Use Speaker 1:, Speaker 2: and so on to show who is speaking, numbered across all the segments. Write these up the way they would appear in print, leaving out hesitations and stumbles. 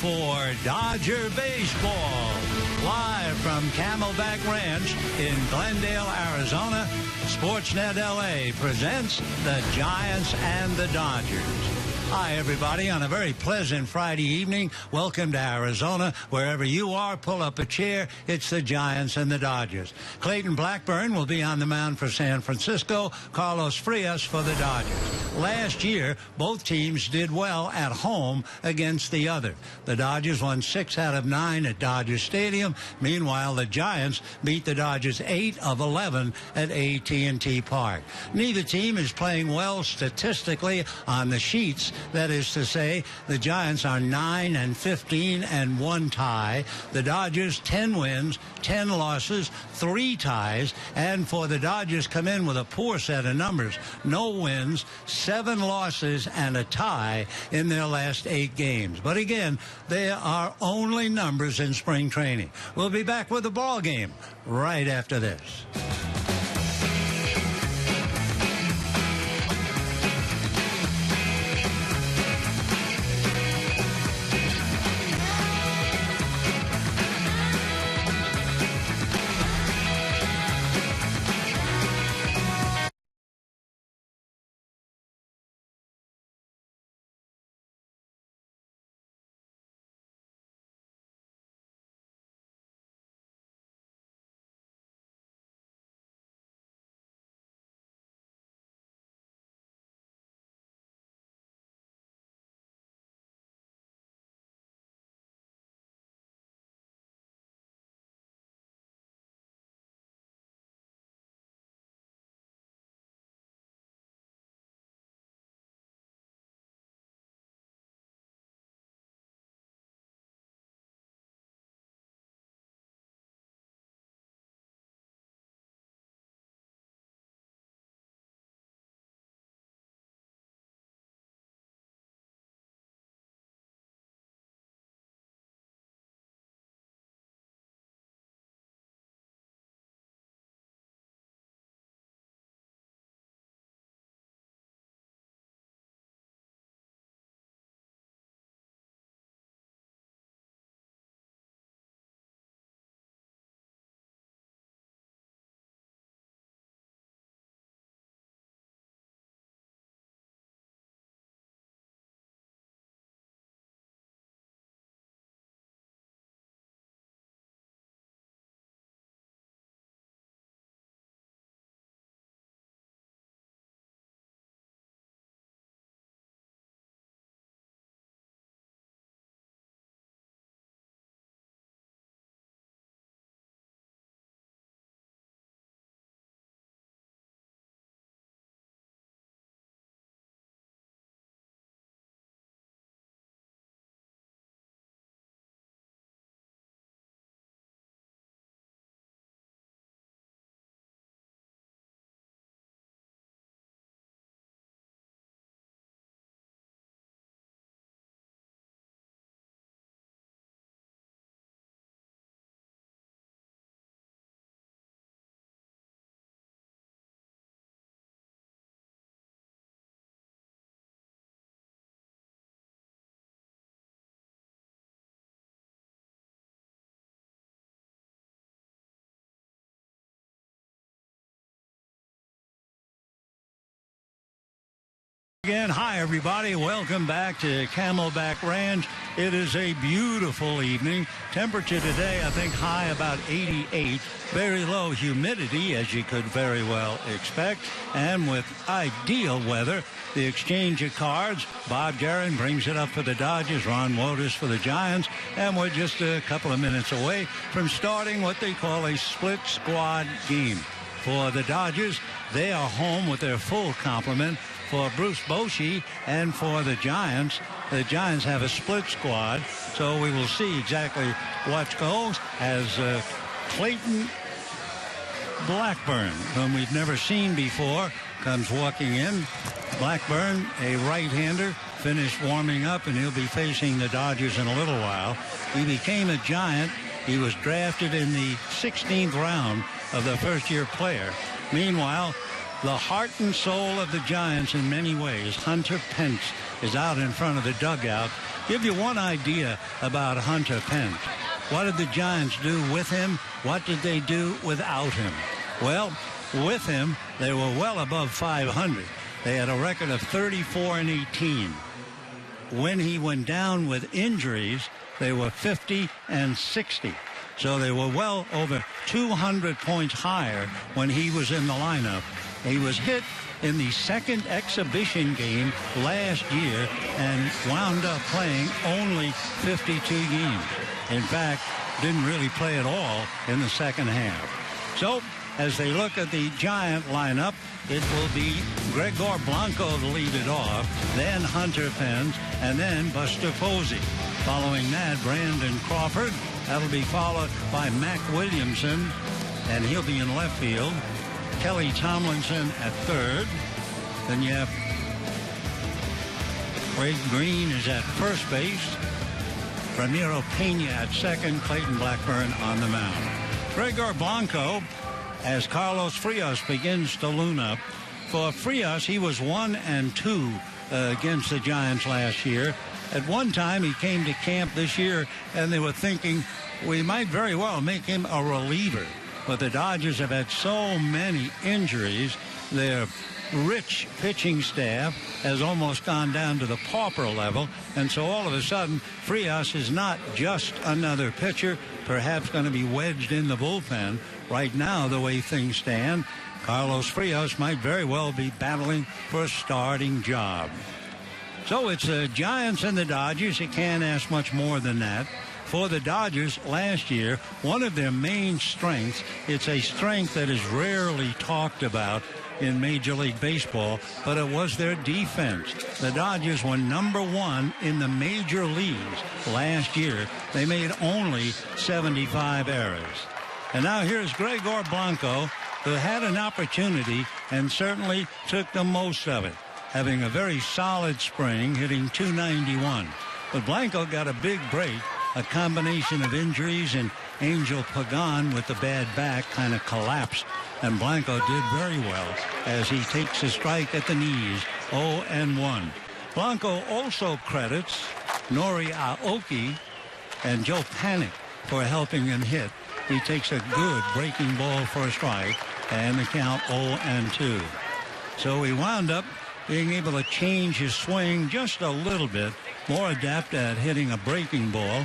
Speaker 1: for Dodger Baseball. Live from Camelback Ranch in Glendale, Arizona, Sportsnet LA presents the Giants and the Dodgers. Hi, everybody. On a very pleasant Friday evening, welcome to Arizona. Wherever you are, pull up a chair. It's the Giants and the Dodgers. Clayton Blackburn will be on the mound for San Francisco. Carlos Frias for the Dodgers. Last year, both teams did well at home against the other. The Dodgers won 6 out of 9 at Dodger Stadium. Meanwhile, the Giants beat the Dodgers 8 of 11 at AT&T Park. Neither team is playing well statistically on the sheets. That is to say, the Giants are 9-15 and 1 tie. The Dodgers 10 wins, 10 losses, 3 ties. And for the Dodgers come in with a poor set of numbers. No wins, 7 losses, and a tie in their last 8 games. But again, they are only numbers in spring training. We'll be back with the ball game right after this. Again, hi everybody. Welcome back to Camelback Ranch. It is a beautiful evening. Temperature today, I think high about 88. Very low humidity, as you could very well expect. And with ideal weather, the exchange of cards. Bob Guerin brings it up for the Dodgers. Ron Wotus for the Giants. And we're just a couple of minutes away from starting what they call a split squad game. For the Dodgers, they are home with their full complement. For Bruce Bochy and for the Giants have a split squad. So we will see exactly what goes as Clayton Blackburn, whom we've never seen before, comes walking in. Blackburn, a right-hander, finished warming up, and he'll be facing the Dodgers in a little while. He became a Giant. He was drafted in the 16th round of the first-year player. Meanwhile, the heart and soul of the Giants in many ways. Hunter Pence is out in front of the dugout. Give you one idea about Hunter Pence. What did the Giants do with him? What did they do without him? Well, with him, they were well above 500. They had a record of 34-18. When he went down with injuries, they were 50-60. So they were well over 200 points higher when he was in the lineup. He was hit in the second exhibition game last year and wound up playing only 52 games. In fact, didn't really play at all in the second half. So as they look at the Giant lineup, it will be Gregor Blanco to lead it off, then Hunter Pence, and then Buster Posey. Following that, Brandon Crawford. That'll be followed by Mac Williamson, and he'll be in left field. Kelly Tomlinson at third. Then you have Ray Green is at first base. Ramiro Pena at second. Clayton Blackburn on the mound. Gregor Blanco, as Carlos Frias begins to loom up. For Frias, he was 1-2 against the Giants last year. At one time, he came to camp this year, and they were thinking, we might very well make him a reliever. But the Dodgers have had so many injuries. Their rich pitching staff has almost gone down to the pauper level. And so all of a sudden, Frias is not just another pitcher, perhaps going to be wedged in the bullpen. Right now, the way things stand, Carlos Frias might very well be battling for a starting job. So it's the Giants and the Dodgers. You can't ask much more than that. For the Dodgers last year, one of their main strengths, it's a strength that is rarely talked about in Major League Baseball, but it was their defense. The Dodgers were number one in the major leagues last year. They made only 75 errors. And now here's Gregor Blanco, who had an opportunity and certainly took the most of it, having a very solid spring, hitting .291. But Blanco got a big break. A combination of injuries, and Angel Pagan with the bad back kind of collapsed. And Blanco did very well as he takes a strike at the knees, 0-1. Blanco also credits Nori Aoki and Joe Panik for helping him hit. He takes a good breaking ball for a strike, and the count 0-2. So he wound up being able to change his swing just a little bit, more adept at hitting a breaking ball,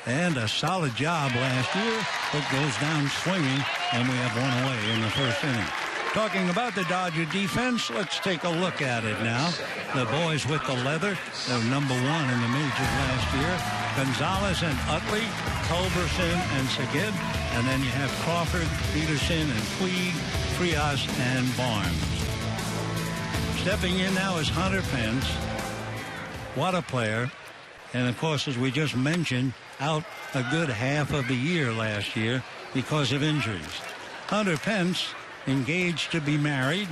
Speaker 1: and a solid job last year, but goes down swinging, and we have one away in the first inning. Talking about the Dodger defense, let's take a look at it now. The boys with the leather, they're number one in the majors last year. Gonzalez and Utley, Culberson and Segid, and then you have Crawford, Peterson, and Puig, Frias, and Barnes. Stepping in now is Hunter Pence. What a player. And, of course, as we just mentioned, out a good half of the year last year because of injuries. Hunter Pence engaged to be married,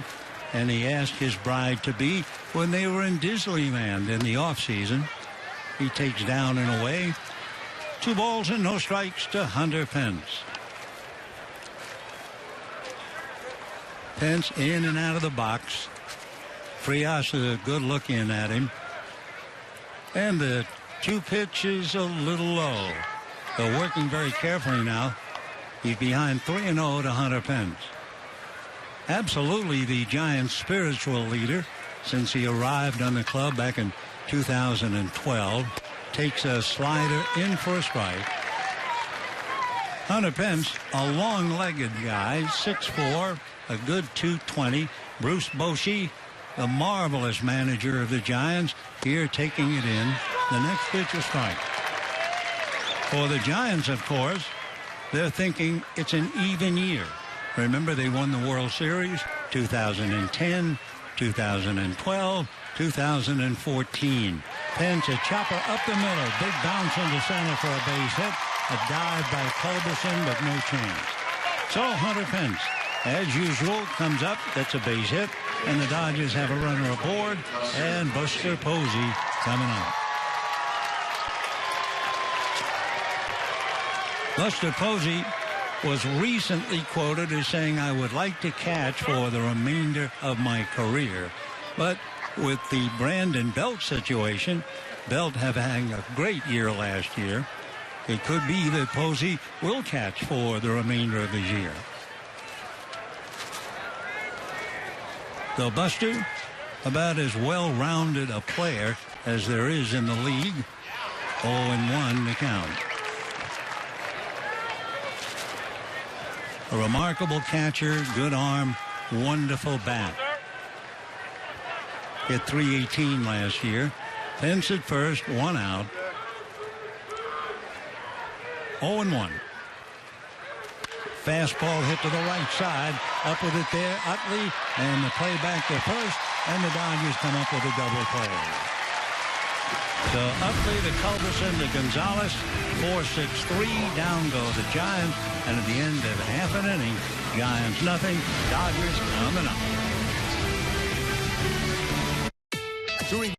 Speaker 1: and he asked his bride-to-be when they were in Disneyland in the offseason. He takes down and away. 2 balls and no strikes to Hunter Pence. Pence in and out of the box. Frias is a good look in at him. And the 2 pitches a little low. They're working very carefully now. He's behind 3-0 to Hunter Pence. Absolutely the Giants' spiritual leader since he arrived on the club back in 2012. Takes a slider in for a strike. Hunter Pence, a long-legged guy, 6'4", a good 220. Bruce Bochy, the marvelous manager of the Giants, here taking it in. The next pitch is strike. For the Giants, of course, they're thinking it's an even year. Remember, they won the World Series 2010, 2012, 2014. Pence, a chopper up the middle. Big bounce into center for a base hit. A dive by Culberson, but no chance. So Hunter Pence, as usual, comes up, gets a base hit, and the Dodgers have a runner aboard, and Buster Posey coming up. Buster Posey was recently quoted as saying, "I would like to catch for the remainder of my career." But with the Brandon Belt situation, Belt having a great year last year, it could be that Posey will catch for the remainder of his year. So Buster, about as well-rounded a player as there is in the league. 0-1 to count. A remarkable catcher, good arm, wonderful bat. Hit .318 last year. Fence at first, 1 out. 0-1. Fastball hit to the right side. Up with it there, Utley, and the play back to first, and the Dodgers come up with a double play. So Utley to Culberson to Gonzalez, 4-6-3, down go the Giants, and at the end of half an inning, Giants nothing, Dodgers on the nothing.
Speaker 2: During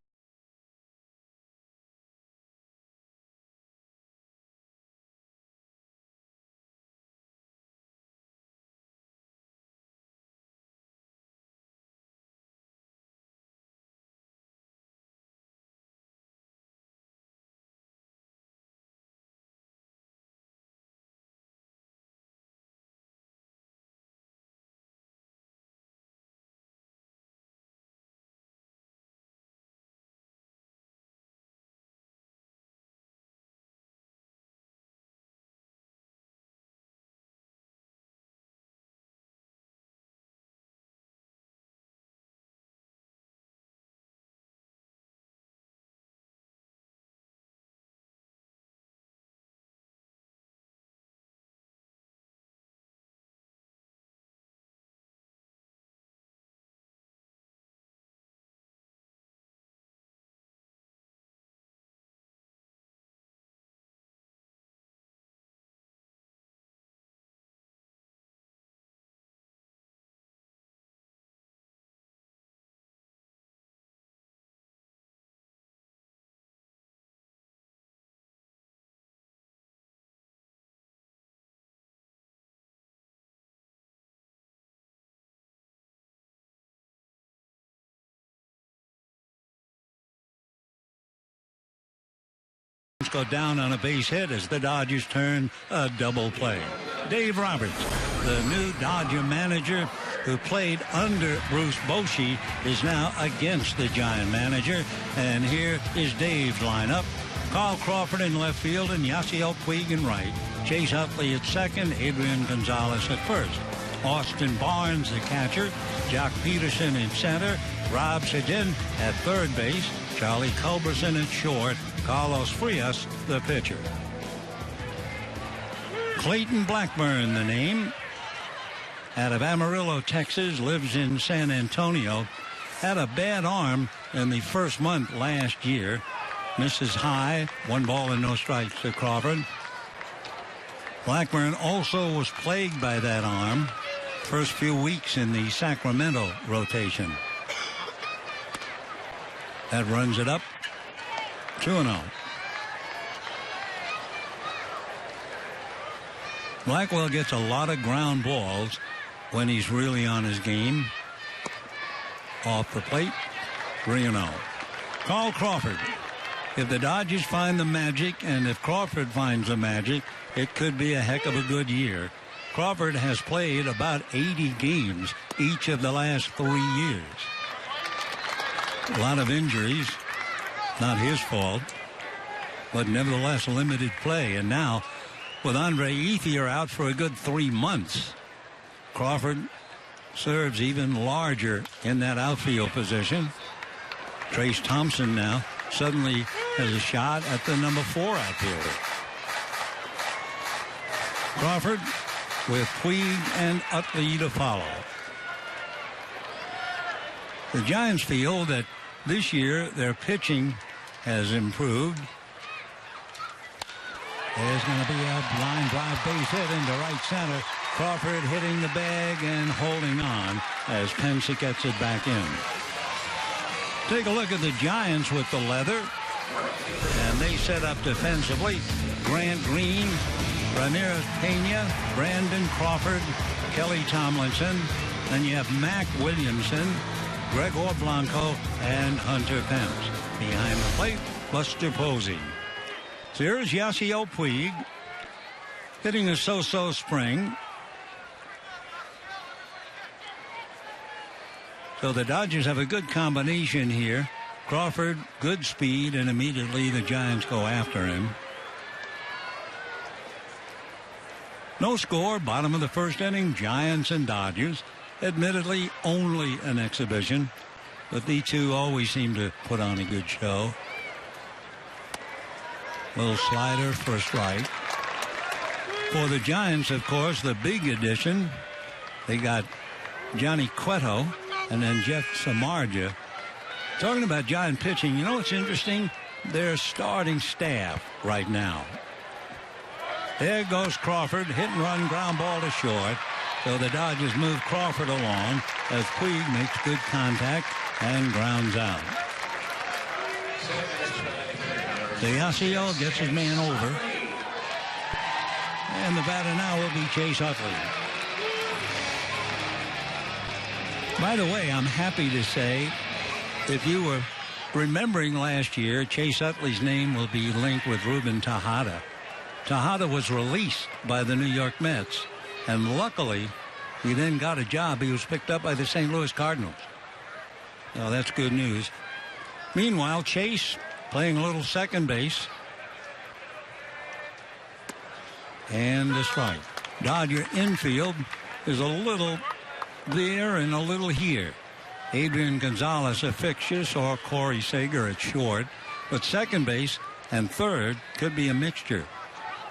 Speaker 1: go down on a base hit as the Dodgers turn a double play. Dave Roberts, the new Dodger manager who played under Bruce Bochy, is now against the Giant manager. And here is Dave's lineup. Carl Crawford in left field and Yasiel Puig in right. Chase Utley at second, Adrian Gonzalez at first. Austin Barnes, the catcher. Jock Peterson in center. Rob Sedin at third base. Charlie Culberson at short. Carlos Frias, the pitcher. Clayton Blackburn, the name. Out of Amarillo, Texas, lives in San Antonio. Had a bad arm in the first month last year. Misses high. 1 ball and no strikes to Crawford. Blackburn also was plagued by that arm first few weeks in the Sacramento rotation. That runs it up 2-0. Blackwell gets a lot of ground balls when he's really on his game. Off the plate, 3-0. Carl Crawford. If the Dodgers find the magic, and if Crawford finds the magic, it could be a heck of a good year. Crawford has played about 80 games each of the last 3 years. A lot of injuries, not his fault, but nevertheless limited play. And now, with Andre Ethier out for a good 3 months, Crawford serves even larger in that outfield position. Trace Thompson now suddenly has a shot at the number 4 outfielder. Crawford with Puig and Utley to follow. The Giants feel that this year their pitching has improved. There's going to be a line drive base hit into right center. Crawford hitting the bag and holding on as Pensick gets it back in. Take a look at the Giants with the leather. And they set up defensively. Grant Green Ramirez Pena, Brandon Crawford, Kelly Tomlinson. Then you have Mac Williamson, Gregor Blanco, and Hunter Pence. Behind the plate, Buster Posey. So here's Yasiel Puig hitting a so-so spring. So the Dodgers have a good combination here. Crawford, good speed, and immediately the Giants go after him. No score, bottom of the first inning, Giants and Dodgers. Admittedly, only an exhibition, but the two always seem to put on a good show. Little slider for a strike. For the Giants, of course, the big addition, they got Johnny Cueto and then Jeff Samardzija. Talking about Giant pitching, you know what's interesting? Their starting staff right now. There goes Crawford, hit and run, ground ball to short. So the Dodgers move Crawford along as Puig makes good contact and grounds out. So Yasiel gets his man over. And the batter now will be Chase Utley. By the way, I'm happy to say, if you were remembering last year, Chase Utley's name will be linked with Ruben Tejada. Tejada was released by the New York Mets, and luckily, he then got a job. He was picked up by the St. Louis Cardinals. Now, that's good news. Meanwhile, Chase playing a little second base. And a strike. Dodger infield is a little there and a little here. Adrian Gonzalez a fixture, or Corey Seager at short. But second base and third could be a mixture.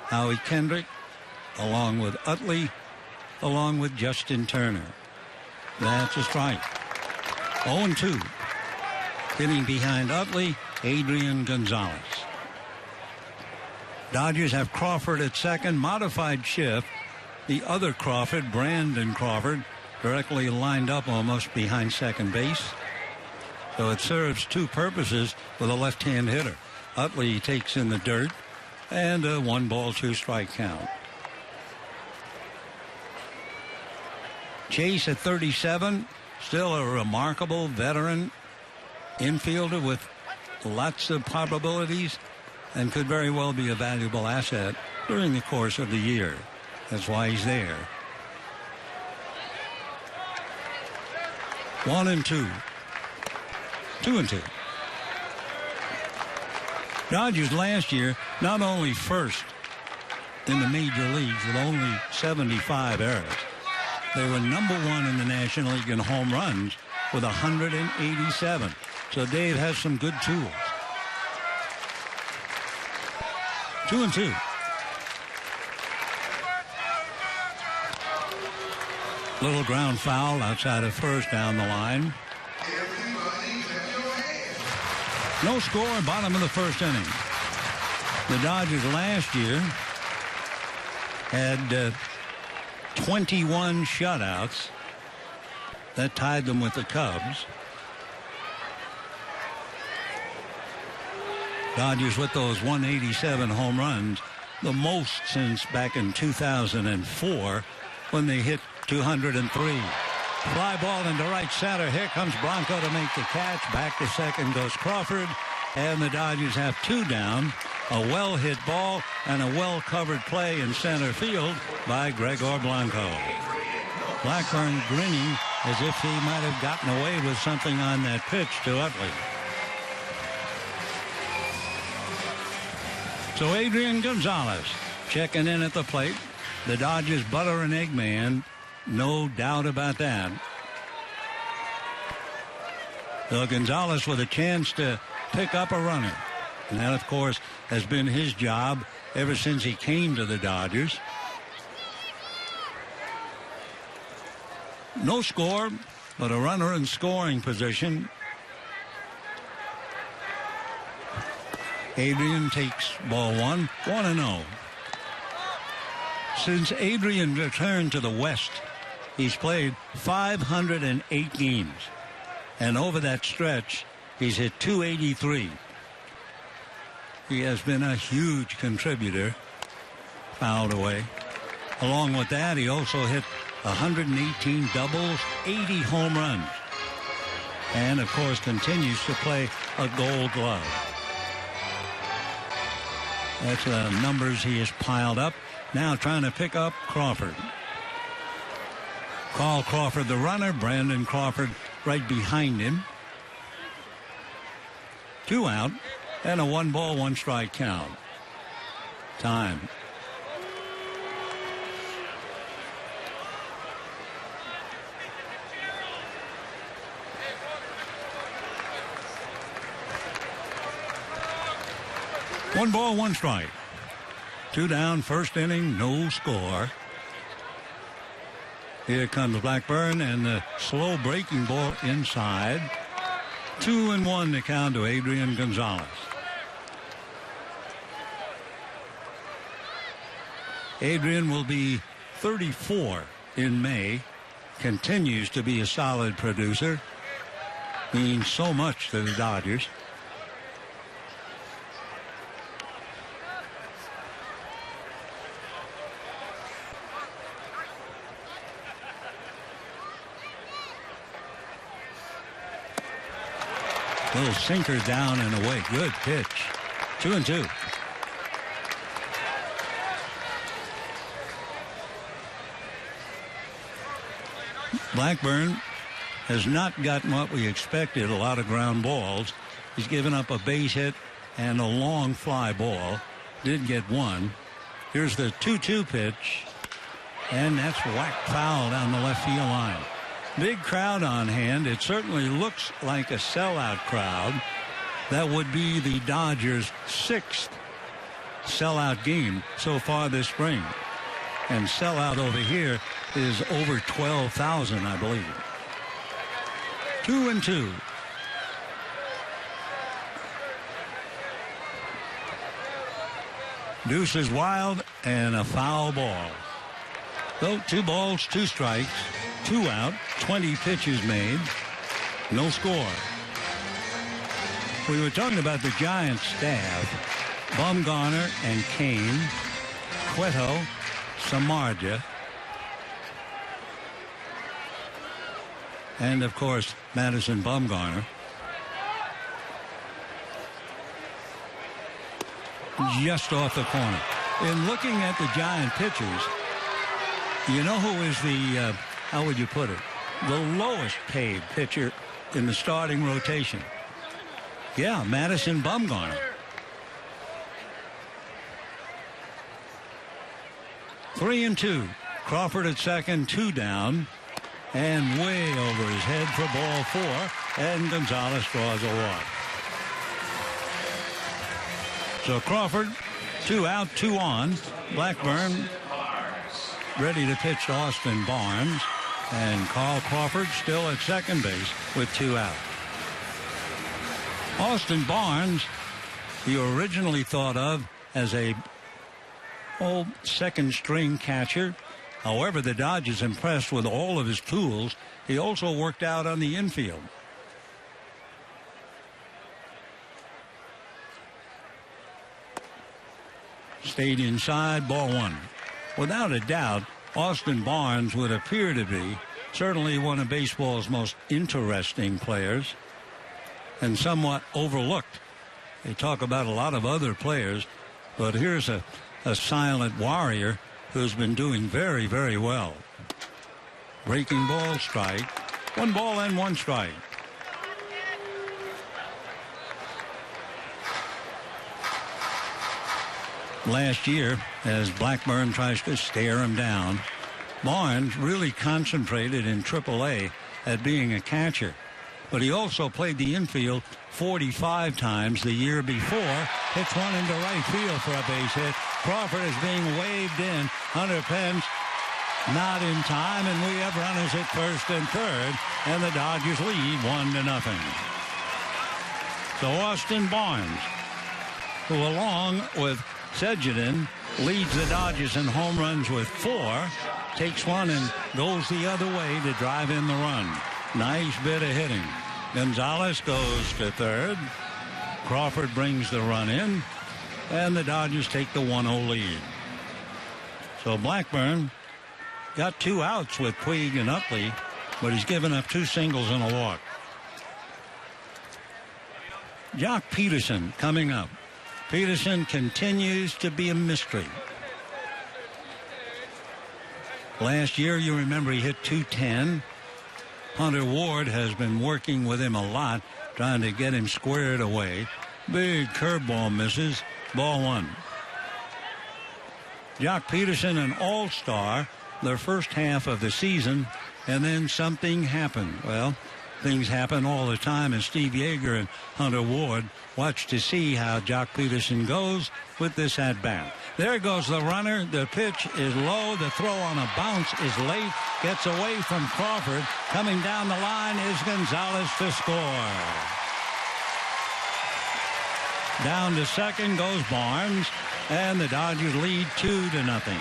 Speaker 1: Howie Kendrick, along with Utley, along with Justin Turner. That's a strike. 0-2. Hitting behind Utley, Adrian Gonzalez. Dodgers have Crawford at second, modified shift. The other Crawford, Brandon Crawford, directly lined up almost behind second base. So it serves two purposes with a left-hand hitter. Utley takes in the dirt, and a 1-ball, 2-strike count. Chase at 37, still a remarkable veteran infielder with lots of probabilities and could very well be a valuable asset during the course of the year. That's why he's there. 1-2. 2-2. Dodgers last year not only first in the major leagues with only 75 errors, they were number one in the National League in home runs with 187. So Dave has some good tools. 2-2. Little ground foul outside of first down the line. No score, bottom of the first inning. The Dodgers last year had 21 shutouts. That tied them with the Cubs. Dodgers with those 187 home runs, the most since back in 2004 when they hit 203. Fly ball into right center. Here comes Blanco to make the catch. Back to second goes Crawford. And the Dodgers have two down. A well-hit ball and a well-covered play in center field by Gregor Blanco. Blackburn grinning as if he might have gotten away with something on that pitch to Utley. So Adrian Gonzalez checking in at the plate. The Dodgers butter and egg man. No doubt about that. So Gonzalez with a chance to pick up a runner. And that, of course, has been his job ever since he came to the Dodgers. No score, but a runner in scoring position. Adrian takes ball one, 1-0. Since Adrian returned to the West, he's played 508 games. And over that stretch, he's hit .283. He has been a huge contributor. fouled away. Along with that, he also hit 118 doubles, 80 home runs, and, of course, continues to play a Gold Glove. That's the numbers he has piled up. Now trying to pick up Crawford. Carl Crawford, the runner. Brandon Crawford right behind him. 2 out and a 1-ball, 1-strike count. Time. One ball, 1 strike. 2 down, first inning, no score. Here comes Blackburn, and the slow breaking ball inside. 2-1 to count to Adrian Gonzalez. Adrian will be 34 in May. Continues to be a solid producer. Means so much to the Dodgers. Little sinker down and away. Good pitch. 2-2. Blackburn has not gotten what we expected, a lot of ground balls. He's given up a base hit and a long fly ball. Did get one. Here's the 2-2 pitch, and that's whacked foul down the left field line. Big crowd on hand. It certainly looks like a sellout crowd. That would be the Dodgers' 6th sellout game so far this spring. And sellout over here is over 12,000, I believe. 2-2. Deuce is wild and a foul ball. So 2 balls, 2 strikes. 2 out, 20 pitches made, no score. We were talking about the Giants staff. Bumgarner and Kane, Cueto, Samardzija, and, of course, Madison Bumgarner. Just off the corner. In looking at the Giant pitchers, you know who is the... how would you put it? The lowest paid pitcher in the starting rotation. Yeah, Madison Bumgarner. 3-2. Crawford at second, 2 down. And way over his head for ball 4. And Gonzalez draws a walk. So Crawford, 2 out, 2 on. Blackburn ready to pitch to Austin Barnes. And Carl Crawford still at second base with 2 out. Austin Barnes, you originally thought of as a second string catcher. However, the Dodgers impressed with all of his tools. He also worked out on the infield. Stayed inside, ball 1. Without a doubt, Austin Barnes would appear to be certainly one of baseball's most interesting players and somewhat overlooked. They talk about a lot of other players, but here's a silent warrior who's been doing very, very well. Breaking ball, strike. 1 ball and 1 strike. Last year, as Blackburn tries to stare him down, Barnes really concentrated in AAA at being a catcher. But he also played the infield 45 times the year before. Hits one into right field for a base hit. Crawford is being waved in. Hunter Pence not in time, and we have runners at first and third, and the Dodgers lead 1-0. So Austin Barnes, who along with Sedgwick leads the Dodgers in home runs with 4, takes one and goes the other way to drive in the run. Nice bit of hitting. Gonzalez goes to third. Crawford brings the run in, and the Dodgers take the 1-0 lead. So Blackburn got 2 outs with Puig and Utley, but he's given up 2 singles and a walk. Jock Peterson coming up. Peterson continues to be a mystery. Last year, you remember, he hit .210. Hunter Ward has been working with him a lot, trying to get him squared away. Big curveball misses. Ball 1. Jock Peterson, an all-star, their first half of the season, and then something happened. Well, things happen all the time, and Steve Yeager and Hunter Ward watch to see how Jock Peterson goes with this at-bat. There goes the runner. The pitch is low. The throw on a bounce is late. Gets away from Crawford. Coming down the line is Gonzalez to score. Down to second goes Barnes, and the Dodgers lead 2-0.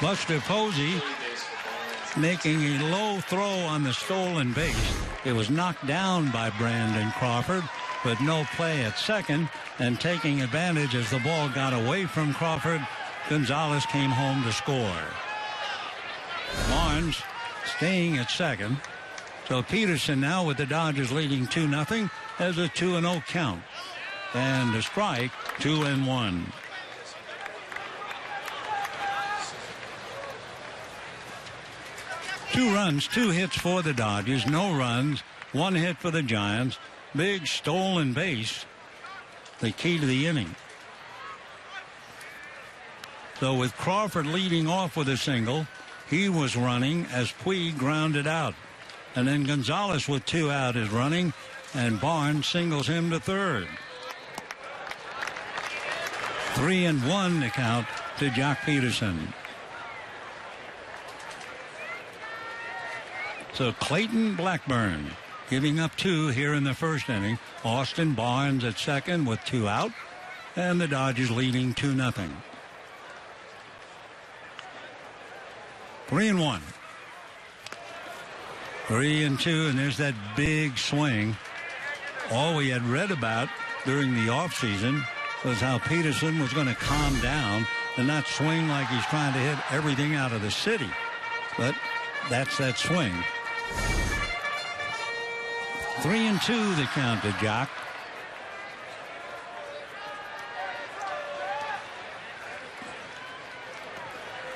Speaker 1: Buster Posey making a low throw on the stolen base. It was knocked down by Brandon Crawford, but no play at second, and taking advantage as the ball got away from Crawford, Gonzalez came home to score. Barnes staying at second. So Peterson now with the Dodgers leading 2-0 has a 2-0 count. And a strike, 2-1. Two runs, 2 hits for the Dodgers, no runs, 1 hit for the Giants. Big stolen base, the key to the inning. So with Crawford leading off with a single, he was running as Puig grounded out. And then Gonzalez with 2 out is running, and Barnes singles him to third. 3-1 the count to Jock Peterson. So Clayton Blackburn giving up 2 here in the first inning. Austin Barnes at second with 2 out, and the Dodgers leading 2-0. 3-1. 3-2, and there's that big swing. All we had read about during the offseason was how Peterson was going to calm down and not swing like he's trying to hit everything out of the city. But that's that swing. 3-2 the count to Jock.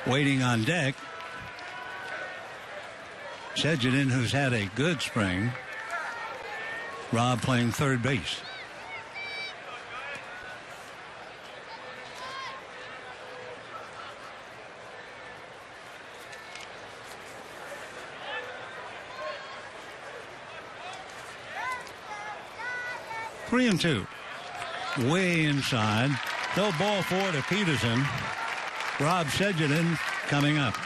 Speaker 1: Waiting on deck, Sedgwick, who's had a good spring. Rob playing third base. Three and two. Way inside. No ball 4 to Peterson. Rob Sedgwick coming up.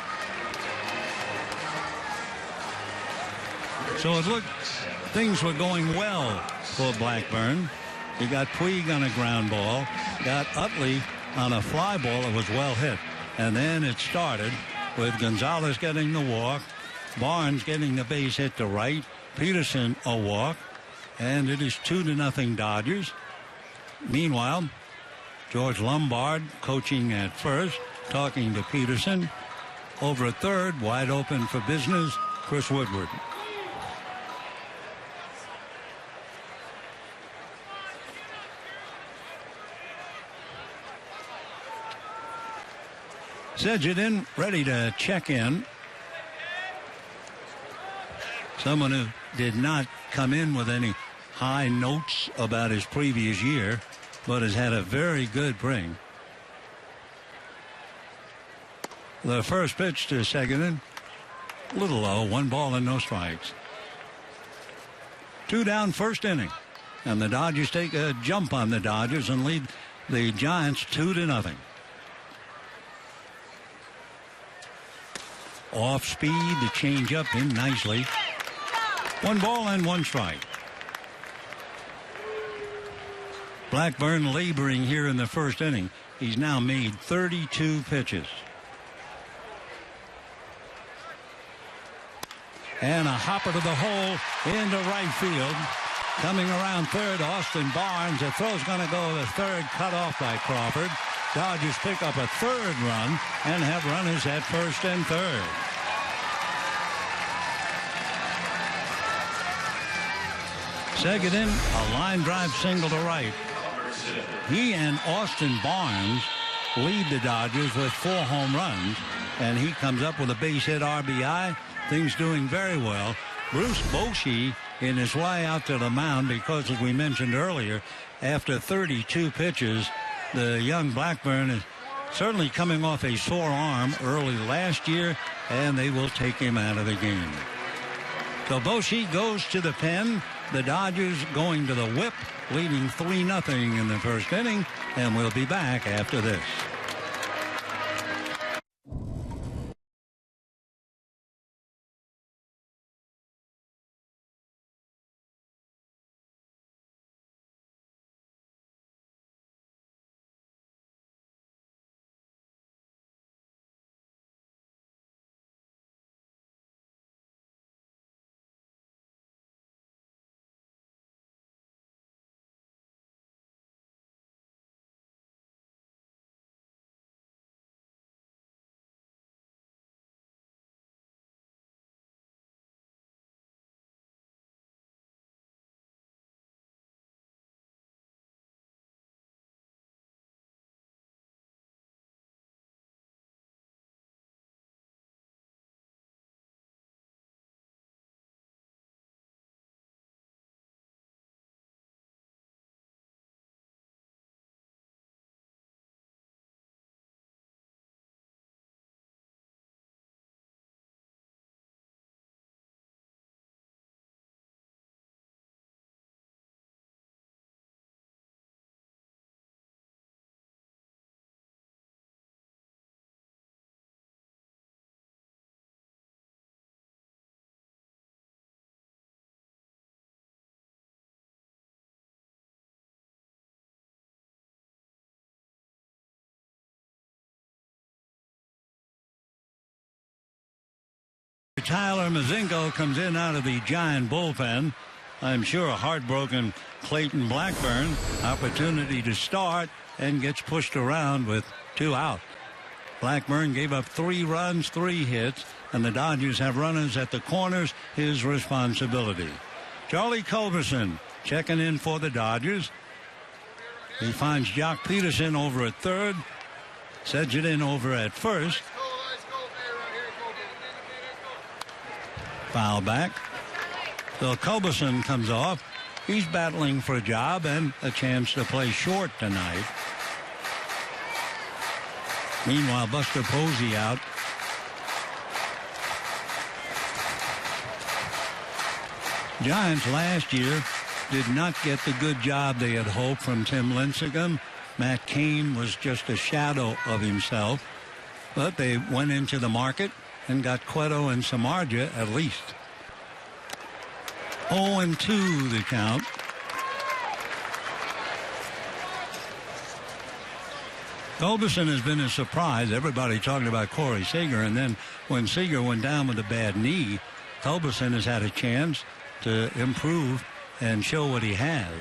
Speaker 1: So it looked things were going well for Blackburn. He got Puig on a ground ball, got Utley on a fly ball that was well hit. And then it started with Gonzalez getting the walk, Barnes getting the base hit to right, Peterson a walk, and it is 2-0 Dodgers. Meanwhile, George Lombard coaching at first, talking to Peterson. Over at third, wide open for business, Chris Woodward. Sedgwick ready to check in. Someone who did not come in with any high notes about his previous year, but has had a very good spring. The first pitch to Sedgwick, a little low, 1 ball and no strikes. 2 down first inning, and the Dodgers take a jump on the Dodgers and lead the Giants 2-0. Off speed, the changeup in nicely. 1 ball and 1 strike. Blackburn laboring here in the first inning. He's now made 32 pitches. And a hopper to the hole into right field. Coming around third, Austin Barnes. The throw's going to go to third, cut off by Crawford. Dodgers pick up a third run and have runners at first and third. Seguin, a line drive single to right. He and Austin Barnes lead the Dodgers with 4 home runs, and he comes up with a base hit RBI. Things doing very well. Bruce Bochy in his way out to the mound because, as we mentioned earlier, after 32 pitches, the young Blackburn is certainly coming off a sore arm early last year, and they will take him out of the game. So Bochy goes to the pen. The Dodgers going to the whip, leading 3-0 in the first inning, and we'll be back after this. Tyler Mazingo comes in out of the Giant bullpen. I'm sure a heartbroken Clayton Blackburn. Opportunity to start and gets pushed around with 2 out. Blackburn gave up 3 runs, 3 hits, and the Dodgers have runners at the corners. His responsibility. Charlie Culberson checking in for the Dodgers. He finds Jock Peterson over at third. Sets it in over at first. Foul back. So Culberson comes off. He's battling for a job and a chance to play short tonight. Meanwhile, Buster Posey out. Giants last year did not get the good job they had hoped from Tim Lincecum. Matt Cain was just a shadow of himself. But they went into the market and got Cueto and Samardzija at least. 0-2 the count. Culberson has been a surprise. Everybody talking about Corey Seager, and then when Seager went down with a bad knee, Culberson has had a chance to improve and show what he has.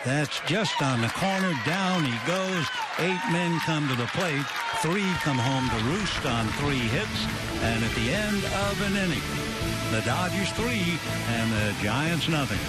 Speaker 1: That's just on the corner. Down he goes. 8 men come to the plate. 3 come home to roost on 3 hits. And at the end of an inning, the Dodgers 3 and the Giants nothing.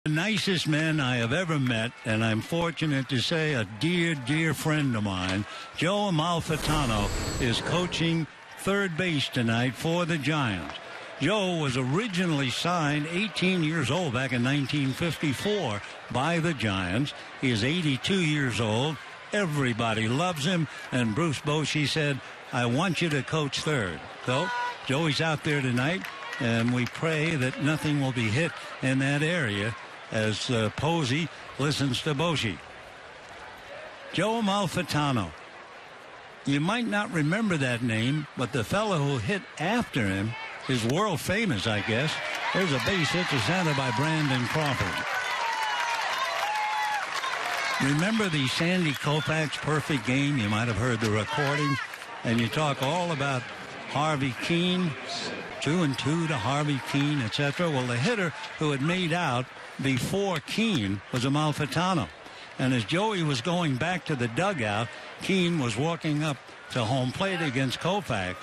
Speaker 1: The nicest men I have ever met, and I'm fortunate to say a dear, dear friend of mine, Joe Amalfitano, is coaching third base tonight for the Giants. Joe was originally signed 18 years old back in 1954 by the Giants. He is 82 years old. Everybody loves him, and Bruce Bochy said, I want you to coach third. So Joey's out there tonight, and we pray that nothing will be hit in that area as Posey listens to Bochy. Joe Amalfitano. You might not remember that name, but the fellow who hit after him is world famous, I guess. There's a base hit to center by Brandon Crawford. Remember the Sandy Koufax perfect game? You might have heard the recording. And you talk all about Harvey Keene, 2-2 to Harvey Keene, etc. Well, the hitter who had made out before Keene was Amalfitano. And as Joey was going back to the dugout, Keene was walking up to home plate against Koufax.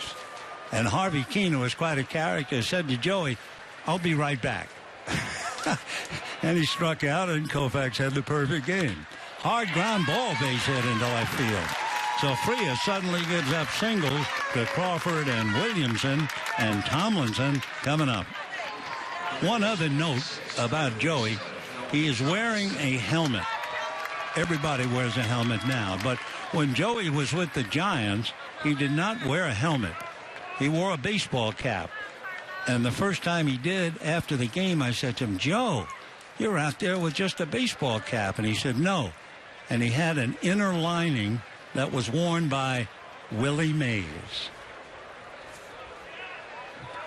Speaker 1: And Harvey Keene, who was quite a character, said to Joey, I'll be right back. And he struck out, and Koufax had the perfect game. Hard ground ball base hit into left field. So Frias suddenly gives up singles to Crawford and Williamson, and Tomlinson coming up. One other note about Joey, he is wearing a helmet. Everybody wears a helmet now, but when Joey was with the Giants, he did not wear a helmet. He wore a baseball cap. And the first time he did, after the game, I said to him, Joe, you're out there with just a baseball cap. And he said, no. And he had an inner lining that was worn by Willie Mays.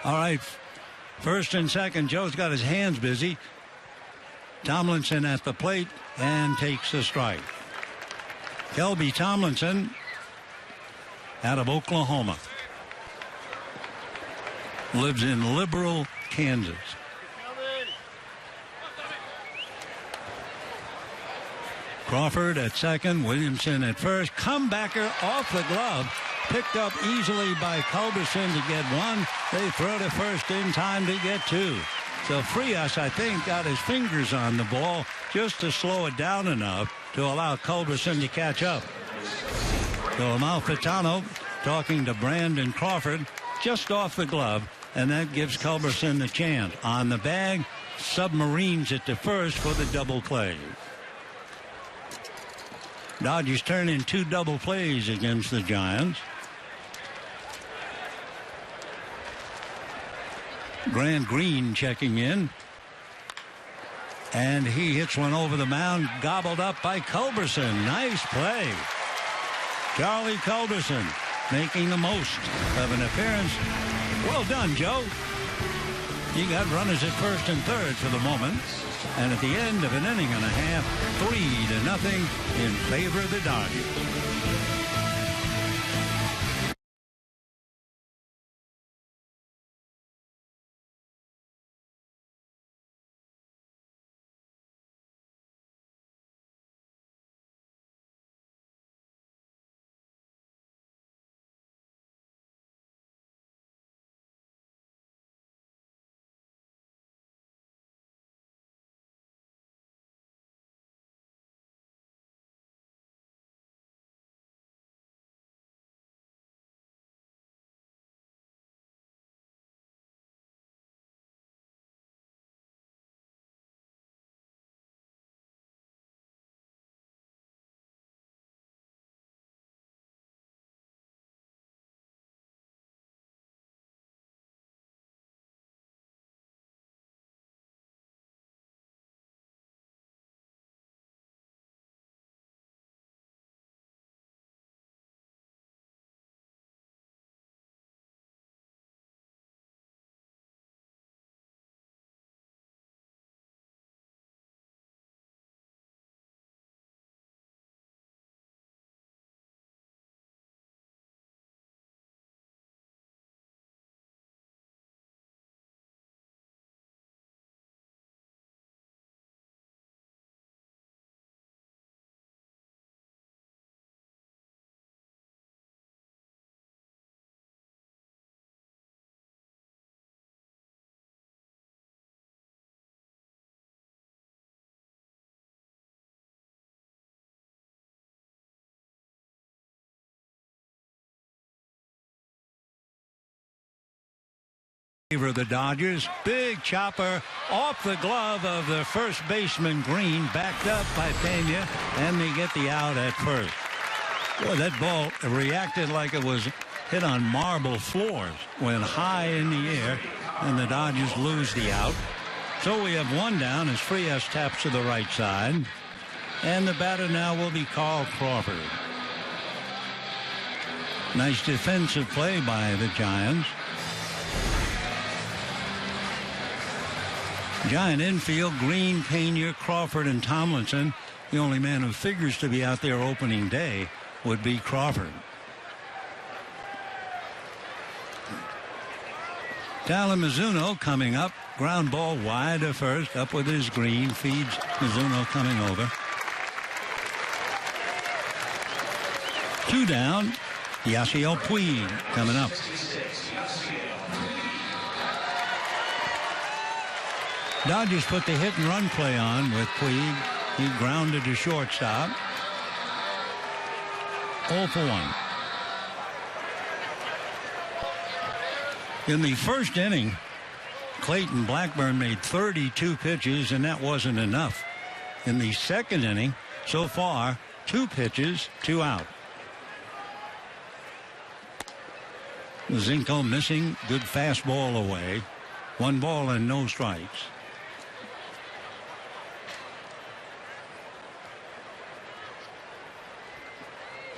Speaker 1: All right, first and second, Joe's got his hands busy. Tomlinson at the plate and takes the strike. Kelby Tomlinson out of Oklahoma. Lives in Liberal, Kansas. Crawford at second, Williamson at first. Comebacker off the glove. Picked up easily by Culberson to get one. They throw to first in time to get two. So Frias, I think, got his fingers on the ball just to slow it down enough to allow Culberson to catch up. So Amalfitano talking to Brandon Crawford just off the glove, and that gives Culberson the chance. On the bag, submarines it to first for the double play. Dodgers turn in two double plays against the Giants. Grant Green checking in. And he hits one over the mound, gobbled up by Culberson. Nice play. Charlie Culberson making the most of an appearance. Well done, Joe. You got runners at first and third for the moment. And at the end of an inning and a half, 3-0 in favor of the Dodgers. favor of the Dodgers. Big chopper off the glove of the first baseman Green, backed up by Pena, and they get the out at first. Boy, that ball reacted like it was hit on marble floors, went high in the air, and the Dodgers lose the out. So we have one down as Frias taps to the right side, and the batter now will be Carl Crawford. Nice defensive play by the Giants. Giant infield, Green, Pena, Crawford, and Tomlinson. The only man who figures to be out there opening day would be Crawford. Talon Mizuno coming up. Ground ball wide to first. Up with his Green. Feeds Mizuno coming over. 2 down. Yasiel Puig coming up. Dodgers put the hit and run play on with Puig. He grounded to shortstop. 0 for 1. In the first inning, Clayton Blackburn made 32 pitches, and that wasn't enough. In the second inning, so far, 2 pitches, 2 out. Zinko missing, good fastball away. 1 ball and no strikes.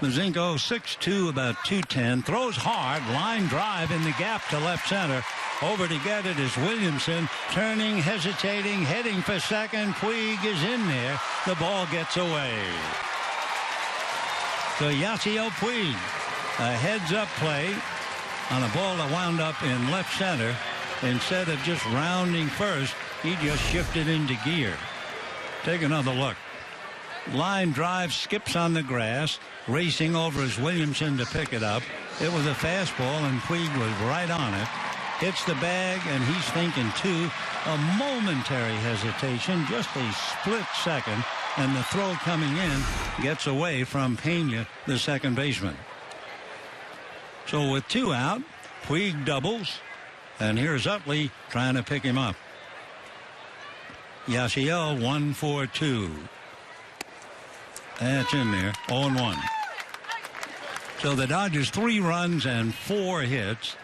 Speaker 1: Mazinko, 6'2", about 210, throws hard, line drive in the gap to left center. Over to get it is Williamson, turning, hesitating, heading for second. Puig is in there. The ball gets away. So Yasiel Puig, a heads-up play on a ball that wound up in left center. Instead of just rounding first, he just shifted into gear. Take another look. Line drive, skips on the grass, racing over is Williamson to pick it up. It was a fastball, and Puig was right on it. Hits the bag, and he's thinking two. A momentary hesitation, just a split second, and the throw coming in gets away from Pena, the second baseman. So with 2 out, Puig doubles, and here's Utley trying to pick him up. Yasiel 1 for 2. That's in there, 0-1. So the Dodgers 3 runs and 4 hits.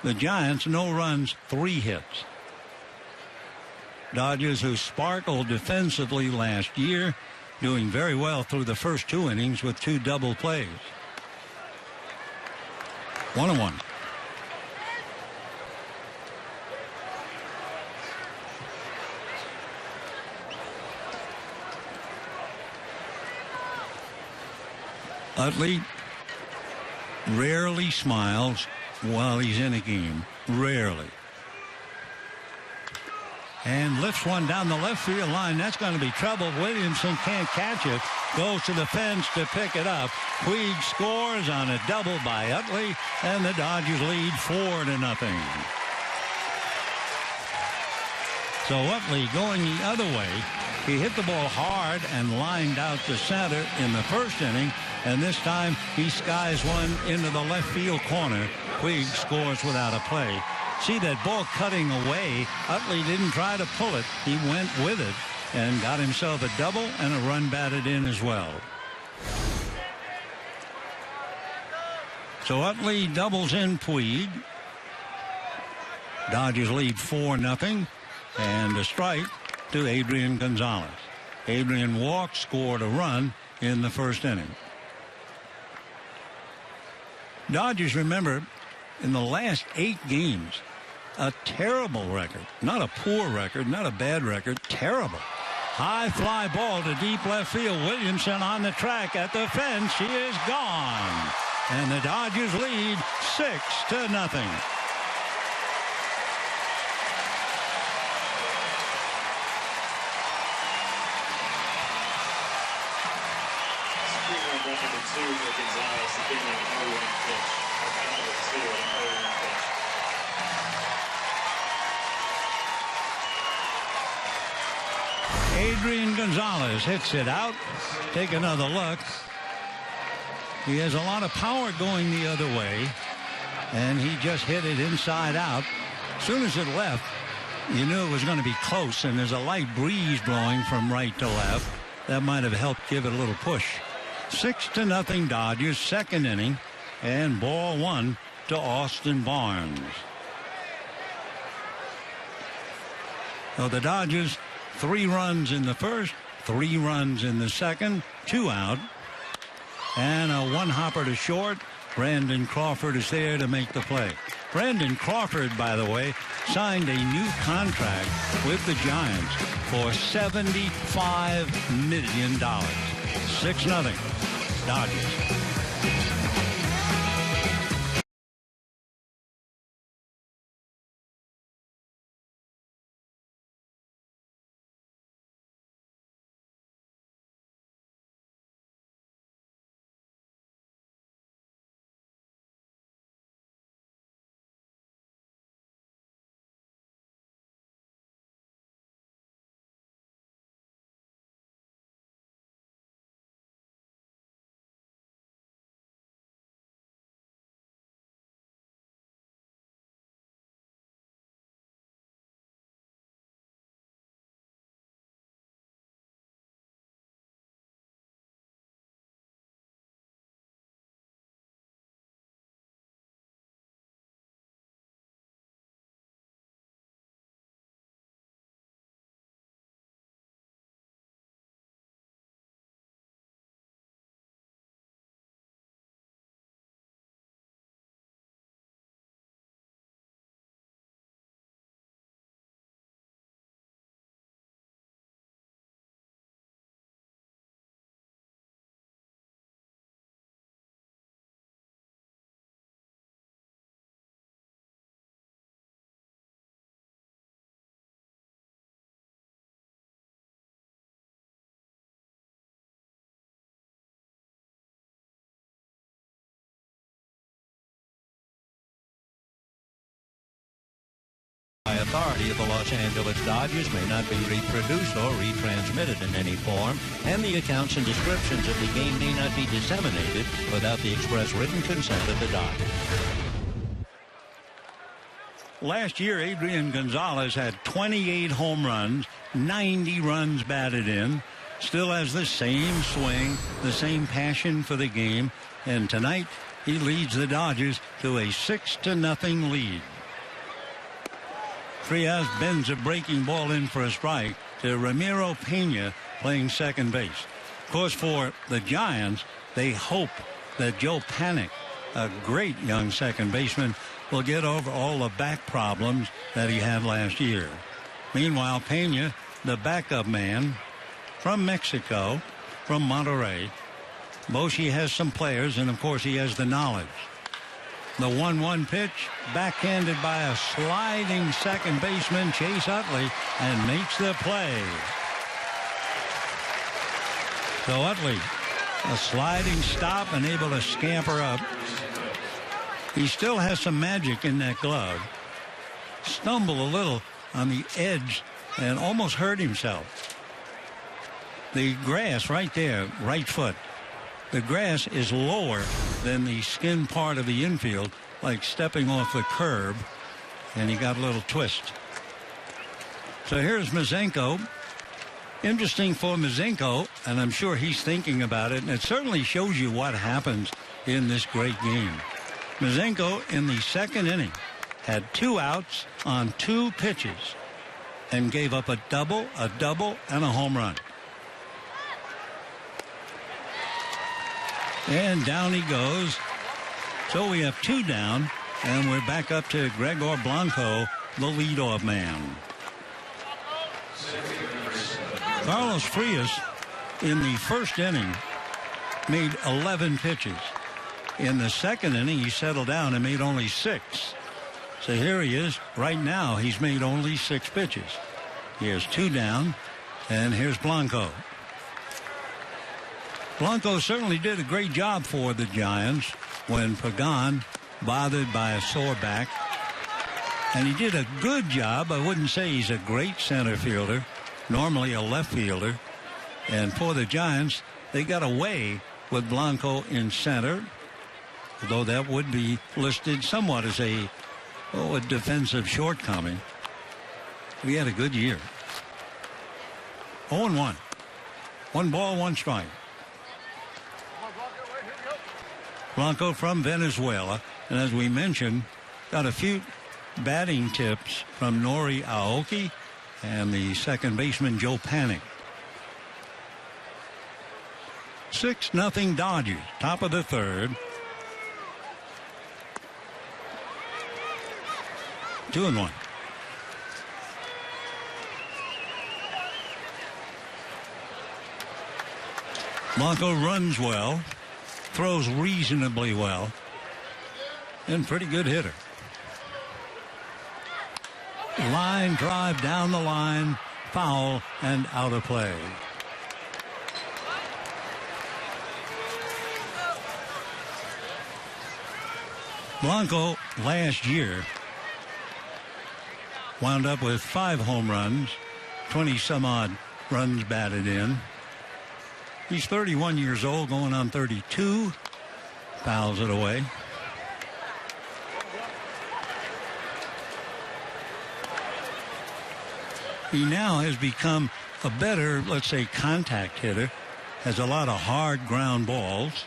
Speaker 1: The Giants no runs, 3 hits. Dodgers, who sparkled defensively last year, doing very well through the first 2 innings with 2 double plays. 1-1. Utley rarely smiles while he's in a game. Rarely. And lifts one down the left field line. That's going to be trouble. Williamson can't catch it. Goes to the fence to pick it up. Puig scores on a double by Utley, and the Dodgers lead 4-0. So Utley going the other way. He hit the ball hard and lined out to center in the first inning, and this time he skies one into the left field corner. Puig scores without a play. See that ball cutting away. Utley didn't try to pull it. He went with it and got himself a double and a run batted in as well. So Utley doubles in Puig. Dodgers lead 4-0, and a strike to Adrian Gonzalez. Adrian walked, scored a run in the first inning. Dodgers, remember, in the last 8 games, a terrible record. Not a poor record, not a bad record, terrible. High fly ball to deep left field. Williamson on the track at the fence. He is gone. And the Dodgers lead 6-0. Adrian Gonzalez hits it out. Take another look. He has a lot of power going the other way, and he just hit it inside out. As soon as it left, you knew it was going to be close, and there's a light breeze blowing from right to left. That might have helped give it a little push. 6-0 Dodgers, second inning, and ball one to Austin Barnes. So the Dodgers, 3 runs in the first, 3 runs in the second, 2 out, and a 1-hopper to short. Brandon Crawford is there to make the play. Brandon Crawford, by the way, signed a new contract with the Giants for $75 million. 6-0 Dodgers.
Speaker 3: By authority of the Los Angeles Dodgers may not be reproduced or retransmitted in any form, and the accounts and descriptions of the game may not be disseminated without the express written consent of the Dodgers.
Speaker 1: Last year, Adrian Gonzalez had 28 home runs, 90 runs batted in, still has the same swing, the same passion for the game, and tonight he leads the Dodgers to a 6-0 lead. Frias bends a breaking ball in for a strike to Ramiro Pena playing second base. Of course, for the Giants, they hope that Joe Panik, a great young second baseman, will get over all the back problems that he had last year. Meanwhile, Pena, the backup man from Mexico, from Monterrey. Boshi has some players, and of course he has the knowledge. The 1-1 pitch, backhanded by a sliding second baseman, Chase Utley, and makes the play. So Utley, a sliding stop and able to scamper up. He still has some magic in that glove. Stumbled a little on the edge and almost hurt himself. The grass right there, right foot. The grass is lower than the skin part of the infield, like stepping off the curb, and he got a little twist. So here's Mazenko. Interesting for Mazenko, and I'm sure he's thinking about it, and it certainly shows you what happens in this great game. Mazenko in the second inning had 2 outs on 2 pitches and gave up a double, and a home run. And down he goes. So we have 2 down, and we're back up to Gregor Blanco, the leadoff man. Carlos Frias in the first inning made 11 pitches. In the second inning, he settled down and made only 6. So here he is. Right now, he's made only 6 pitches. Here's 2 down, and here's Blanco. Blanco certainly did a great job for the Giants when Pagan bothered by a sore back. And he did a good job. I wouldn't say he's a great center fielder, normally a left fielder. And for the Giants, they got away with Blanco in center, although that would be listed somewhat as a a defensive shortcoming. We had a good year. 0-1. 1 ball, 1 strike. Blanco from Venezuela. And as we mentioned, got a few batting tips from Nori Aoki and the second baseman Joe Panic. 6-0 Dodgers. Top of the third. 2-1. Blanco runs well, throws reasonably well, and pretty good hitter. Line drive down the line, foul and out of play. Blanco last year wound up with 5 home runs, 20 some odd runs batted in. He's 31 years old, going on 32. Fouls it away. He now has become a better, let's say, contact hitter. Has a lot of hard ground balls.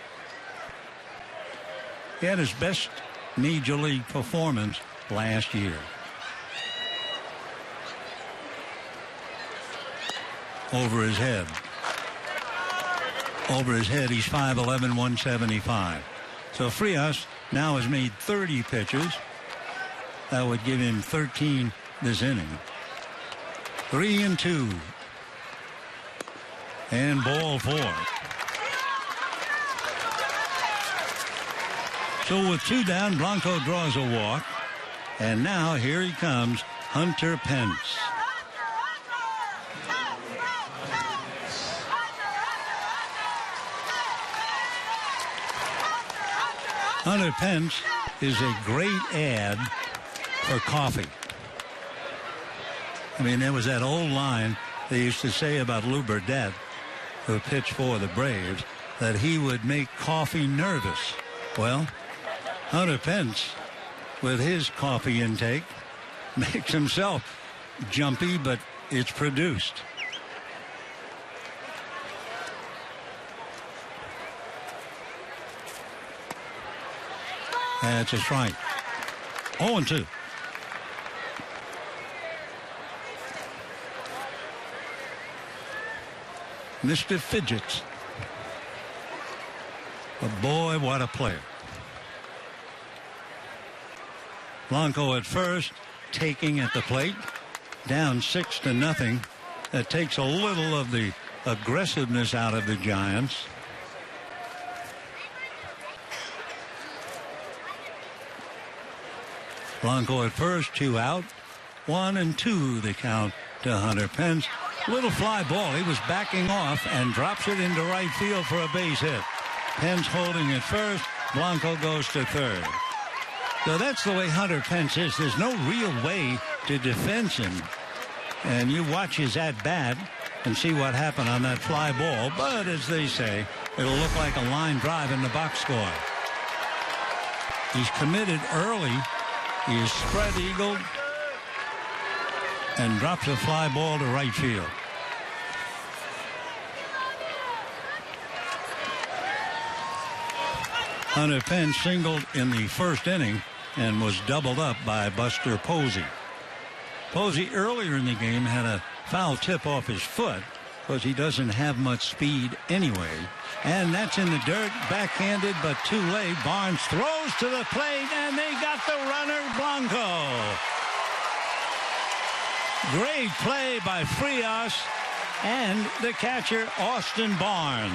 Speaker 1: He had his best major league performance last year. Over his head. Over his head, he's 5'11", 175. So Frias now has made 30 pitches. That would give him 13 this inning. 3-2. And ball 4. So with 2 down, Blanco draws a walk. And now here he comes, Hunter Pence. Hunter Pence is a great ad for coffee. I mean, there was that old line they used to say about Lou Burdett, who pitched for the Braves, that he would make coffee nervous. Well, Hunter Pence, with his coffee intake, makes himself jumpy, but it's produced. That's a strike. 0-2. Mr. Fidgets. But boy, what a player. Blanco at first, taking at the plate, down 6-0. That takes a little of the aggressiveness out of the Giants. Blanco at first, 2 out. 1-2 the count to Hunter Pence. Little fly ball. He was backing off and drops it into right field for a base hit. Pence holding at first. Blanco goes to third. So that's the way Hunter Pence is. There's no real way to defend him. And you watch his at-bat and see what happened on that fly ball. But as they say, it'll look like a line drive in the box score. He's committed early. He is spread-eagled and drops a fly ball to right field. Hunter Pence singled in the first inning and was doubled up by Buster Posey. Posey earlier in the game had a foul tip off his foot because he doesn't have much speed anyway. And that's in the dirt, backhanded, but too late. Barnes throws to the plate, and they got the runner, Blanco. Great play by Frias and the catcher, Austin Barnes.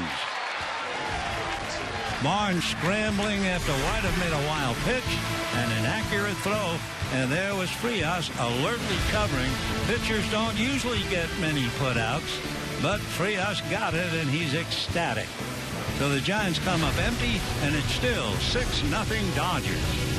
Speaker 1: Barnes scrambling after White have made a wild pitch and an accurate throw. And there was Frias alertly covering. Pitchers don't usually get many putouts, but Frias got it, and he's ecstatic. So the Giants come up empty, and it's still 6-0 Dodgers.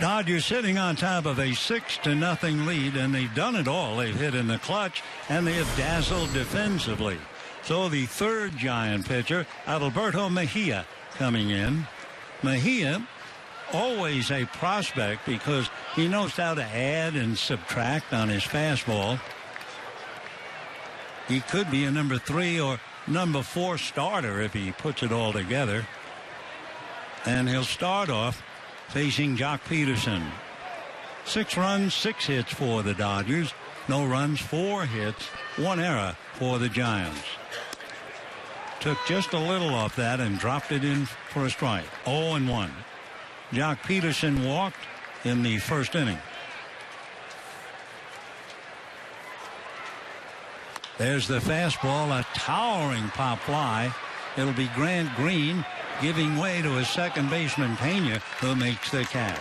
Speaker 1: Dodgers sitting on top of a 6-0 lead, and they've done it all. They've hit in the clutch, and they have dazzled defensively. So the third Giant pitcher, Adalberto Mejia, coming in. Mejia, always a prospect because he knows how to add and subtract on his fastball. He could be a number 3 or number 4 starter if he puts it all together. And he'll start off facing Jock Peterson. 6 runs, 6 hits for the Dodgers. No runs, 4 hits, 1 error for the Giants. Took just a little off that and dropped it in for a strike. 0-1. Jock Peterson walked in the first inning. There's the fastball, a towering pop fly. It'll be Grant Green giving way to his second baseman Pena, who makes the catch.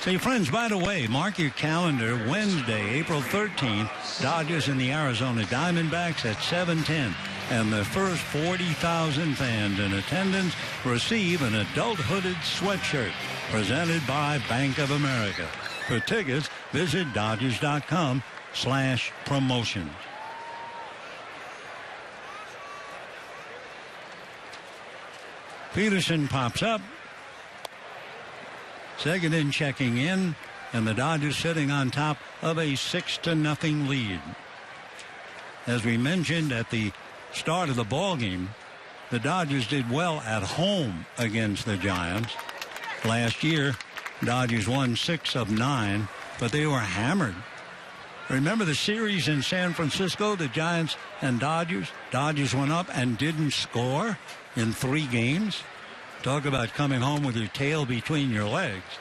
Speaker 1: Say, friends, by the way, mark your calendar. Wednesday, April 13th, Dodgers and the Arizona Diamondbacks at 7:10. And the first 40,000 fans in attendance receive an adult hooded sweatshirt presented by Bank of America. For tickets, visit Dodgers.com/promotions. Peterson pops up. Second in checking in, and the Dodgers sitting on top of a 6-0 lead. As we mentioned at the start of the ball game, the Dodgers did well at home against the Giants. Last year, Dodgers won 6 of 9, but they were hammered. Remember the series in San Francisco, the Giants and Dodgers? Dodgers went up and didn't score in 3 games. Talk about coming home with your tail between your legs.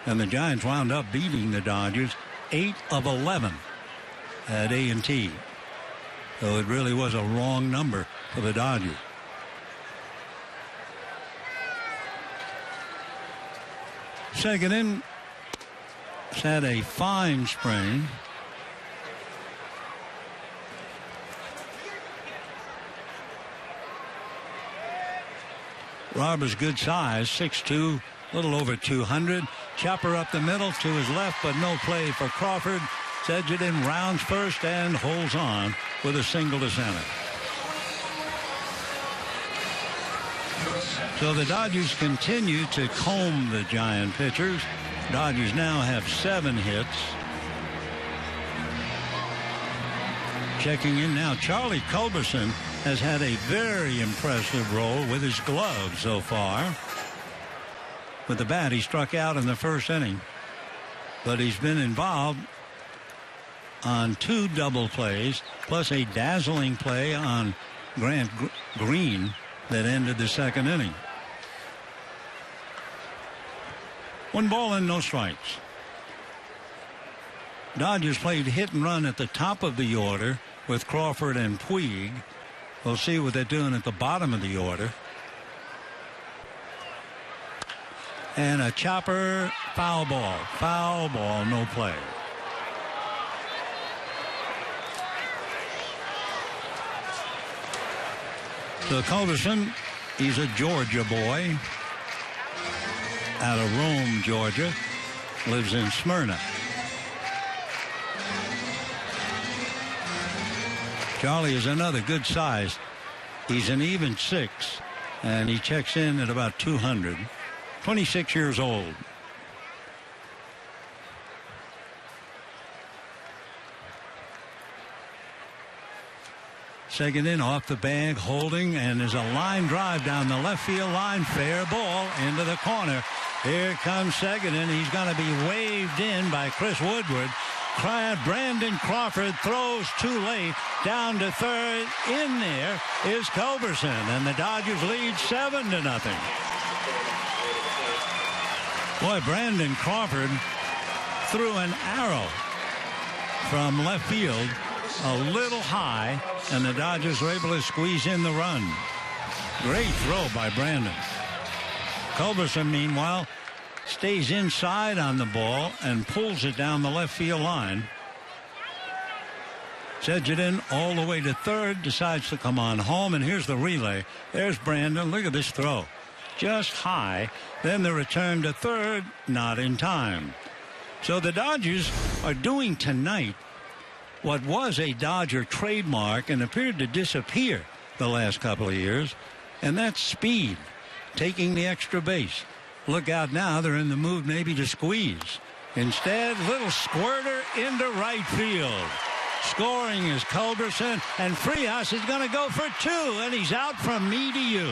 Speaker 1: And the Giants wound up beating the Dodgers 8 of 11 at A&T. So it really was a wrong number for the Dodgers. Second in, it's had a fine spring. Robert's good size, 6'2", a little over 200. Chopper up the middle to his left, but no play for Crawford. Sedgwick rounds first and holds on with a single to center. So the Dodgers continue to comb the Giant pitchers. Dodgers now have 7 hits. Checking in now, Charlie Culberson has had a very impressive role with his glove so far. With the bat, he struck out in the first inning, but he's been involved on 2 double plays, plus a dazzling play on Grant Green that ended the second inning. 1 ball and no strikes. Dodgers played hit and run at the top of the order with Crawford and Puig. We'll see what they're doing at the bottom of the order. And a chopper, foul ball, no play. So Culberson, he's a Georgia boy out of Rome, Georgia, lives in Smyrna. Charlie is another good size. He's an even 6, and he checks in at about 200. 26 years old. Second in, off the bag, holding, and there's a line drive down the left field line. Fair ball into the corner. Here comes second in. He's going to be waved in by Chris Woodward. Brandon Crawford throws too late down to third. In there is Culberson, and the Dodgers lead 7-0. Boy, Brandon Crawford threw an arrow from left field a little high, and the Dodgers were able to squeeze in the run. Great throw by Brandon. Culberson, meanwhile, stays inside on the ball and pulls it down the left field line. Sedgwick all the way to third, decides to come on home, and here's the relay. There's Brandon. Look at this throw. just high. Then the return to third, not in time. So the Dodgers are doing tonight what was a Dodger trademark and appeared to disappear the last couple of years, and that's speed, taking the extra base. Look out now, they're in the mood maybe to squeeze. Instead, little squirter into right field. Scoring is Culberson, and Frias is going to go for two, and he's out from me to you.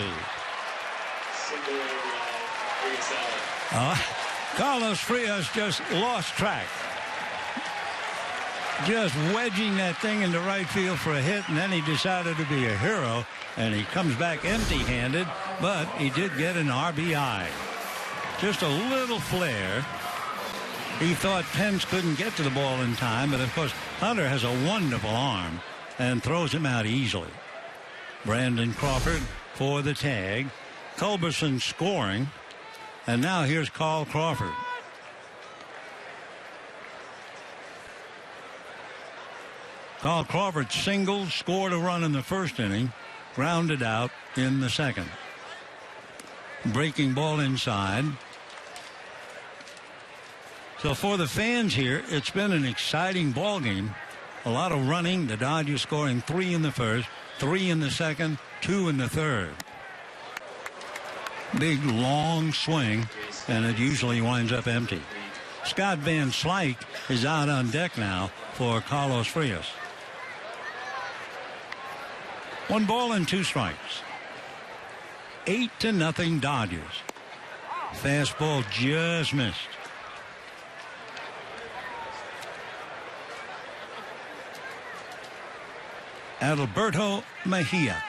Speaker 1: Carlos Frias just lost track. Just wedging that thing into right field for a hit, and then he decided to be a hero, and he comes back empty-handed, but he did get an RBI. Just a little flare. He thought Pence couldn't get to the ball in time, but of course Hunter has a wonderful arm and throws him out easily. Brandon Crawford for the tag. Culberson scoring, and now here's Carl Crawford. Carl Crawford singled, scored a run in the first inning, grounded out in the second. Breaking ball inside. So for the fans here, it's been an exciting ball game. A lot of running. The Dodgers scoring 3 in the first, 3 in the second, 2 in the third. Big long swing, and it usually winds up empty. Scott Van Slyke is out on deck now for Carlos Frias. 1 ball and 2 strikes. 8-0 Dodgers. Fastball just missed. Adalberto Mejia,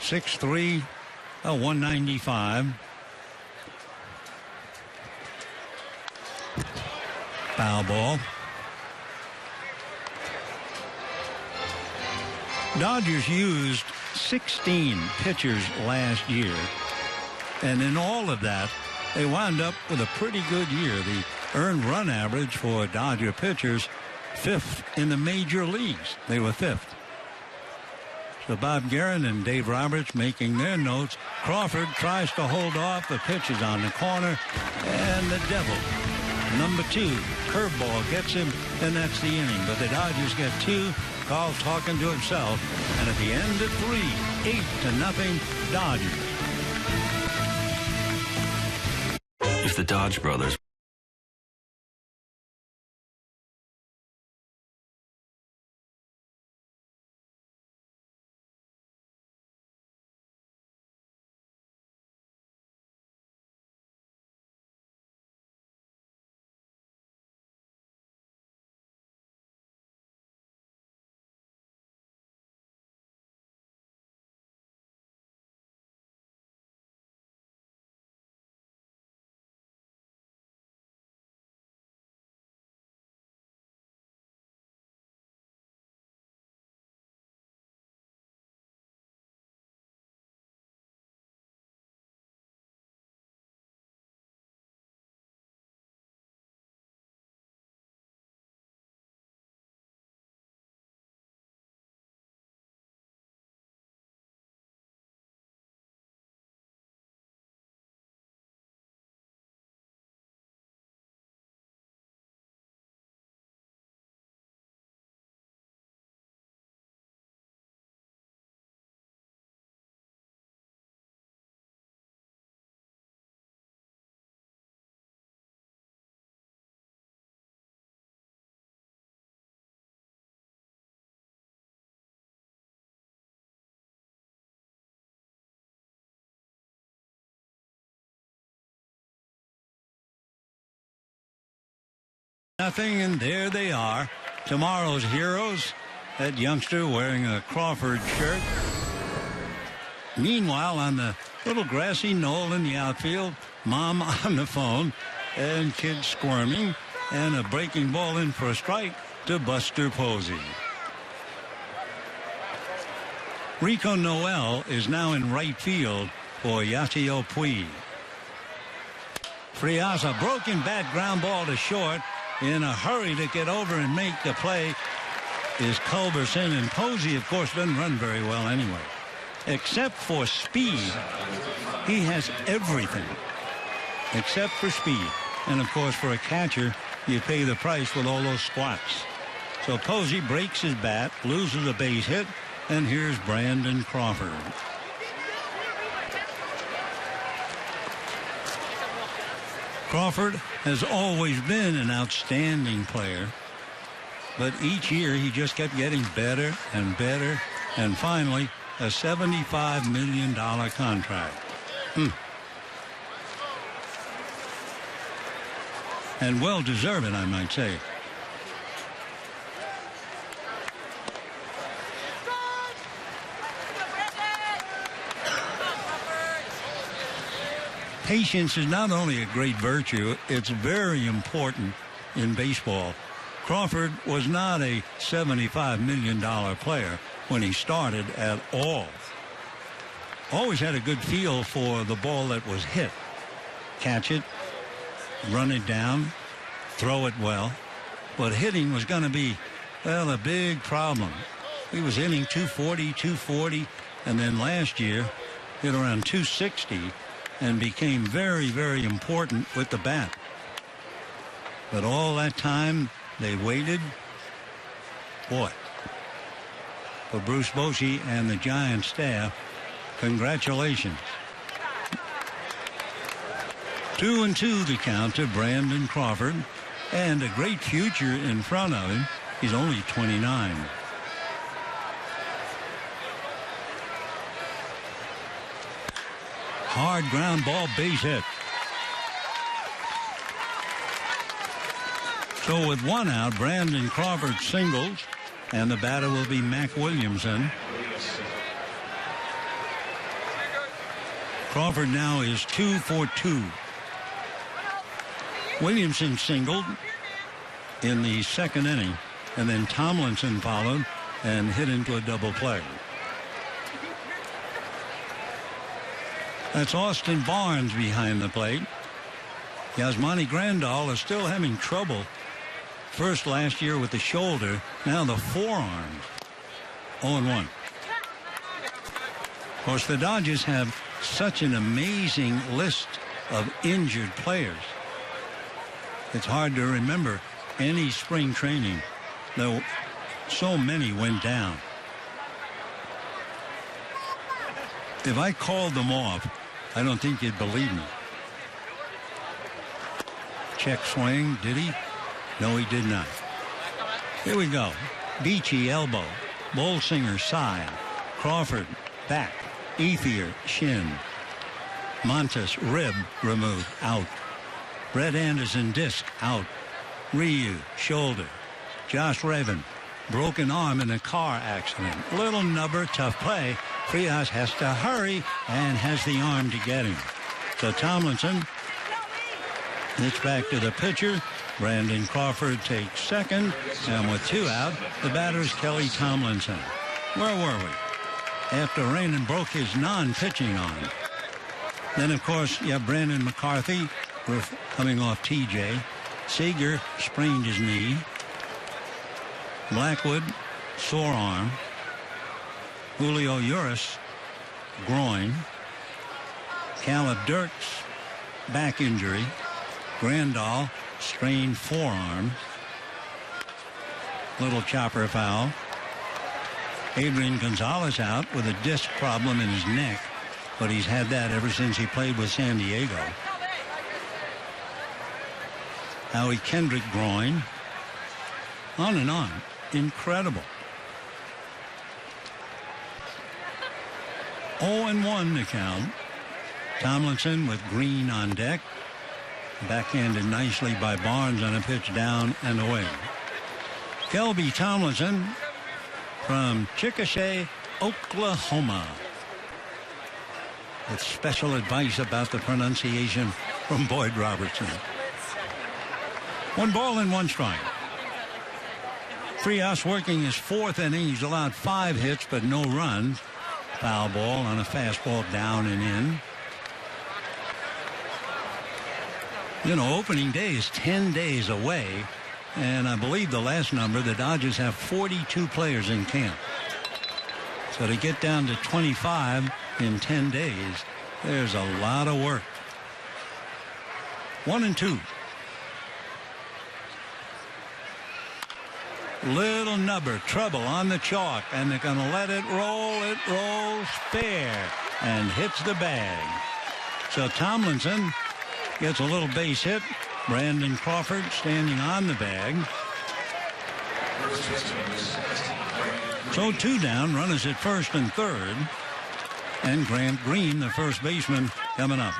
Speaker 1: 6'3", 195. Foul ball. Dodgers used 16 pitchers last year, and in all of that, they wound up with a pretty good year. The earned run average for Dodger pitchers, 5th in the major leagues. They were 5th. So Bob Guerin and Dave Roberts making their notes. Crawford tries to hold off. The pitch is on the corner, and the devil, number 2, curveball gets him, and that's the inning. But the Dodgers get 2. Carl talking to himself, and at the end of 3, 8-0 Dodgers.
Speaker 4: If the Dodge brothers
Speaker 1: nothing, and there they are, tomorrow's heroes. That youngster wearing a Crawford shirt. Meanwhile, on the little grassy knoll in the outfield, mom on the phone and kids squirming, and a breaking ball in for a strike to Buster Posey. Rico Noel is now in right field for Yasiel Puig. Frias, a broken bat ground ball to short. In a hurry to get over and make the play is Culberson, and Posey, of course, doesn't run very well anyway. except for speed. He has everything except for speed. And, of course, for a catcher, you pay the price with all those squats. So Posey breaks his bat, loses a base hit, and here's Brandon Crawford. Crawford has always been an outstanding player, but each year he just kept getting better and better, and finally a $75 million contract. And well-deserved, I might say. Patience is not only a great virtue, it's very important in baseball. Crawford was not a $75 million player when he started at all. Always had a good feel for the ball that was hit. Catch it, run it down, throw it well. But hitting was going to be, well, a big problem. He was hitting 240, and then last year hit around 260 and became very, very important with the bat. But all that time, they waited. Boy, for Bruce Bochy and the Giants staff, congratulations. 2-2 the count to Brandon Crawford, and a great future in front of him. He's only 29. Hard ground ball, base hit. So with one out, Brandon Crawford singles, and the batter will be Mac Williamson. Crawford now is 2 for 2. Williamson singled in the second inning, and then Tomlinson followed and hit into a double play. That's Austin Barnes behind the plate. Yasmani Grandal is still having trouble. First last year with the shoulder, now the forearm. 0-1. Of course, the Dodgers have such an amazing list of injured players. It's hard to remember any spring training, though so many went down. If I called them off, I don't think you'd believe me. Check swing, did he? No, he did not. Here we go. Beachy, elbow. Bolsinger, side. Crawford, back. Ethier, shin. Montes, rib, removed, out. Brett Anderson, disc, out. Ryu, shoulder. Josh Raven, broken arm in a car accident. Little nubber, tough play. Frias has to hurry and has the arm to get him. So Tomlinson hits back to the pitcher. Brandon Crawford takes second, and with 2 out, the batter is Kelly Tomlinson. Where were we? After Raymond broke his non-pitching arm. Then, of course, you have Brandon McCarthy coming off TJ. Seager sprained his knee. Blackwood, sore arm. Julio Urias, groin. Caleb Dirks, back injury. Grandal, strained forearm. Little chopper foul. Adrian Gonzalez out with a disc problem in his neck, but he's had that ever since he played with San Diego. Howie Kendrick, groin. On and on. Incredible. 0-1 to count. Tomlinson with Green on deck. Backhanded nicely by Barnes on a pitch down and away. Kelby Tomlinson from Chickasha, Oklahoma, with special advice about the pronunciation from Boyd Robertson. 1 ball and 1 strike. Frias working his 4th inning. He's allowed 5 hits but no runs. Foul ball on a fastball down and in. You know, opening day is 10 days away, and I believe the last number, the Dodgers have 42 players in camp. So to get down to 25 in 10 days, there's a lot of work. 1-2. Little nubber, trouble on the chalk, and they're going to let it roll. It rolls fair and hits the bag. So Tomlinson gets a little base hit. Brandon Crawford standing on the bag. So 2 down, runners at first and third. And Grant Green, the first baseman, coming up.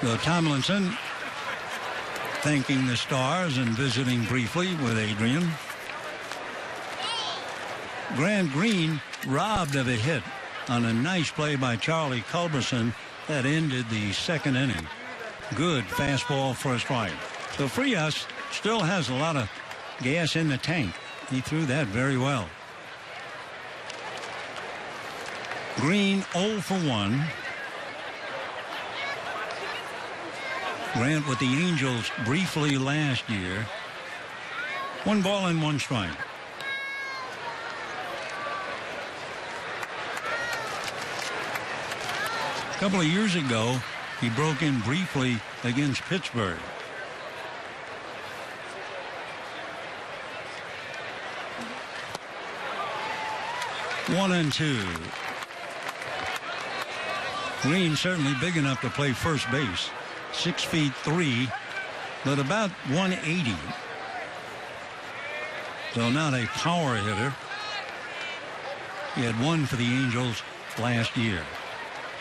Speaker 1: So Tomlinson thanking the Stars and visiting briefly with Adrian. Grant Green robbed of a hit on a nice play by Charlie Culberson that ended the second inning. Good fastball for a strike. So Frias still has a lot of gas in the tank. He threw that very well. Green 0 for 1. Grant with the Angels briefly last year. 1 ball and 1 strike. A couple of years ago, he broke in briefly against Pittsburgh. One and 2. Green certainly big enough to play first base. 6'3", but about 180. So not a power hitter. He had 1 for the Angels last year.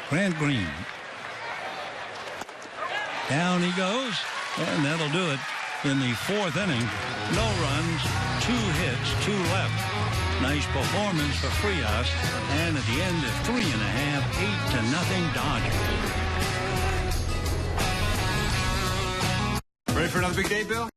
Speaker 1: Grant Green. Down he goes, and that'll do it in the 4th inning. No runs, 2 hits, 2 left. Nice performance for Frias, and at the end of 3.5, 8-0 Dodgers.
Speaker 2: Ready for another big day, Bill?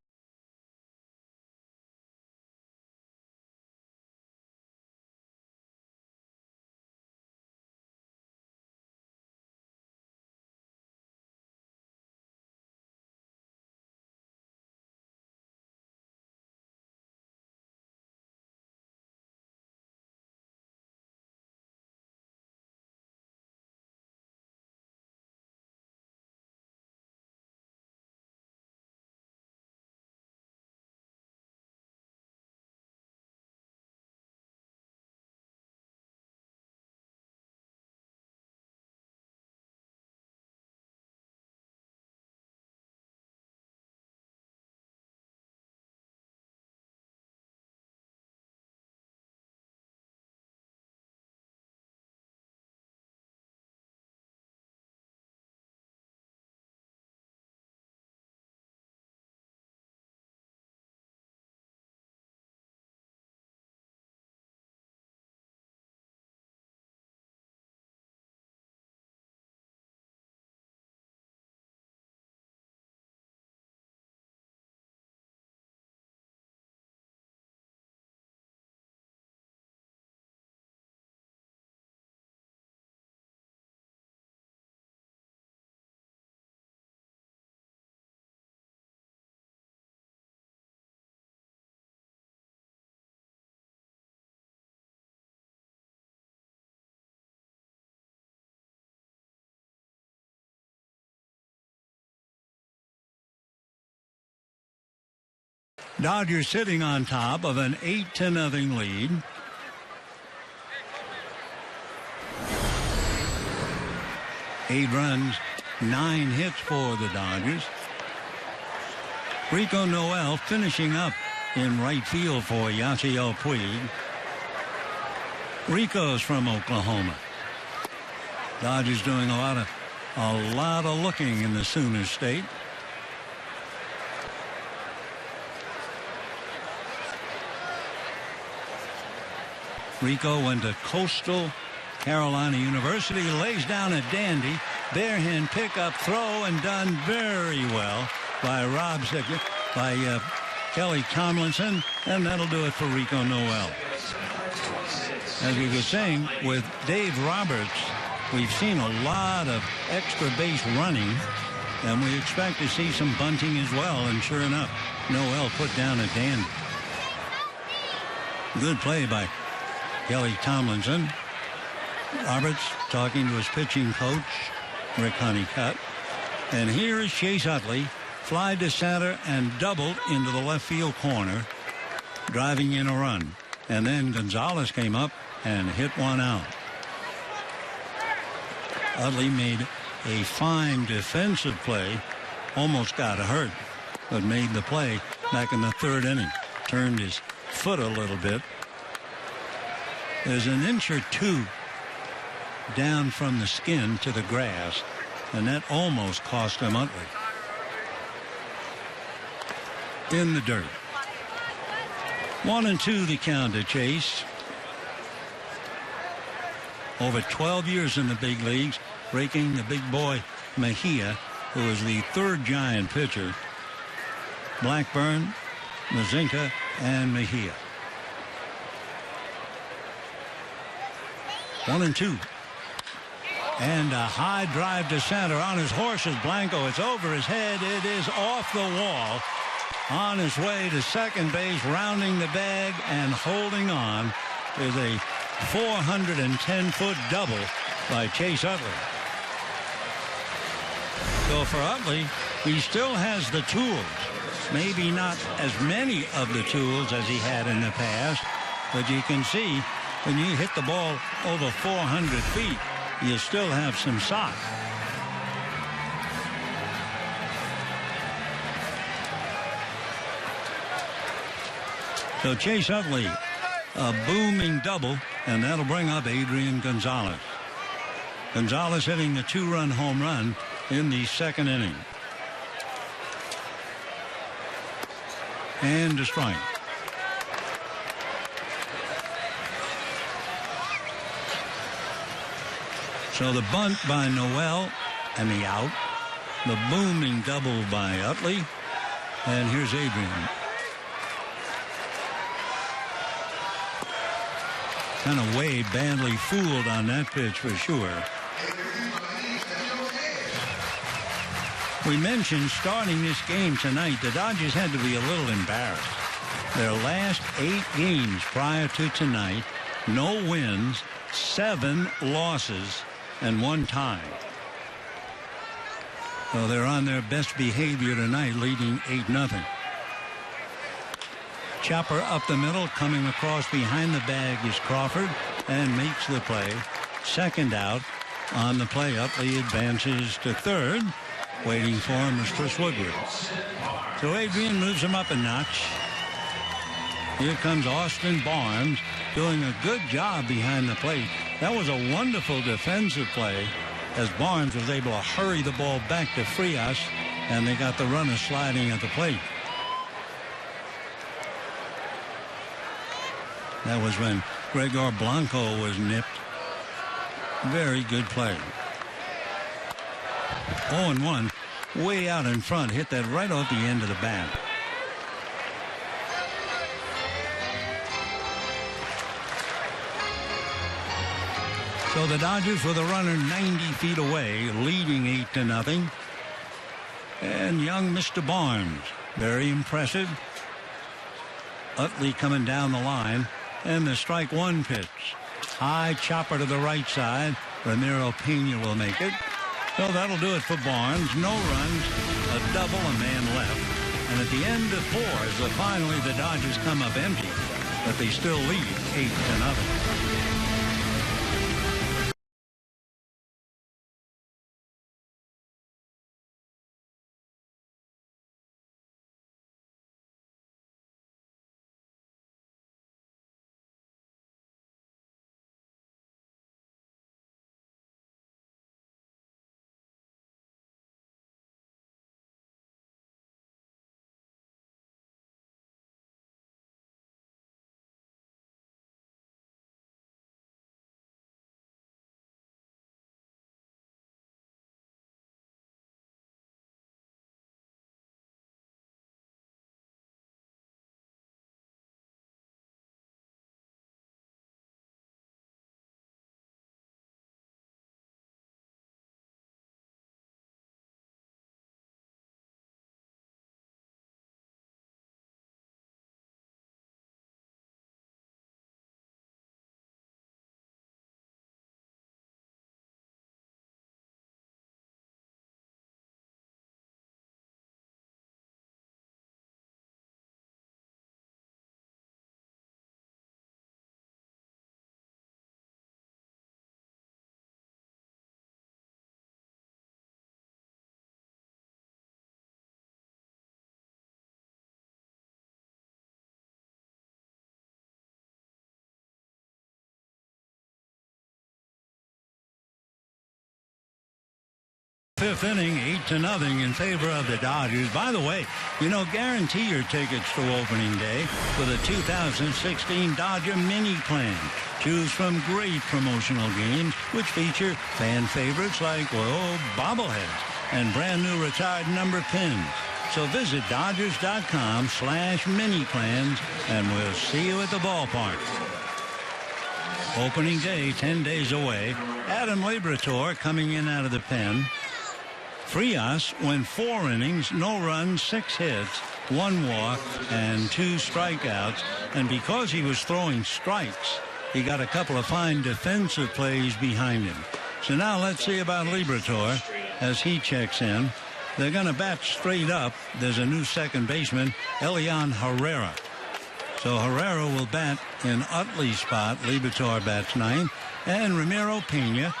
Speaker 1: Dodgers sitting on top of an 8-0 lead. Eight runs, 9 hits for the Dodgers. Rico Noel finishing up in right field for Yasiel Puig. Rico's from Oklahoma. Dodgers doing a lot of looking in the Sooner State. Rico went to Coastal Carolina University, lays down a dandy, barehand pickup, throw, and done very well by Kelly Tomlinson, and that'll do it for Rico Noel. As we were saying, with Dave Roberts, we've seen a lot of extra base running, And we expect to see some bunting as well. And sure enough, Noel put down a dandy. Good play by Kelly Tomlinson. Roberts talking to his pitching coach, Rick Honeycutt. And here is Chase Utley, fly to center and doubled into the left field corner, driving in a run. And then Gonzalez came up and hit one out. Utley made a fine defensive play, almost got hurt, but made the play back in the third inning. Turned his foot a little bit. There's an inch or two down from the skin to the grass, and that almost cost him Utley. In the dirt. 1-2 the count to Chase. Over 12 years in the big leagues, breaking the big boy Mejia, who is the third Giant pitcher. Blackburn, Mazinka, and Mejia. 1-2. And a high drive to center on his horse is Blanco. It's over his head. It is off the wall. On his way to second base, rounding the bag and holding on is a 410-foot double by Chase Utley. So for Utley, he still has the tools. Maybe not as many of the tools as he had in the past, but you can see when you hit the ball over 400 feet, you still have some size. So Chase Utley, a booming double, and that'll bring up Adrian Gonzalez. Gonzalez hitting the two-run home run in the second inning. And a strike. So the bunt by Noel and the out. The booming double by Utley. And here's Adrian. Kind of way badly fooled on that pitch for sure. We mentioned starting this game tonight, the Dodgers had to be a little embarrassed. Their last 8 games prior to tonight, no wins, 7 losses, and 1 tie. So they're on their best behavior tonight, leading 8-0. Chopper up the middle, coming across behind the bag is Crawford, and makes the play. Second out on the play. Utley advances to third. Waiting for him is Chris Woodward. So Adrian moves him up a notch. Here comes Austin Barnes doing a good job behind the plate. That was a wonderful defensive play as Barnes was able to hurry the ball back to Frias, and they got the runner sliding at the plate. That was when Gregor Blanco was nipped. Very good play. 0-1, way out in front. Hit that right off the end of the bat. So the Dodgers with a runner 90 feet away, leading 8-0. And young Mr. Barnes, very impressive. Utley coming down the line. And the strike one pitch. High chopper to the right side. Ramiro Pena will make it. So that'll do it for Barnes. No runs, a double, a man left. And at the end of 4, as finally the Dodgers come up empty, but they still lead 8-0. fifth inning, 8-0 in favor of the Dodgers. By the way, guarantee your tickets to opening day with a 2016 Dodger Mini Plan. Choose from great promotional games, which feature fan favorites like, bobbleheads and brand new retired number pins. So visit Dodgers.com/mini-plans, and we'll see you at the ballpark. Opening day, 10 days away. Adam Liberatore coming in out of the pen. Frias went 4 innings, no runs, 6 hits, 1 walk, and 2 strikeouts. And because he was throwing strikes, he got a couple of fine defensive plays behind him. So now let's see about Liberatore as he checks in. They're going to bat straight up. There's a new second baseman, Elian Herrera. So Herrera will bat in Utley's spot. Liberatore bats 9th. And Ramiro Pena,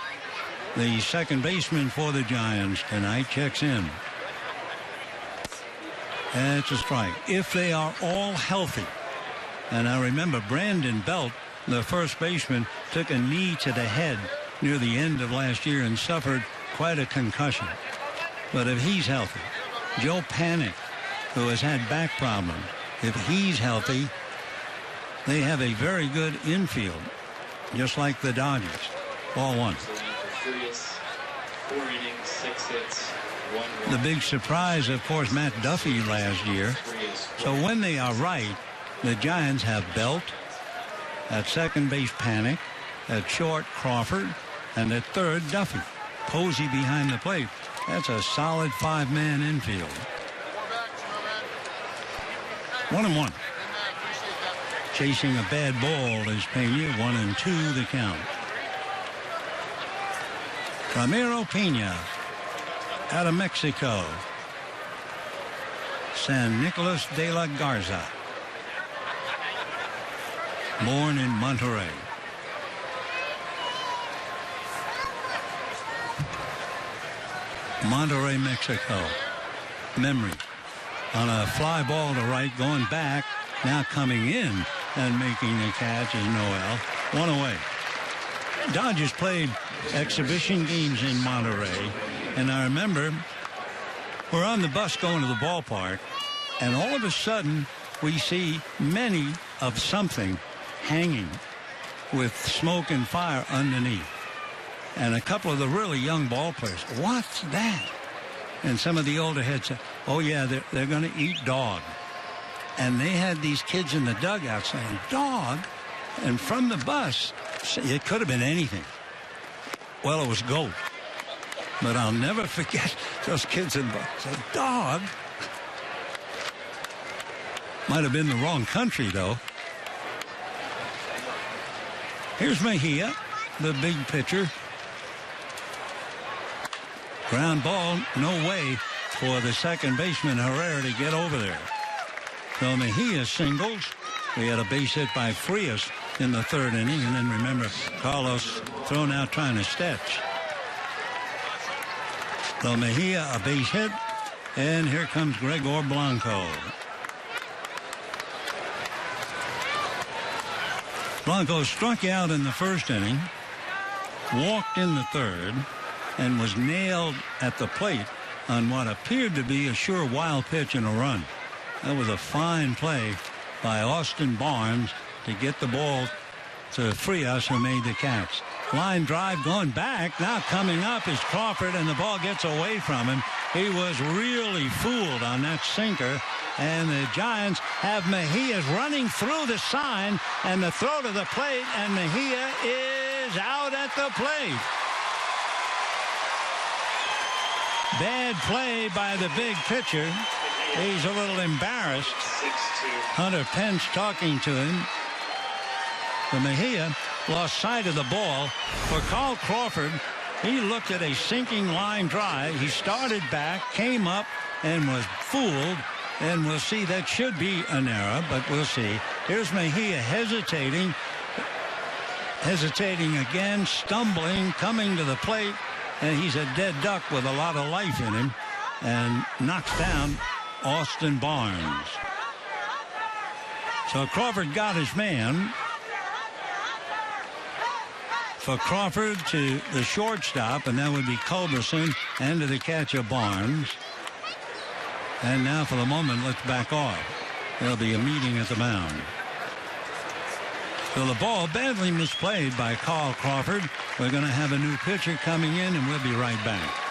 Speaker 1: the second baseman for the Giants tonight, checks in. And it's a strike. If they are all healthy. And I remember Brandon Belt, the first baseman, took a knee to the head near the end of last year and suffered quite a concussion. But if he's healthy, Joe Panik, who has had back problems, if he's healthy, they have a very good infield, just like the Dodgers. Ball 1.
Speaker 5: 4 innings, 6 hits, 1 run.
Speaker 1: The big surprise, of course, Matt Duffy last year. So when they are right, the Giants have Belt, at second base Panik, at short Crawford, and at third Duffy. Posey behind the plate. That's a solid 5-man infield. 1-1. Chasing a bad ball is Pena. 1-2 the count. Ramiro Pena out of Mexico. San Nicolas de la Garza. Born in Monterrey. Monterrey, Mexico. Memory. On a fly ball to right, going back, now coming in and making the catch is Noel. 1 away. Dodgers played exhibition games in Monterrey, and I remember we're on the bus going to the ballpark, and all of a sudden we see many of something hanging with smoke and fire underneath. And a couple of the really young ball players, what's that? And some of the older heads said, oh, yeah, they're going to eat dog. And they had these kids in the dugout saying, dog? And from the bus, it could have been anything. Well, it was goat. But I'll never forget those kids in the bus saying, dog? Might have been the wrong country, though. Here's Mejia, the big pitcher. Ground ball, no way for the second baseman Herrera to get over there. So Mejia singles. We had a base hit by Frias in the 3rd inning, and then remember Carlos thrown out trying to stretch. So Mejia a base hit, and here comes Gregor Blanco. Blanco struck out in the 1st inning, walked in the 3rd, and was nailed at the plate on what appeared to be a sure wild pitch and a run. That was a fine play by Austin Barnes to get the ball to Frias, who made the catch. Line drive going back. Now coming up is Crawford, and the ball gets away from him. He was really fooled on that sinker. And the Giants have Mejia running through the sign and the throw to the plate, and Mejia is out at the plate. Bad play by the big pitcher. He's a little embarrassed. Hunter Pence talking to him. The Mejia lost sight of the ball. For Carl Crawford, he looked at a sinking line drive. He started back, came up, and was fooled. And we'll see, that should be an error, but we'll see. Here's Mejia hesitating again, stumbling, coming to the plate, and he's a dead duck with a lot of life in him, and knocks down Austin Barnes. So Crawford got his man. for Crawford to the shortstop, and that would be Culberson, and to the catcher Barnes. And now for the moment, let's back off. There'll be a meeting at the mound. So the ball badly misplayed by Carl Crawford. We're going to have a new pitcher coming in, and we'll be right back.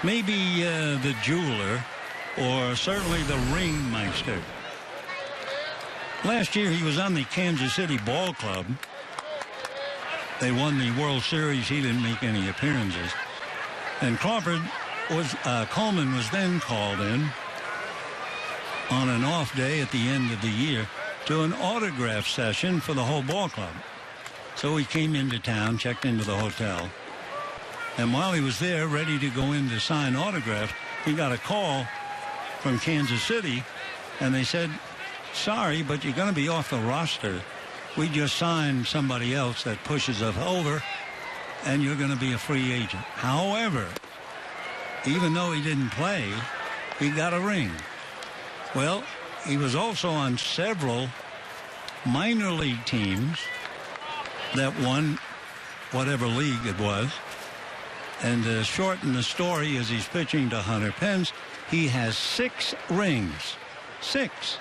Speaker 1: Maybe the jeweler, or certainly the ringmeister. Last year he was on the Kansas City Ball Club. They won the World Series. He didn't make any appearances. And Coleman was then called in on an off day at the end of the year to an autograph session for the whole ball club. So he came into town, checked into the hotel. And while he was there, ready to go in to sign autographs, he got a call from Kansas City, and they said, sorry, but you're going to be off the roster. We just signed somebody else that pushes us over, and you're going to be a free agent. However, even though he didn't play, he got a ring. Well, he was also on several minor league teams that won whatever league it was. And to shorten the story, as he's pitching to Hunter Pence, he has 6 rings. 6.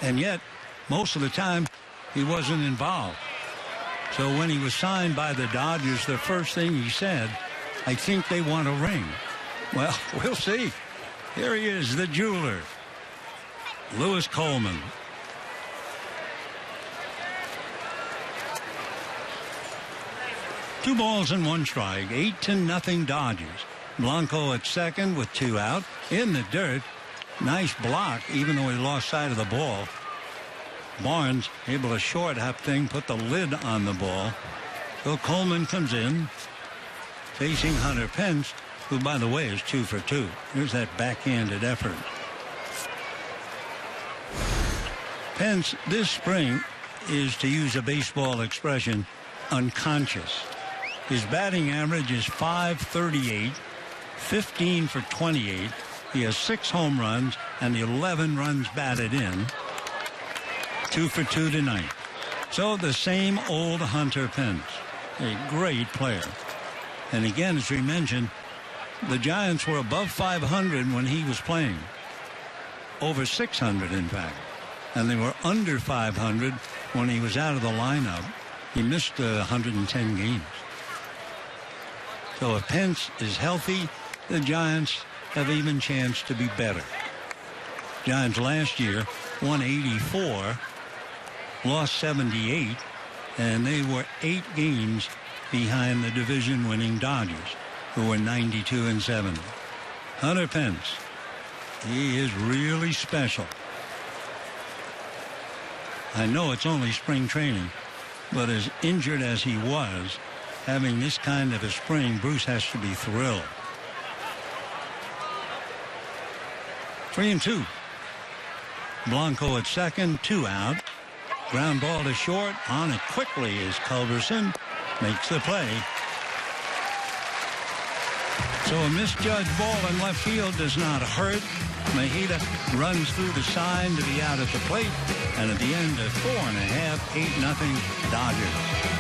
Speaker 1: And yet, most of the time, he wasn't involved. So when he was signed by the Dodgers, the first thing he said, I think they want a ring. Well, we'll see. Here he is, the jeweler, Lewis Coleman. Two balls and one strike, 8-0 Dodgers. Blanco at second with 2 out. In the dirt, nice block, even though he lost sight of the ball. Barnes able to short up thing, put the lid on the ball. So Coleman comes in, facing Hunter Pence, who, by the way, is 2 for 2. Here's that backhanded effort. Pence this spring is, to use a baseball expression, unconscious. His batting average is .538, 15 for 28. He has 6 home runs and 11 runs batted in. 2 for 2 tonight. So the same old Hunter Pence, a great player. And again, as we mentioned, the Giants were above 500 when he was playing. Over 600, in fact. And they were under 500 when he was out of the lineup. He missed 110 games. So if Pence is healthy, the Giants have even chance to be better. Giants last year won 84, lost 78, and they were 8 games behind the division-winning Dodgers, who were 92-70. Hunter Pence, he is really special. I know it's only spring training, but as injured as he was, having this kind of a spring, Bruce has to be thrilled. 3-2. Blanco at second, 2 out. Ground ball to short. On it quickly as Culberson makes the play. So a misjudged ball in left field does not hurt. Mejia runs through the sign to be out at the plate. And at the end of 4.5, 8-0 Dodgers.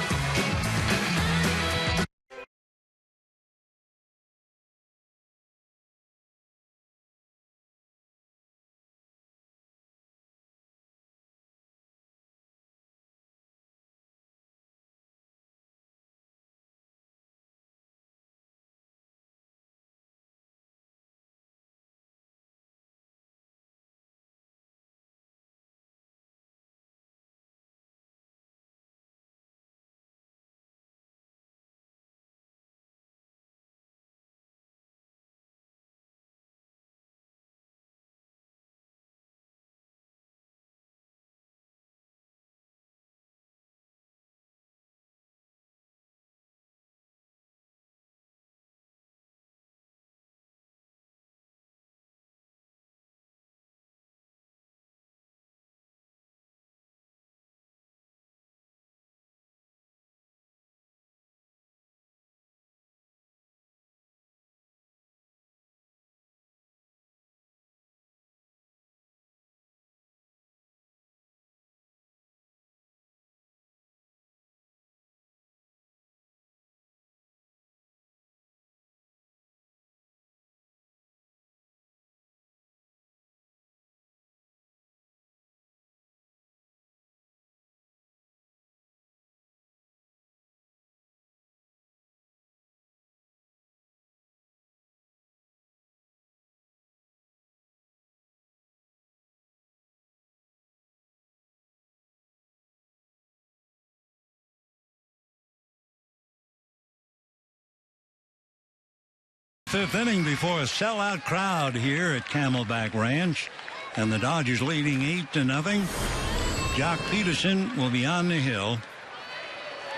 Speaker 1: Fifth inning before a sellout crowd here at Camelback Ranch, and the Dodgers leading 8-0. Jock Peterson will be on the hill.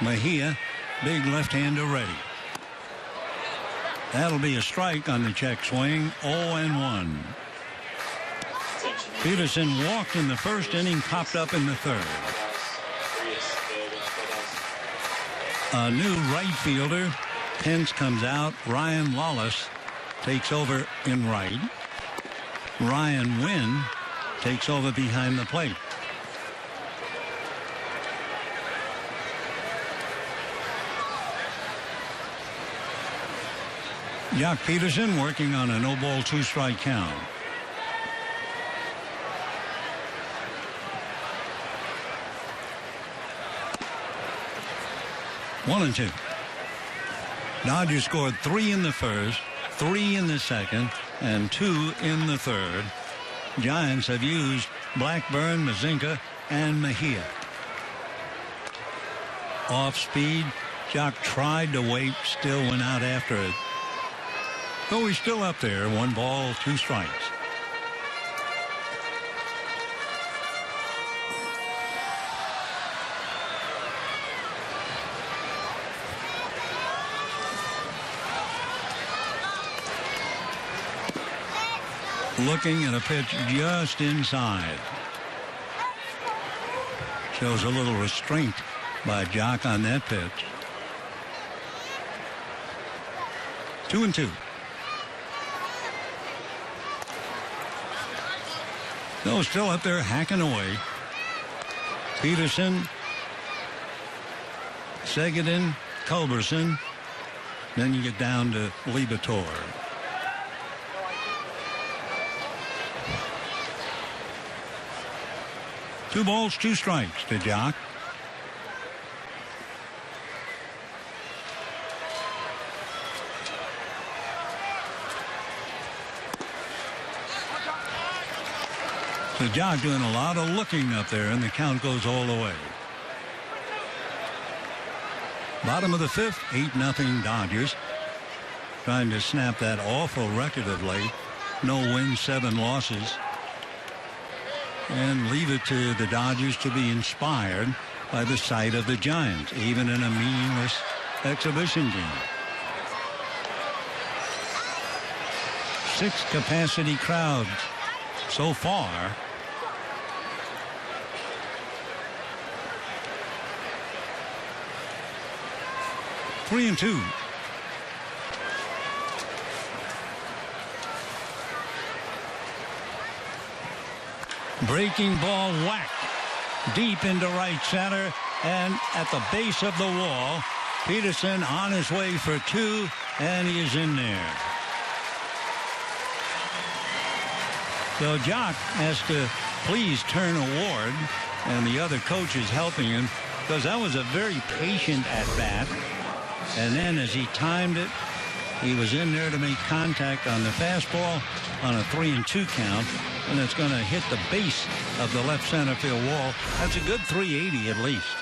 Speaker 1: Mejia, big left-hander ready. That'll be a strike on the check swing. 0-1. Peterson walked in the first inning, popped up in the third. A new right fielder. Pence comes out. Ryan Lawless takes over in right. Ryan Wynn takes over behind the plate. Jock Peterson working on a no-ball, 2-strike count. One and 2. Dodgers scored 3 in the first, 3 in the second, and 2 in the third. Giants have used Blackburn, Mazinga, and Mejia. Off speed. Jock tried to wait, still went out after it. Though he's still up there. 1 ball, 2 strikes. Looking at a pitch just inside. Shows a little restraint by Jock on that pitch. 2-2. No, still up there hacking away. Peterson, Seguin, Culberson. Then you get down to Liberatore. Two balls, 2 strikes to Jock. So Jock doing a lot of looking up there, and the count goes all the way. Bottom of the 5th, 8-0 Dodgers. Trying to snap that awful record of late. No wins, 7 losses. And leave it to the Dodgers to be inspired by the sight of the Giants, even in a meaningless exhibition game. 6 capacity crowds so far. Three and 2. Breaking ball whack deep into right center and at the base of the wall. Peterson on his way for 2, and he is in there. So Jock has to please turn Ward and the other coaches helping him, because that was a very patient at bat. And then as he timed it, he was in there to make contact on the fastball on a 3-2 count, and it's going to hit the base of the left center field wall. That's a good 380 at least.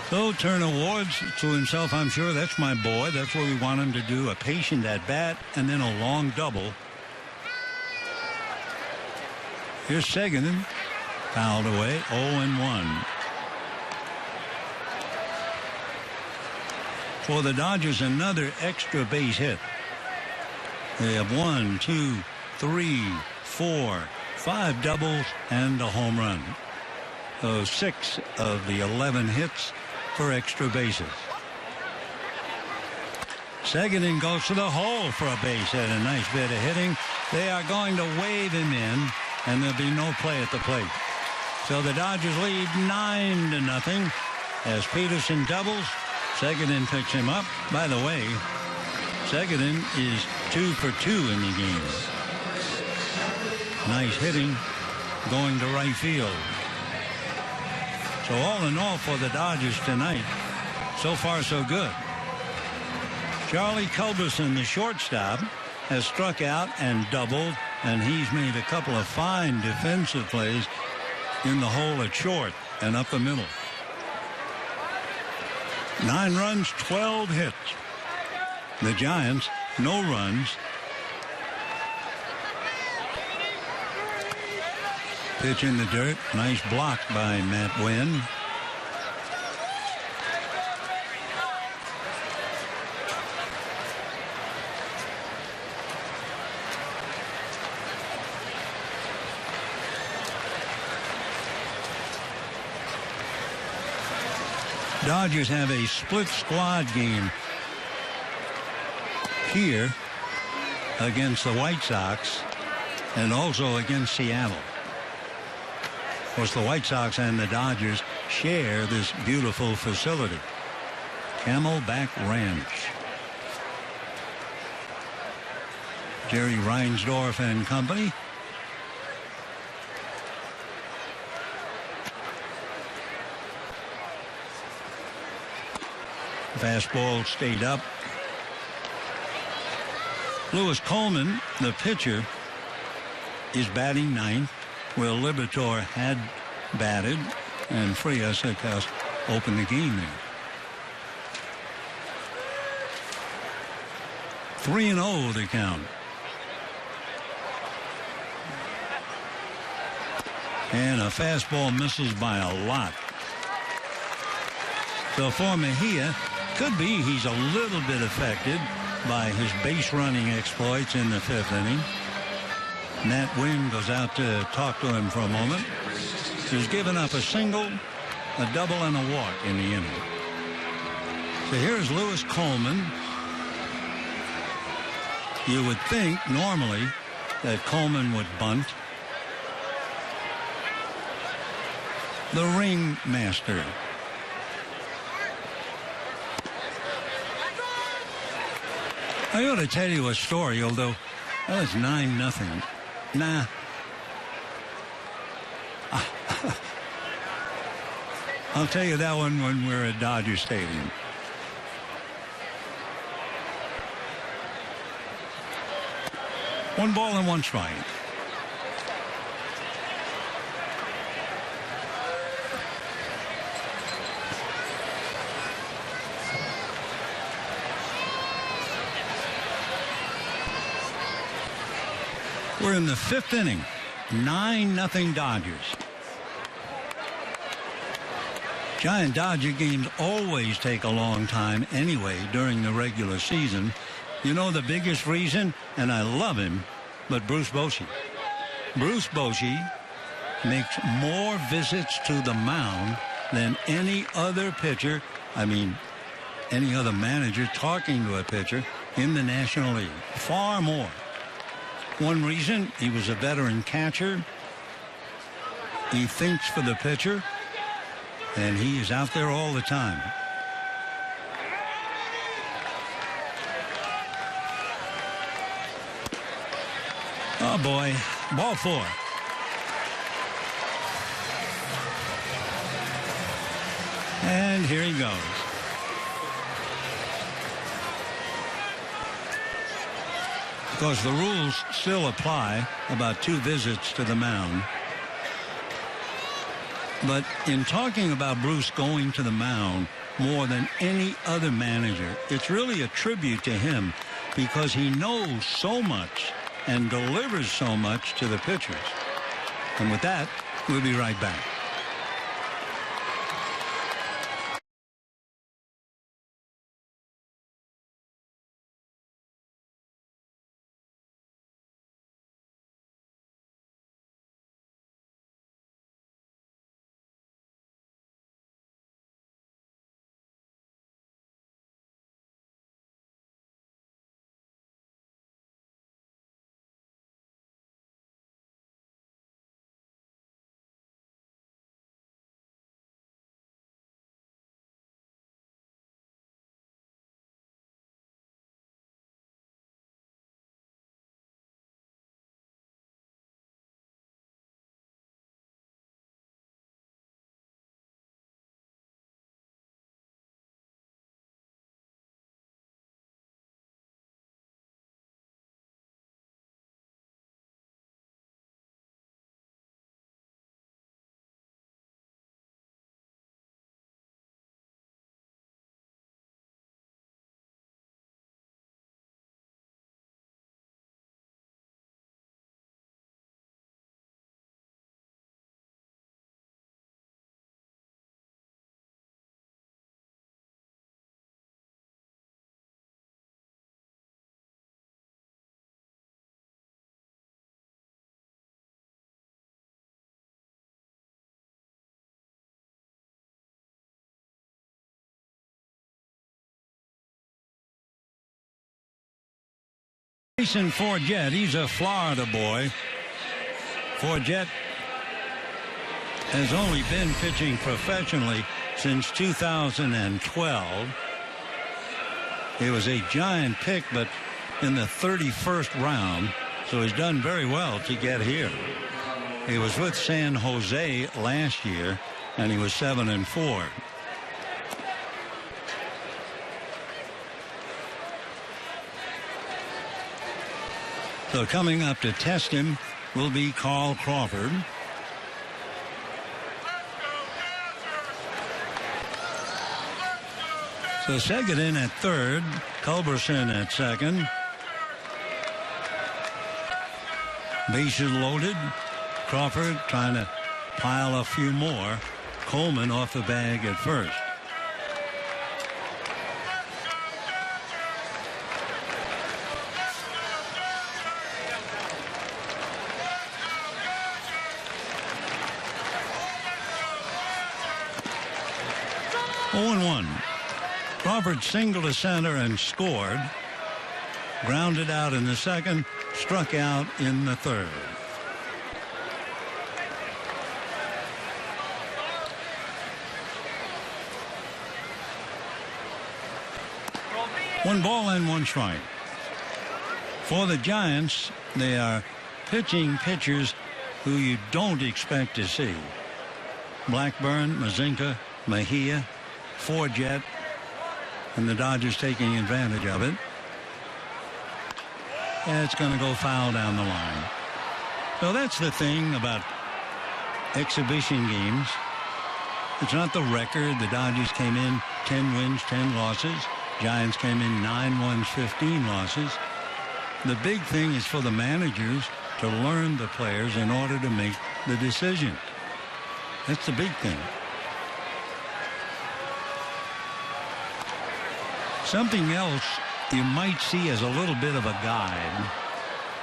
Speaker 1: So Turner Ward's to himself, I'm sure, that's my boy. That's what we want him to do, a patient at bat and then a long double. Here's Seguin, fouled away, 0-1. For the Dodgers, another extra base hit. They have 1, 2, 3, 4, 5 doubles and a home run. So 6 of the 11 hits for extra bases. Seguin goes to the hole for a base hit. A nice bit of hitting. They are going to wave him in, and there'll be no play at the plate. So the Dodgers lead 9-0 as Peterson doubles. Seguin picks him up. By the way, Seguin is 2 for 2 in the game. Nice hitting going to right field. So all in all for the Dodgers tonight, so far so good. Charlie Culberson, the shortstop, has struck out and doubled, and he's made a couple of fine defensive plays in the hole at short and up the middle. 9 runs, 12 hits. The Giants, no runs. Pitch in the dirt. Nice block by Matt Wynn. Dodgers have a split squad game here against the White Sox and also against Seattle. Of course, the White Sox and the Dodgers share this beautiful facility, Camelback Ranch. Jerry Reinsdorf and company. Fastball stayed up. Lewis Coleman, the pitcher, is batting ninth. Will Liberatore had batted, and Frias had opened the game there. 3-0 the count. And a fastball misses by a lot. So for Mejia, could be he's a little bit affected by his base running exploits in the 5th inning. Matt Wynn goes out to talk to him for a moment. He's given up a single, a double, and a walk in the inning. So here's Lewis Coleman. You would think normally that Coleman would bunt. The ringmaster. I ought to tell you a story, although that was 9-0. Nah. I'll tell you that one when we're at Dodger Stadium. One ball and one strike. We're in the 5th inning. 9-0 Dodgers. Giant-Dodger games always take a long time anyway during the regular season. You know the biggest reason, and I love him, but Bruce Bochy. Bruce Bochy makes more visits to the mound than any other pitcher, any other manager talking to a pitcher in the National League. Far more. One reason, he was a veteran catcher. He thinks for the pitcher, and he is out there all the time. Oh, boy. Ball 4. And here he goes. Of course, the rules still apply about 2 visits to the mound. But in talking about Bruce going to the mound more than any other manager, it's really a tribute to him because he knows so much and delivers so much to the pitchers. And with that, we'll be right back. Jason Forget, he's a Florida boy. Forget has only been pitching professionally since 2012. He was a giant pick, but in the 31st round, so he's done very well to get here. He was with San Jose last year, and he was 7-4. So coming up to test him will be Carl Crawford. So Seguin at third, Culberson at second. Bases loaded. Crawford trying to pile a few more. Coleman off the bag at first. Crawford singled to center and scored. Grounded out in the second, struck out in the third. One ball and one strike. For the Giants, they are pitching pitchers who you don't expect to see. Blackburn, Mazinga, Mejia, Forget, and the Dodgers taking advantage of it. And it's going to go foul down the line. So that's the thing about exhibition games. It's not the record. The Dodgers came in 10 wins, 10 losses. Giants came in 9 wins, 15 losses. The big thing is for the managers to learn the players in order to make the decision. That's the big thing. Something else you might see as a little bit of a guide.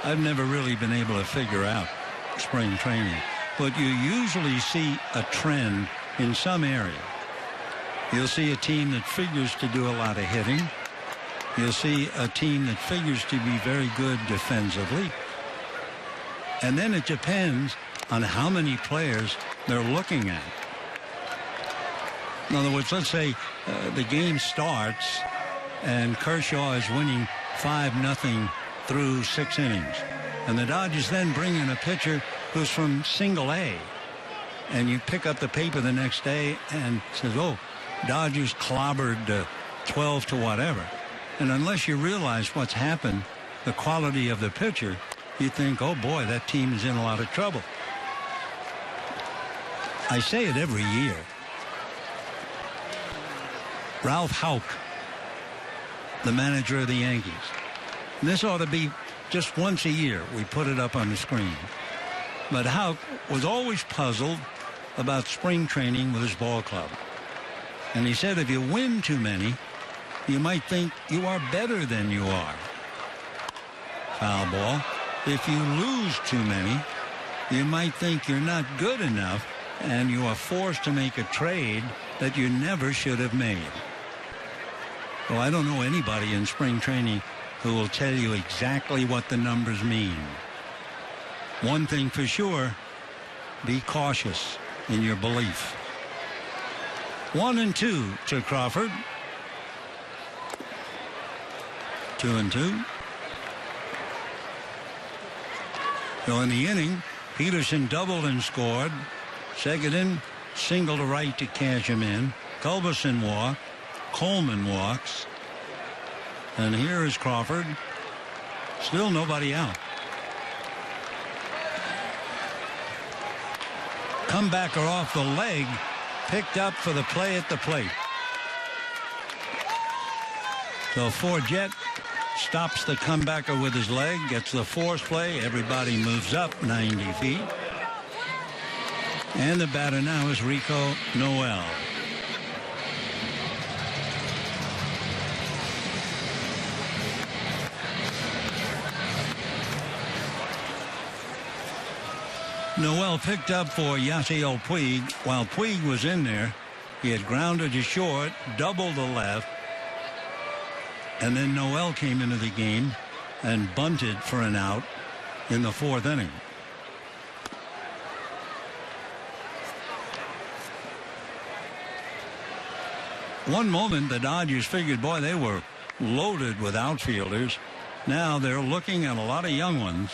Speaker 1: I've never really been able to figure out spring training, but you usually see a trend in some area. You'll see a team that figures to do a lot of hitting. You'll see a team that figures to be very good defensively. And then it depends on how many players they're looking at. In other words, let's say the game starts and Kershaw is winning 5-0 through 6 innings. And the Dodgers then bring in a pitcher who's from single A. And you pick up the paper the next day and says, oh, Dodgers clobbered 12 to whatever. And unless you realize what's happened, the quality of the pitcher, you think, oh boy, that team is in a lot of trouble. I say it every year. Ralph Houck, the manager of the Yankees. And this ought to be just once a year. We put it up on the screen. But Houck was always puzzled about spring training with his ball club. And he said if you win too many, you might think you are better than you are. Foul ball. If you lose too many, you might think you're not good enough and you are forced to make a trade that you never should have made. Well, I don't know anybody in spring training who will tell you exactly what the numbers mean. One thing for sure, be cautious in your belief. 1-2 to Crawford. 2-2. So in the inning, Peterson doubled and scored. Seguin single to right to cash him in. Culberson walked. Coleman walks. And here is Crawford. Still nobody out. Comebacker off the leg. Picked up for the play at the plate. So Forget stops the comebacker with his leg. Gets the force play. Everybody moves up 90 feet. And the batter now is Rico Noel. Noel picked up for Yasiel Puig. While Puig was in there, he had grounded to short, doubled the left, and then Noel came into the game and bunted for an out in the 4th inning. One moment the Dodgers figured, boy, they were loaded with outfielders. Now they're looking at a lot of young ones.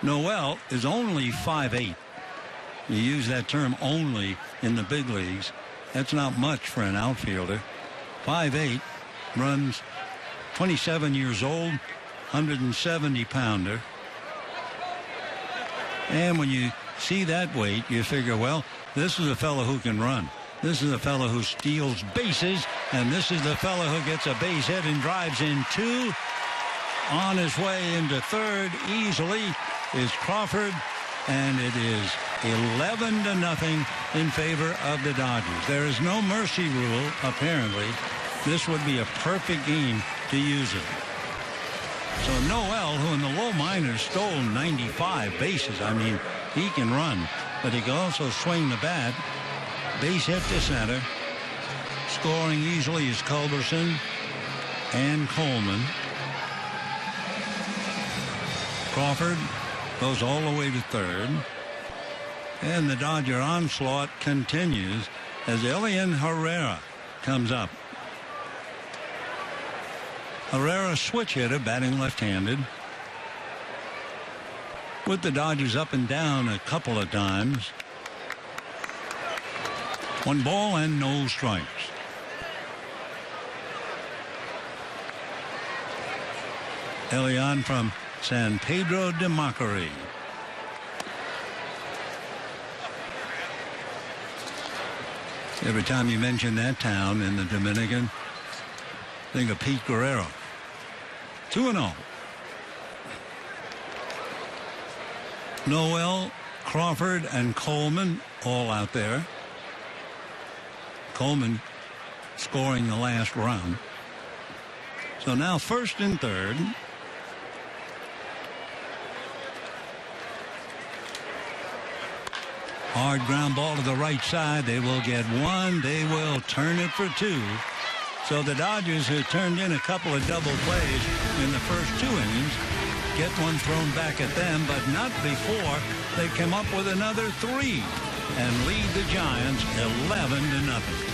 Speaker 1: Noel is only 5'8". You use that term only in the big leagues. That's not much for an outfielder. 5'8", runs 27 years old, 170-pounder. And when you see that weight, you figure, well, this is a fellow who can run. This is a fellow who steals bases, and this is the fellow who gets a base hit and drives in 2. On his way into 3rd easily is Crawford, and it is 11-0 in favor of the Dodgers. There is no mercy rule, apparently. This would be a perfect game to use it. So Noel, who in the low minors stole 95 bases, I mean, he can run, but he can also swing the bat. Base hit to center. Scoring easily is Culberson and Coleman. Crawford goes all the way to 3rd. And the Dodger onslaught continues as Elian Herrera comes up. Herrera, switch hitter, batting left-handed. With the Dodgers up and down a couple of times. 1 ball and no strikes. Elian from San Pedro de Macorís. Every time you mention that town in the Dominican, think of Pete Guerrero. 2-0. Noel, Crawford, and Coleman all out there. Coleman scoring the last run. So now first and third. Hard ground ball to the right side. They will get one. They will turn it for two. So the Dodgers, who turned in a couple of double plays in the first 2 innings, get one thrown back at them, but not before they come up with another 3 and lead the Giants 11-0.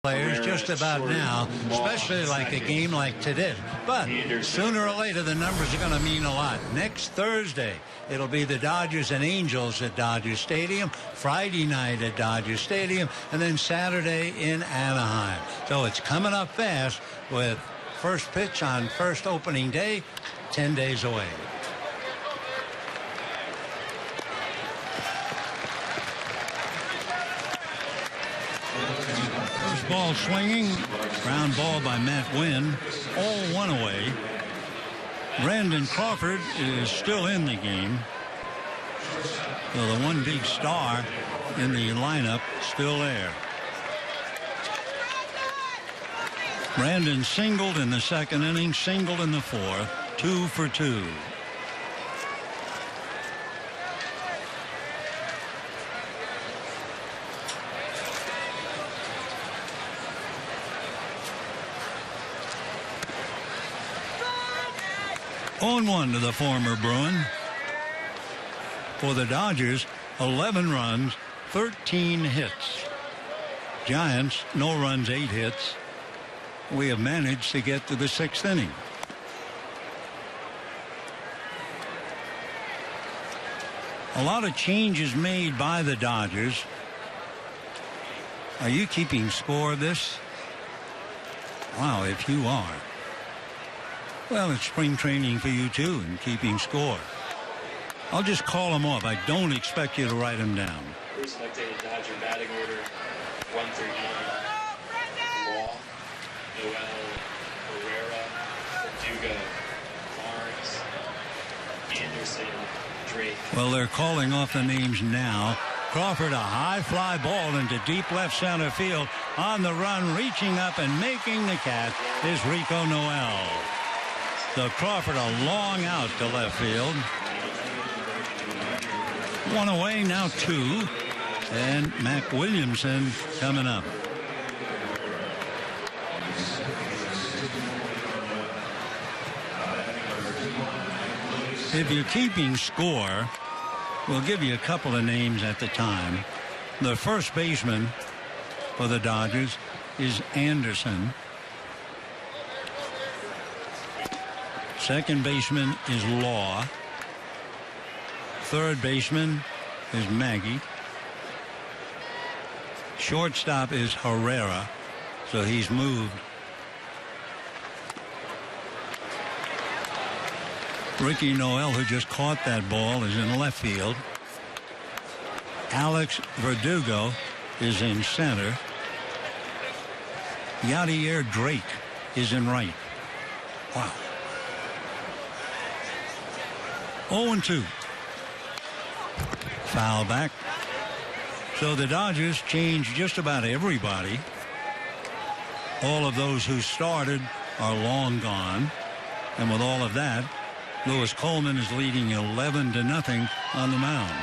Speaker 1: Players just about now, especially like a game like today. But sooner or later, the numbers are going to mean a lot. Next Thursday, it'll be the Dodgers and Angels at Dodger Stadium, Friday night at Dodger Stadium, and then Saturday in Anaheim. So it's coming up fast with first pitch on first opening day, 10 days away. Ball swinging, ground ball by Matt Wynn, all one away. Brandon Crawford is still in the game. So the one big star in the lineup still there. Brandon singled in the second inning, singled in the fourth, 2 for 2. On 1 to the former Bruin. For the Dodgers, 11 runs, 13 hits. Giants, no runs, 8 hits. We have managed to get to the 6th inning. A lot of changes made by the Dodgers. Are you keeping score of this? Wow, if you are. Well, it's spring training for you, too, and keeping score. I'll just call them off. I don't expect you to write them down.
Speaker 5: First updated Dodger batting order, 1 through 9. Law, Noel, Herrera, Verdugo, Barnes, Anderson, Drake.
Speaker 1: Well, they're calling off the names now. Crawford, a high fly ball into deep left center field. On the run, reaching up and making the catch is Rico Noel. So Crawford a long out to left field. 1 away, now 2. And Mac Williamson coming up. If you're keeping score, we'll give you a couple of names at the time. The first baseman for the Dodgers is Anderson. Second baseman is Law. Third baseman is Maggie. Shortstop is Herrera, so he's moved. Ricky Noel, who just caught that ball, is in left field. Alex Verdugo is in center. Yadier Drake is in right. Wow. 0-2. Foul back. So the Dodgers changed just about everybody. All of those who started are long gone. And with all of that, Lewis Coleman is leading 11-0 on the mound.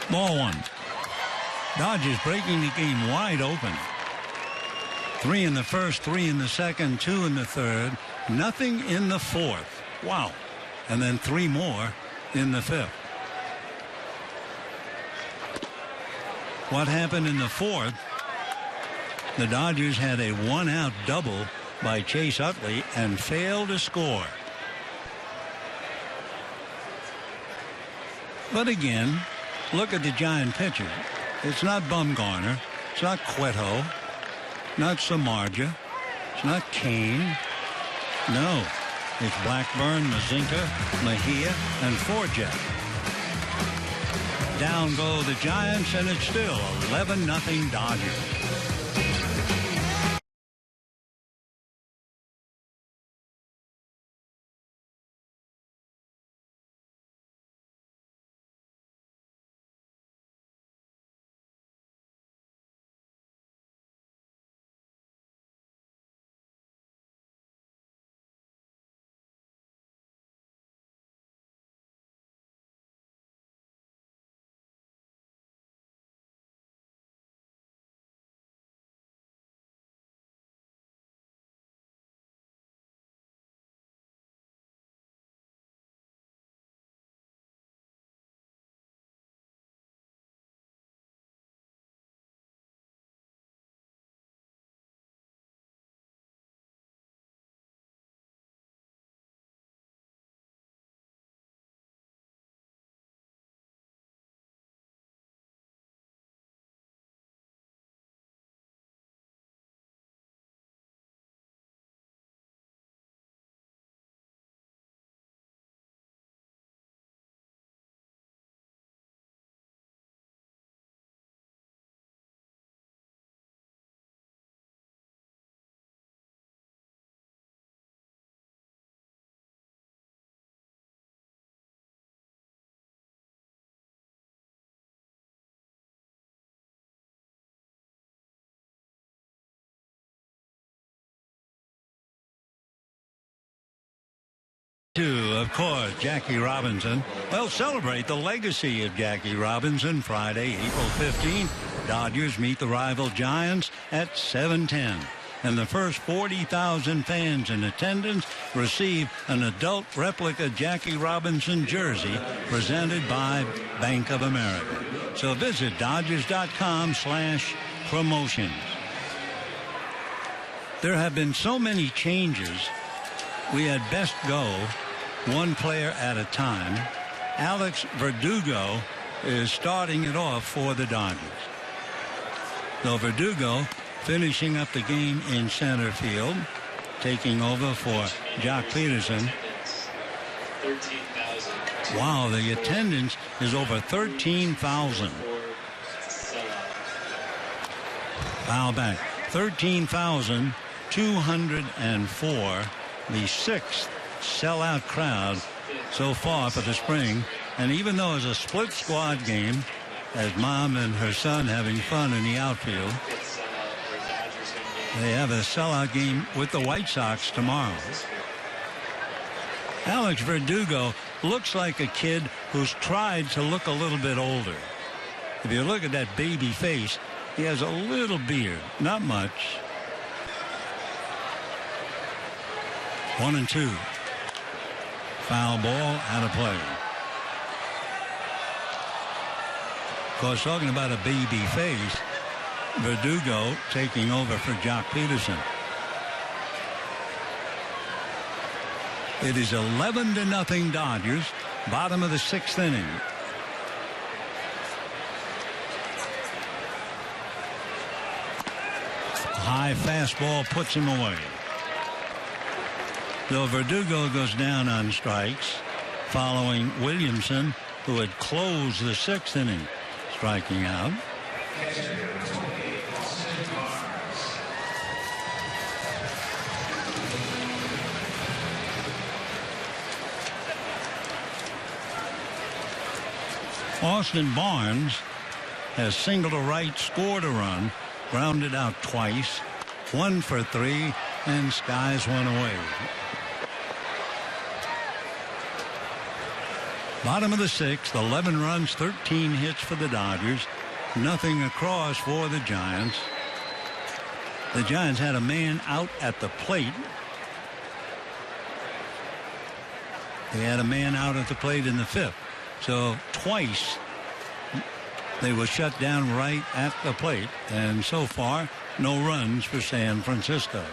Speaker 1: Ball one. Dodgers breaking the game wide open. 3 in the first, 3 in the second, 2 in the third, nothing in the fourth. Wow. And then 3 more in the fifth. What happened in the fourth? The Dodgers had a 1-out double by Chase Utley and failed to score. But again, look at the Giant pitcher. It's not Bumgarner. It's not Cueto. Not Samardzija. It's not Kane. No. It's Blackburn, Mazinga, Mejia, and Forget. Down go the Giants, and it's still 11-0 Dodgers. Of course, Jackie Robinson. Well, celebrate the legacy of Jackie Robinson Friday, April 15th. Dodgers meet the rival Giants at 7:10. And the first 40,000 fans in attendance receive an adult replica Jackie Robinson jersey presented by Bank of America. So visit Dodgers.com/promotions. There have been so many changes. We had best go one player at a time. Alex Verdugo is starting it off for the Dodgers. So Verdugo finishing up the game in center field, taking over for Jock Peterson.
Speaker 5: 13,000.
Speaker 1: Wow, the attendance is over 13,000. Foul back. 13,204. The 6th sellout crowd so far for the spring. And even though it's a split squad game, as mom and her son having fun in the outfield, they have a sellout game with the White Sox tomorrow. Alex Verdugo looks like a kid who's tried to look a little bit older. If you look at that baby face, he has a little beard, not much. 1-2. Foul ball, out of play. Of course, talking about a baby face, Verdugo taking over for Jock Peterson. It is 11-0 Dodgers. Bottom of the 6th inning. High fastball puts him away. Though Verdugo goes down on strikes following Williamson, who had closed the 6th inning, striking out. Austin Barnes has singled to right, scored a run, grounded out twice, 1 for 3, and skies one away. Bottom of the 6th, 11 runs, 13 hits for the Dodgers, nothing across for the Giants. The Giants had a man out at the plate. They had a man out at the plate in the 5th. So twice they were shut down right at the plate, and so far no runs for San Francisco.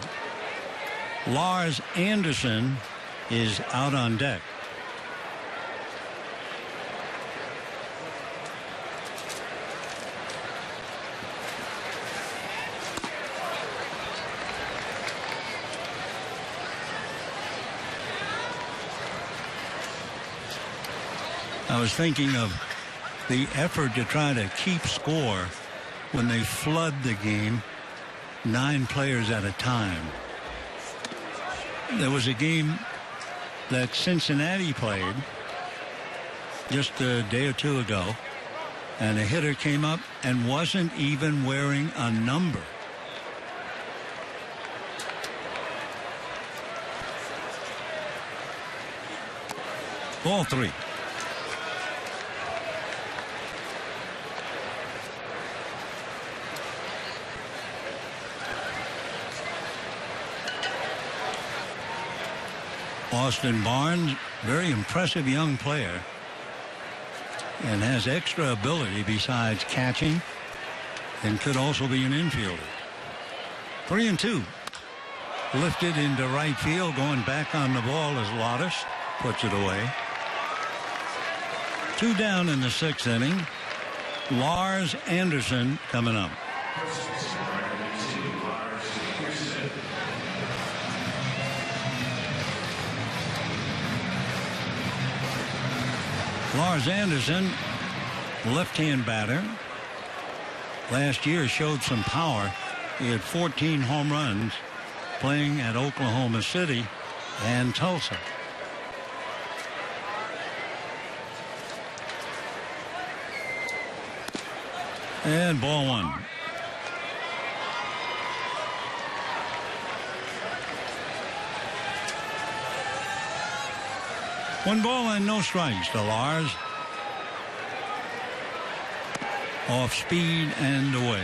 Speaker 1: Lars Anderson is out on deck. I was thinking of the effort to try to keep score when they flood the game 9 players at a time. There was a game that Cincinnati played just a day or two ago, and a hitter came up and wasn't even wearing a number. Ball 3. Austin Barnes, very impressive young player, and has extra ability besides catching, and could also be an infielder. 3-2. Lifted into right field, going back on the ball as Lotus puts it away. 2 down in the 6th inning. Lars Anderson coming up. Lars Anderson, left-hand batter. Last year showed some power. He had 14 home runs playing at Oklahoma City and Tulsa. And ball 1. One ball and no strikes to Lars. Off speed and away.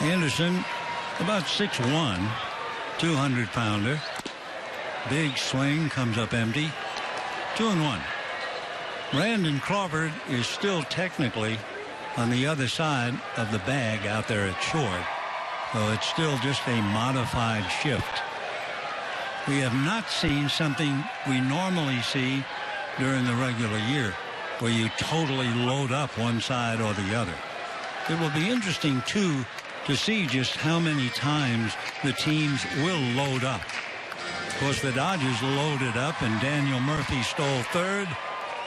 Speaker 1: Anderson, about 6'1", 200-pounder. Big swing, comes up empty. 2-1. Brandon Crawford is still technically on the other side of the bag out there at short. So it's still just a modified shift. We have not seen something we normally see during the regular year, where you totally load up one side or the other. It will be interesting, too, to see just how many times the teams will load up. Of course, the Dodgers loaded up, and Daniel Murphy stole third,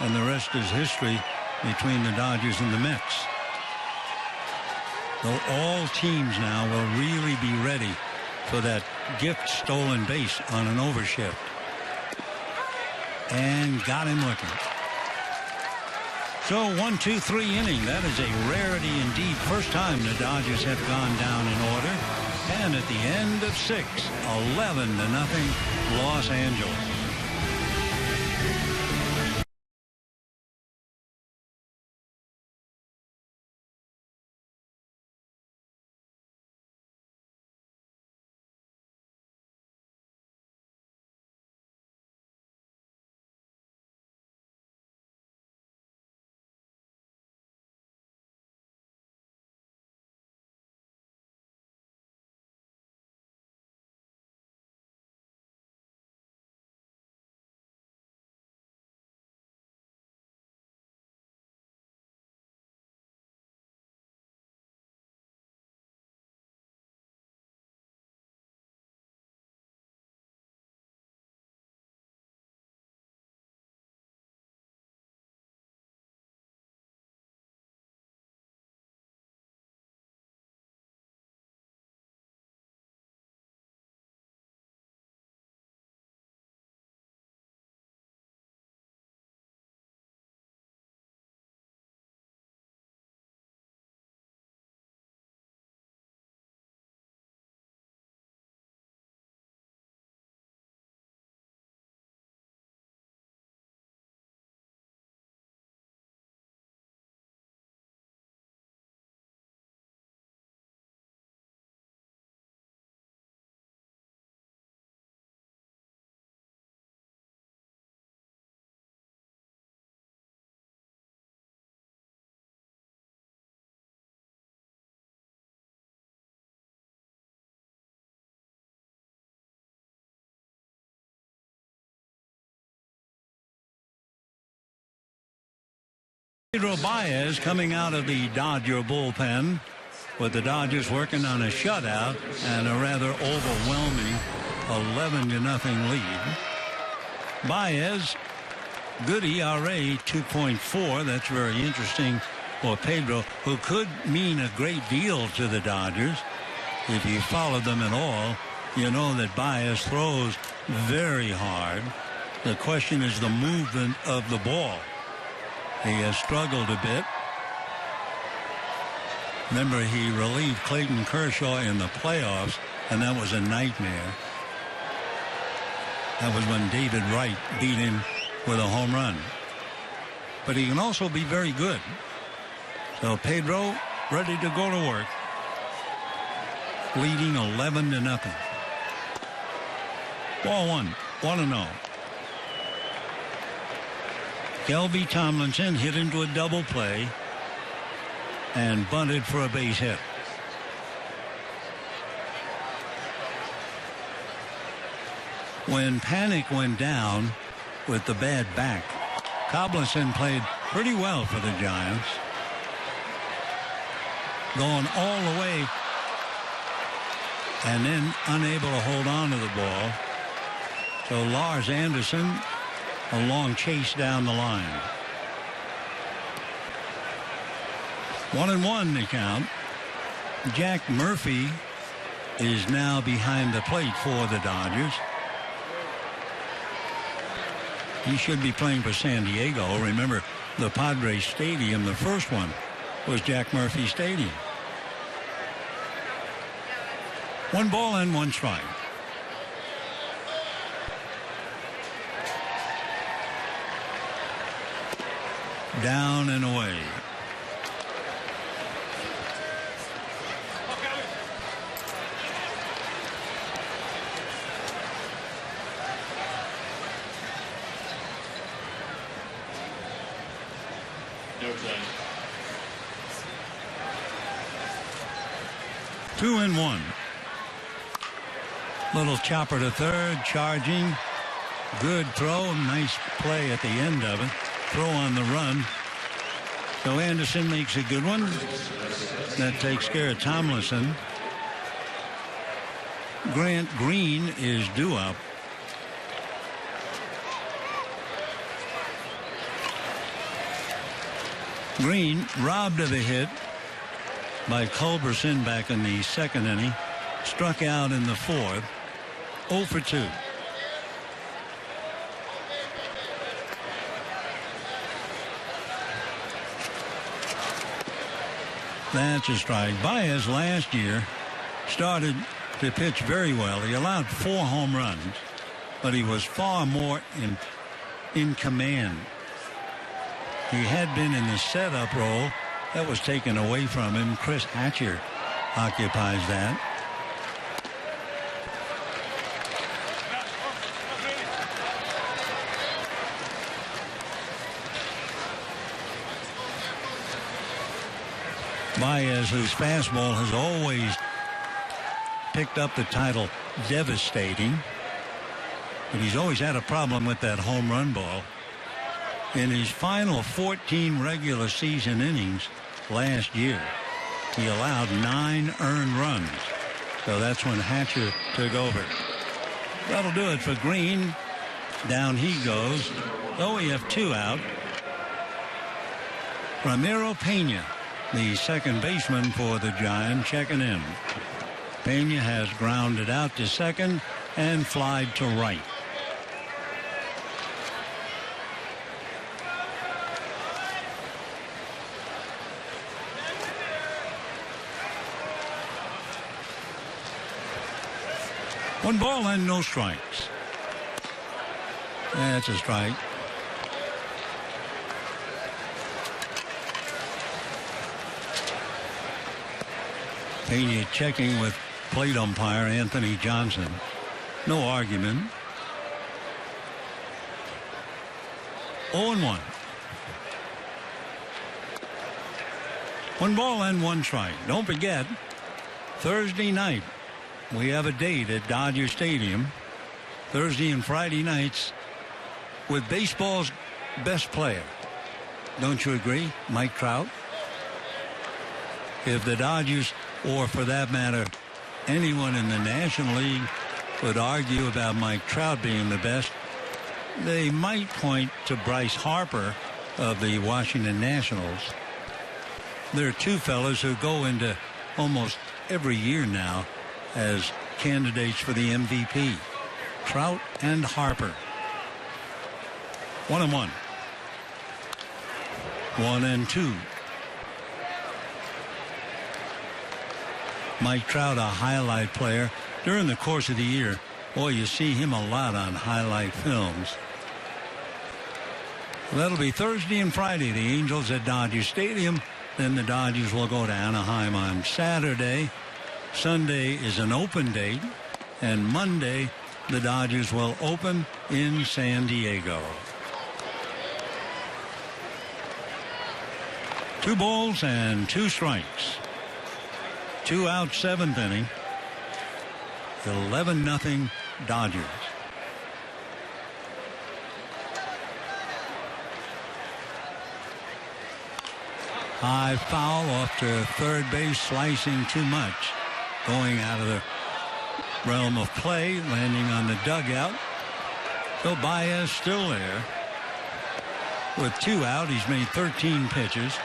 Speaker 1: and the rest is history between the Dodgers and the Mets. So all teams now will really be ready for that gift stolen base on an overshift. And got him looking. So 1-2-3 inning. That is a rarity indeed. First time the Dodgers have gone down in order. And at the end of 6, 11-0 Los Angeles. Pedro Baez coming out of the Dodger bullpen, with the Dodgers working on a shutout and a rather overwhelming 11-0 lead. Baez, good ERA, 2.4. That's very interesting for Pedro, who could mean a great deal to the Dodgers. If you follow them at all, you know that Baez throws very hard. The question is the movement of the ball. He has struggled a bit. Remember, he relieved Clayton Kershaw in the playoffs, and that was a nightmare. That was when David Wright beat him with a home run. But he can also be very good. So Pedro ready to go to work, leading 11-0. Ball one, 1-0. Kelby Tomlinson hit into a double play and bunted for a base hit. When Panic went down with the bad back, Coblinson played pretty well for the Giants, going all the way and then unable to hold on to the ball. So Lars Anderson, a long chase down the line. 1-1 the count. Jack Murphy is now behind the plate for the Dodgers. He should be playing for San Diego. Remember, the Padres Stadium, the first one, was Jack Murphy Stadium. 1 ball and 1 strike. Down and away.
Speaker 5: No play.
Speaker 1: 2-1. Little chopper to third, charging. Good throw, nice play at the end of it. Throw on the run. So Anderson makes a good one. That takes care of Tomlinson. Grant Green is due up. Green robbed of a hit by Culberson back in the second inning. Struck out in the fourth. 0 for 2. That's a strike. Baez last year started to pitch very well. He allowed 4 home runs, but he was far more in command. He had been in the setup role. That was taken away from him. Chris Hatcher occupies that. Baez, whose fastball has always picked up the title devastating, but he's always had a problem with that home run ball. In his final 14 regular season innings last year, he allowed 9 earned runs. So that's when Hatcher took over. That'll do it for Green. Down he goes. So we have 2 out. Ramiro Pena, the second baseman for the Giants, checking in. Pena has grounded out to second and flied to right. One ball and no strikes. That's a strike. Pena checking with plate umpire Anthony Johnson. No argument. 0-1. 1 ball and 1 strike. Don't forget, Thursday night, we have a date at Dodger Stadium. Thursday and Friday nights with baseball's best player. Don't you agree, Mike Trout? If the Dodgers, or for that matter, anyone in the National League would argue about Mike Trout being the best, they might point to Bryce Harper of the Washington Nationals. There are two fellas who go into almost every year now as candidates for the MVP. Trout and Harper. 1-1. 1-2. Mike Trout, a highlight player. During the course of the year, boy, you see him a lot on highlight films. That'll be Thursday and Friday, the Angels at Dodger Stadium. Then the Dodgers will go to Anaheim on Saturday. Sunday is an open date. And Monday, the Dodgers will open in San Diego. 2 balls and 2 strikes. 2 out, 7th inning. 11-0 Dodgers. High foul off to third base, slicing too much. Going out of the realm of play, landing on the dugout. So Baez still there. With 2 out, he's made 13 pitches.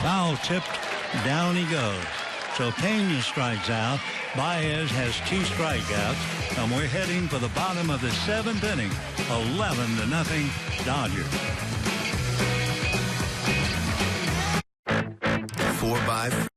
Speaker 1: Foul tipped, down he goes. So Pena strikes out. Baez has 2 strikeouts. And we're heading for the bottom of the 7th inning. 11-0 Dodgers.
Speaker 6: 4x4.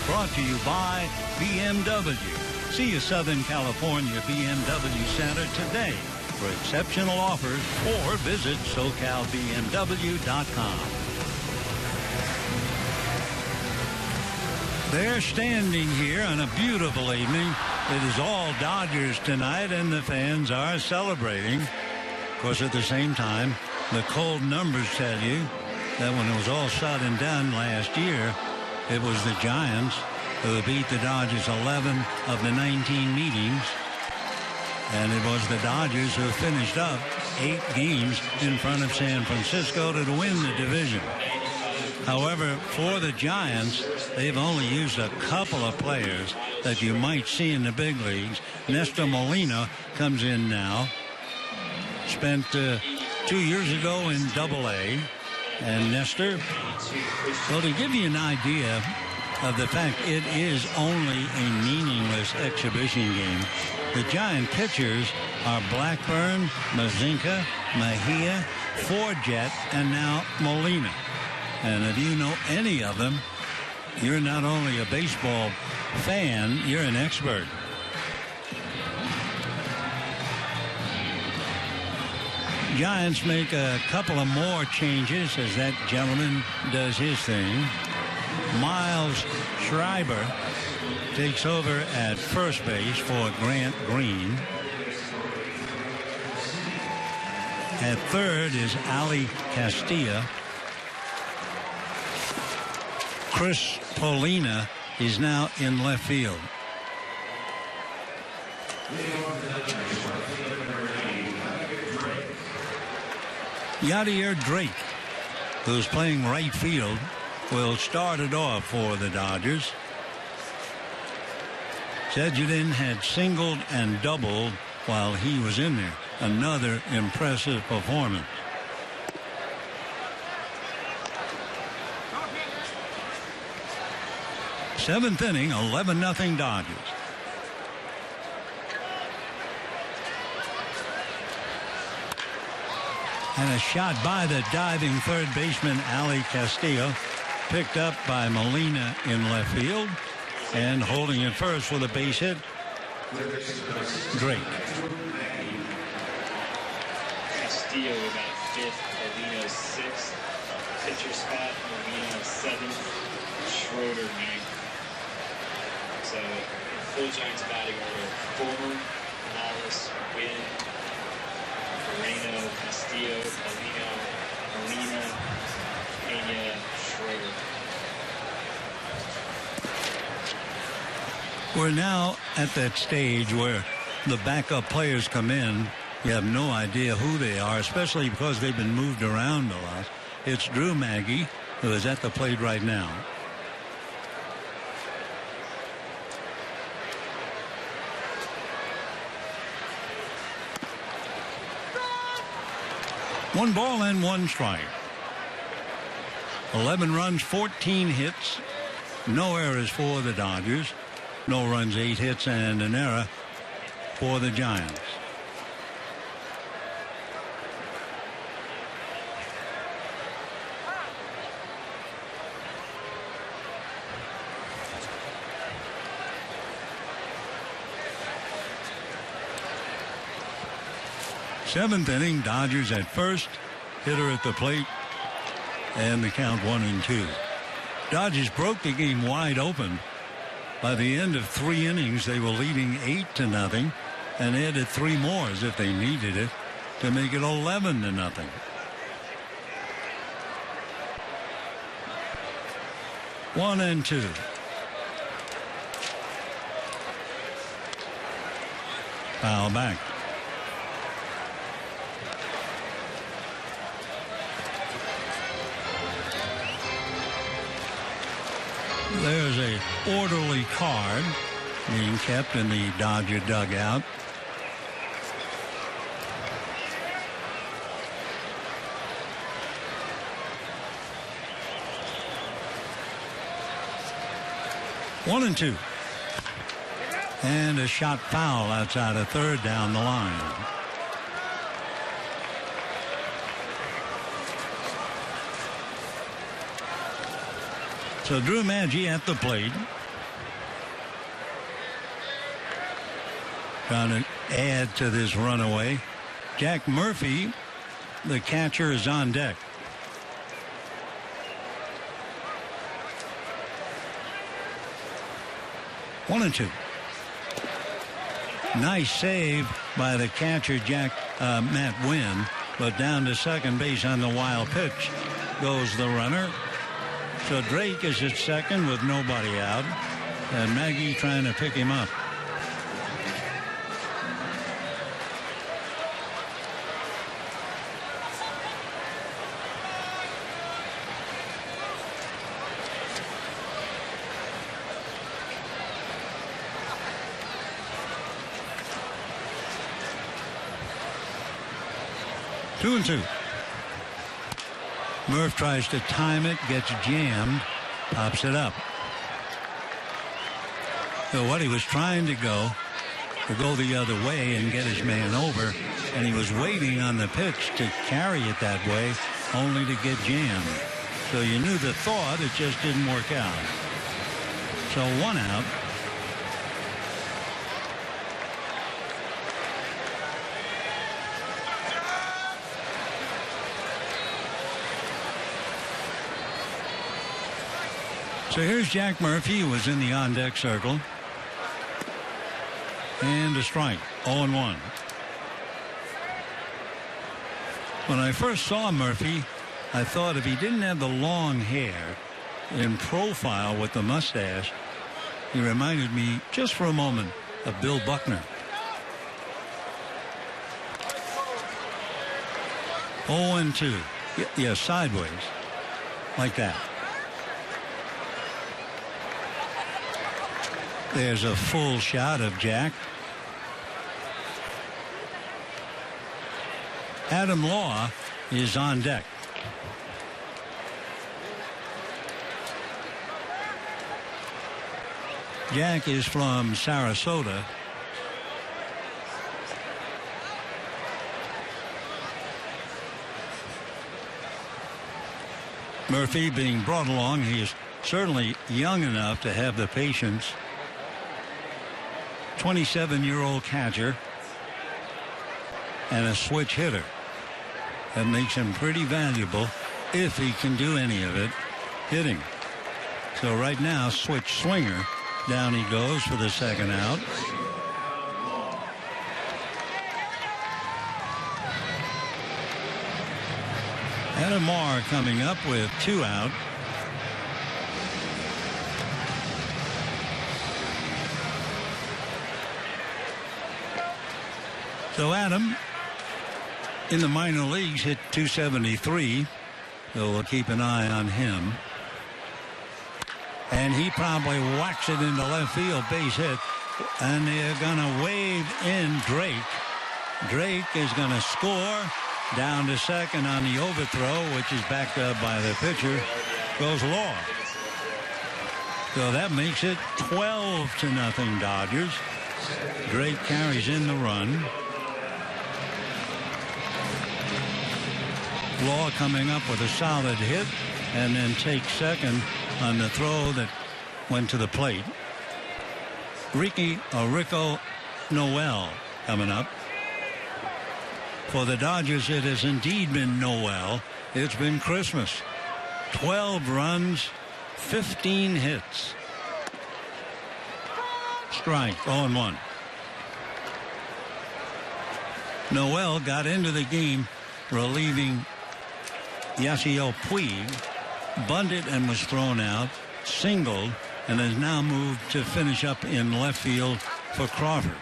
Speaker 1: Brought to you by BMW. See a Southern California BMW Center today for exceptional offers or visit SoCalBMW.com. They're standing here on a beautiful evening. It is all Dodgers tonight, and the fans are celebrating. Of course, at the same time, the cold numbers tell you that when it was all said and done last year, it was the Giants who beat the Dodgers 11 of the 19 meetings. And it was the Dodgers who finished up 8 games in front of San Francisco to win the division. However, for the Giants, they've only used a couple of players that you might see in the big leagues. Nestor Molina comes in now. Spent 2 years ago in Double-A. And Nestor, well, to give you an idea, of the fact it is only a meaningless exhibition game. The Giant pitchers are Blackburn, Mazinga, Mejia, Forget, and now Molina. And if you know any of them, you're not only a baseball fan, you're an expert. Giants make a couple of more changes as that gentleman does his thing. Miles Schreiber takes over at first base for Grant Green. At third is Ali Castilla. Chris Polina is now in left field. Yadier Drake, who's playing right field, will start it off for the Dodgers. Zedjudin had singled and doubled while he was in there. Another impressive performance. Seventh inning, 11-0 Dodgers. And a shot by the diving third baseman Ali Castillo, picked up by Molina in left field, and holding it first with a base hit, Drake.
Speaker 5: Castillo about fifth, Molina sixth, pitcher spot, Molina seventh, Schroeder ninth. So full Giants batting order: Former, Morales, Wynn, Moreno, Castillo, Molina, Pena, Schroeder.
Speaker 1: We're now at that stage where the backup players come in. You have no idea who they are, especially because they've been moved around a lot. It's Drew Maggi, who is at the plate right now. One ball and one strike. 11 runs, 14 hits. No errors for the Dodgers. No runs, 8 hits, and an error for the Giants. Seventh inning, Dodgers at first, hitter at the plate, and the count 1-2. Dodgers broke the game wide open. By the end of 3 innings, they were leading 8-0 and added 3 more as if they needed it to make it 11-0. One and two. Foul back. There's a orderly card being kept in the Dodger dugout. One and two. And a shot foul outside of third down the line. So Drew Maggi at the plate. Trying to add to this runaway. Jack Murphy, the catcher, is on deck. One and two. Nice save by the catcher, Matt Wynn, but down to second base on the wild pitch goes the runner. So Drake is at second with nobody out, and Maggi trying to pick him up. Two and two. Murph tries to time it, gets jammed, pops it up. So what he was trying to go the other way and get his man over, and he was waiting on the pitch to carry it that way, only to get jammed. So you knew the thought, it just didn't work out. So 1 out. So here's Jack Murphy, who was in the on-deck circle. And a strike, 0-1. When I first saw Murphy, I thought if he didn't have the long hair in profile with the mustache, he reminded me just for a moment of Bill Buckner. 0-2. Yeah, sideways, like that. There's a full shot of Jack. Adam Law is on deck. Jack is from Sarasota. Murphy being brought along, he is certainly young enough to have the patience. 27-year-old catcher and a switch hitter. That makes him pretty valuable if he can do any of it hitting. So right now, switch swinger. Down he goes for the second out. Adam Marr coming up with 2 out. So Adam, in the minor leagues, hit .273. So we'll keep an eye on him. And he probably whacks it into left field, base hit. And they're going to wave in Drake. Drake is going to score. Down to second on the overthrow, which is backed up by the pitcher. Goes Law. So that makes it 12-0 Dodgers. Drake carries in the run. Law coming up with a solid hit and then takes second on the throw that went to the plate. Rico Noel coming up. For the Dodgers, it has indeed been Noel. It's been Christmas. 12 runs, 15 hits. Strike, 0-1. Noel got into the game relieving Yasiel Puig, bunted and was thrown out, singled, and has now moved to finish up in left field for Crawford.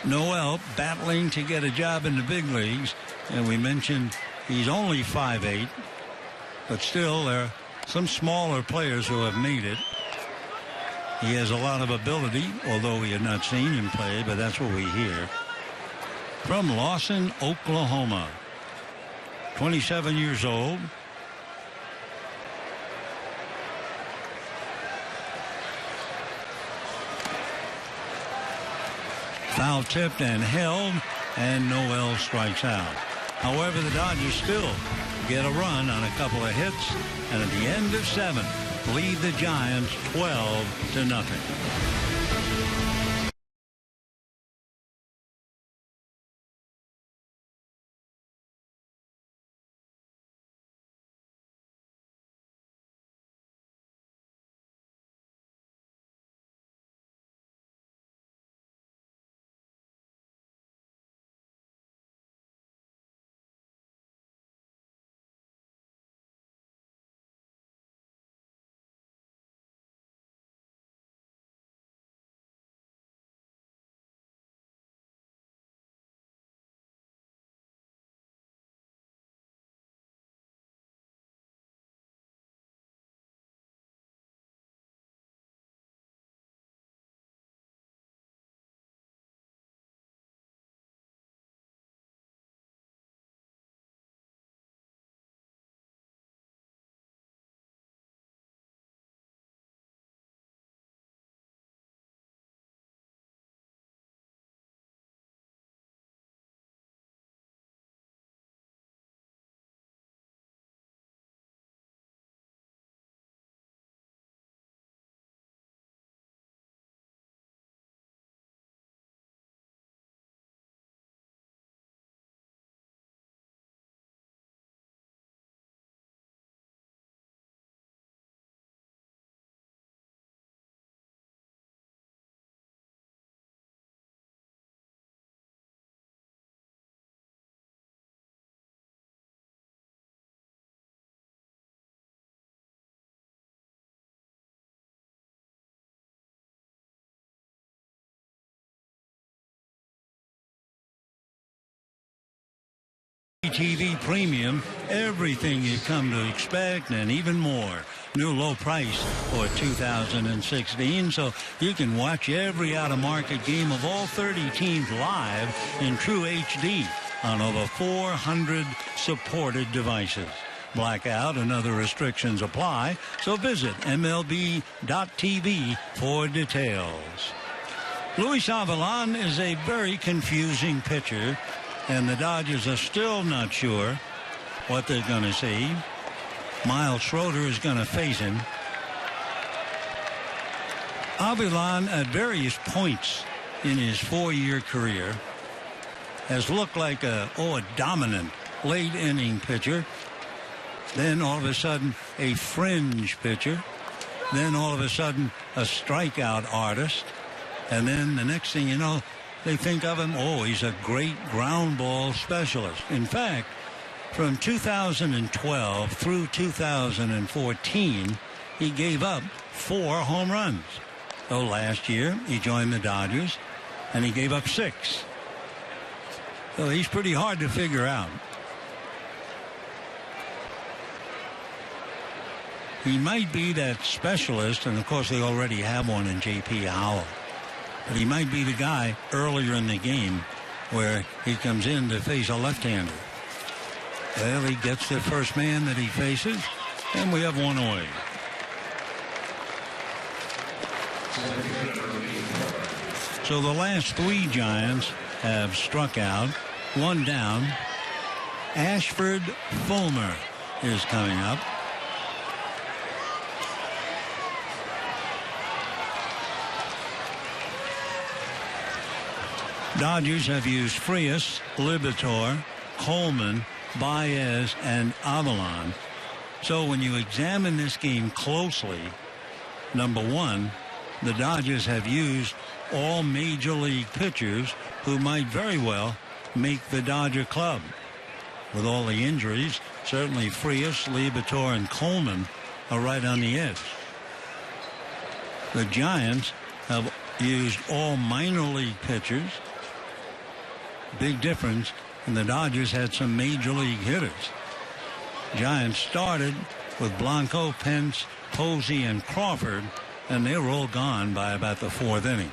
Speaker 1: Noel battling to get a job in the big leagues, and we mentioned he's only 5'8", but still there are some smaller players who have made it. He has a lot of ability, although we have not seen him play, but that's what we hear. From Lawson, Oklahoma, 27 years old. Foul tipped and held, and Noel strikes out. However, the Dodgers still get a run on a couple of hits, and at the end of 7, lead the Giants 12-0. TV Premium, everything you've come to expect and even more. New low price for 2016, so you can watch every out-of-market game of all 30 teams live in true HD on over 400 supported devices. Blackout and other restrictions apply, so visit MLB.tv for details. Luis Avilan is a very confusing pitcher, and the Dodgers are still not sure what they're going to see. Miles Schroeder is going to face him. Avilan, at various points in his 4-year career, has looked like a dominant late-inning pitcher. Then all of a sudden, a fringe pitcher. Then all of a sudden, a strikeout artist. And then the next thing you know, they think of him, he's a great ground ball specialist. In fact, from 2012 through 2014, he gave up 4 home runs. So last year, he joined the Dodgers, and he gave up 6. So he's pretty hard to figure out. He might be that specialist, and of course they already have one in J.P. Howell. But he might be the guy earlier in the game where he comes in to face a left-hander. Well, he gets the first man that he faces, and we have one away. So the last 3 Giants have struck out, 1 down. Ashford Fulmer is coming up. Dodgers have used Frias, Libator, Coleman, Baez, and Avilan. So when you examine this game closely, number one, the Dodgers have used all major league pitchers who might very well make the Dodger club. With all the injuries, certainly Frias, Libator, and Coleman are right on the edge. The Giants have used all minor league pitchers. Big difference, and the Dodgers had some major league hitters. Giants started with Blanco, Pence, Posey, and Crawford, and they were all gone by about the 4th inning.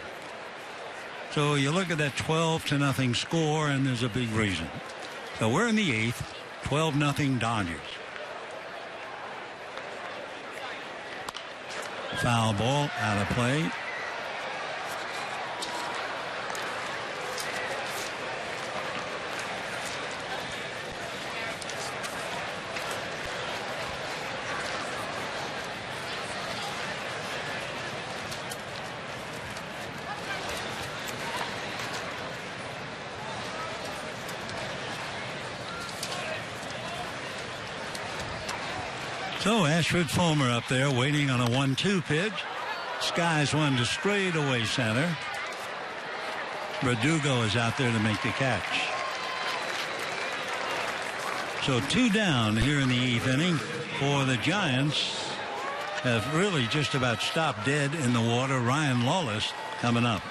Speaker 1: So you look at that 12-0 score, and there's a big reason. So we're in the 8th, 12-0 Dodgers. Foul ball out of play. So Ashford Fulmer up there waiting on a 1-2 pitch. Skies one to straightaway center. Verdugo is out there to make the catch. So 2 down here in the 8th inning for the Giants. Have really just about stopped dead in the water. Ryan Lawless coming up.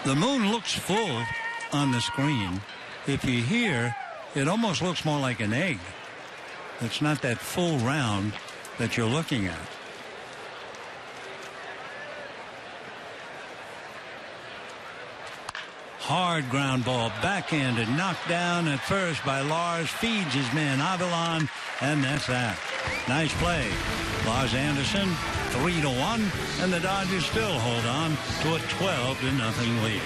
Speaker 1: The moon looks full on the screen. If you hear, it almost looks more like an egg. It's not that full round that you're looking at. Hard ground ball, backhanded, knocked down at first by Lars, feeds his man Avilan, and that's that. Nice play. Lars Anderson, 3-1, and the Dodgers still hold on to a 12-0 lead.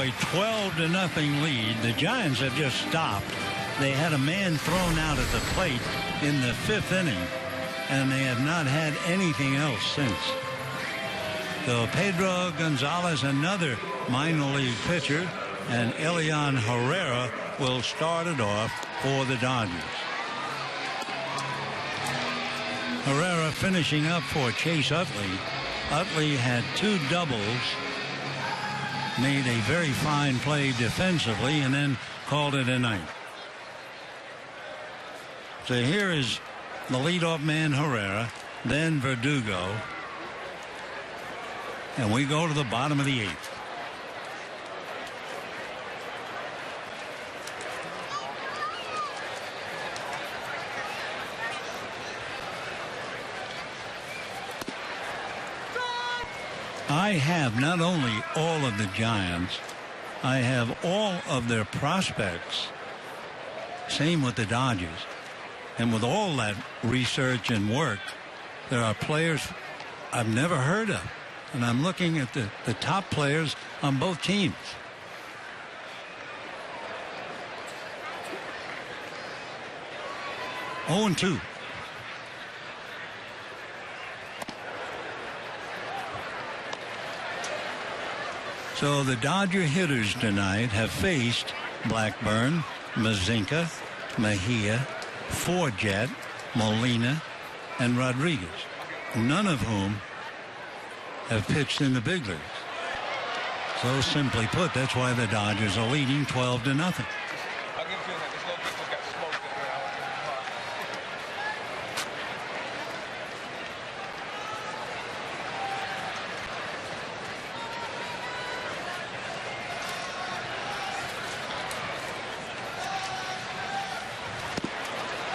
Speaker 1: a 12-0 lead. The Giants have just stopped. They had a man thrown out at the plate in the 5th inning, and they have not had anything else since. So Pedro Gonzalez, another minor league pitcher, and Elian Herrera will start it off for the Dodgers. Herrera finishing up for Chase Utley. Utley had 2 doubles, made a very fine play defensively, and then called it a night. So here is the leadoff man, Herrera, then Verdugo, and we go to the bottom of the 8th. I have not only all of the Giants, I have all of their prospects. Same with the Dodgers. And with all that research and work, there are players I've never heard of. And I'm looking at the top players on both teams. Oh, 2. So the Dodger hitters tonight have faced Blackburn, Mazinka, Mejia, Forget, Molina, and Rodriguez, none of whom have pitched in the big leagues. So simply put, that's why the Dodgers are leading 12-0.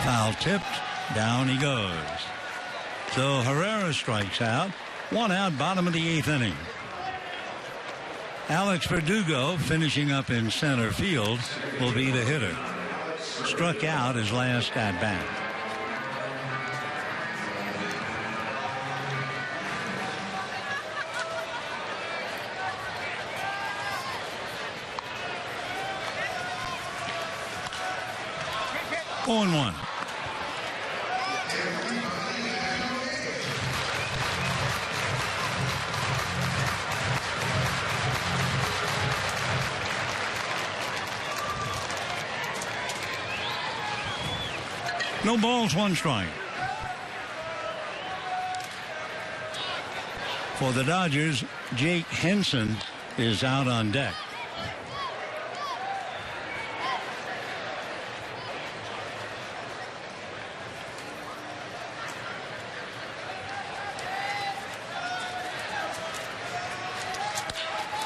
Speaker 1: Foul tipped, down he goes. So Herrera strikes out. 1 out, bottom of the 8th inning. Alex Verdugo, finishing up in center field, will be the hitter. Struck out his last at bat. Oh, and 1. No balls, 1 strike. For the Dodgers, Jake Henson is out on deck.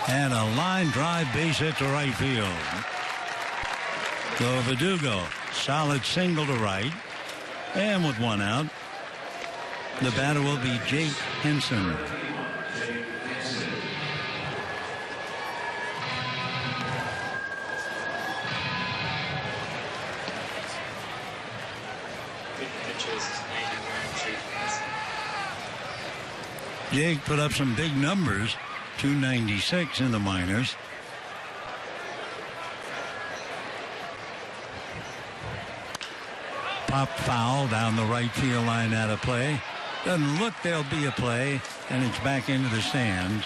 Speaker 1: And a line drive base hit to right field. So Verdugo, solid single to right. And with 1 out, the batter will be Jake Henson. Jake put up some big numbers, 296 in the minors. Pop foul down the right field line out of play. Doesn't look there'll be a play, and it's back into the stands.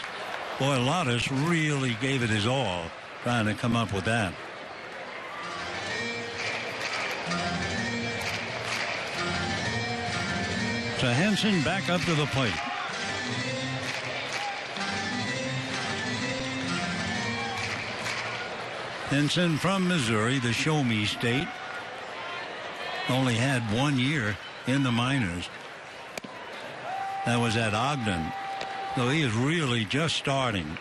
Speaker 1: Boy, Lottis really gave it his all trying to come up with that. So Henson back up to the plate. Henson from Missouri, the Show Me State. Only had 1 year in the minors. That was at Ogden. So he is really just starting.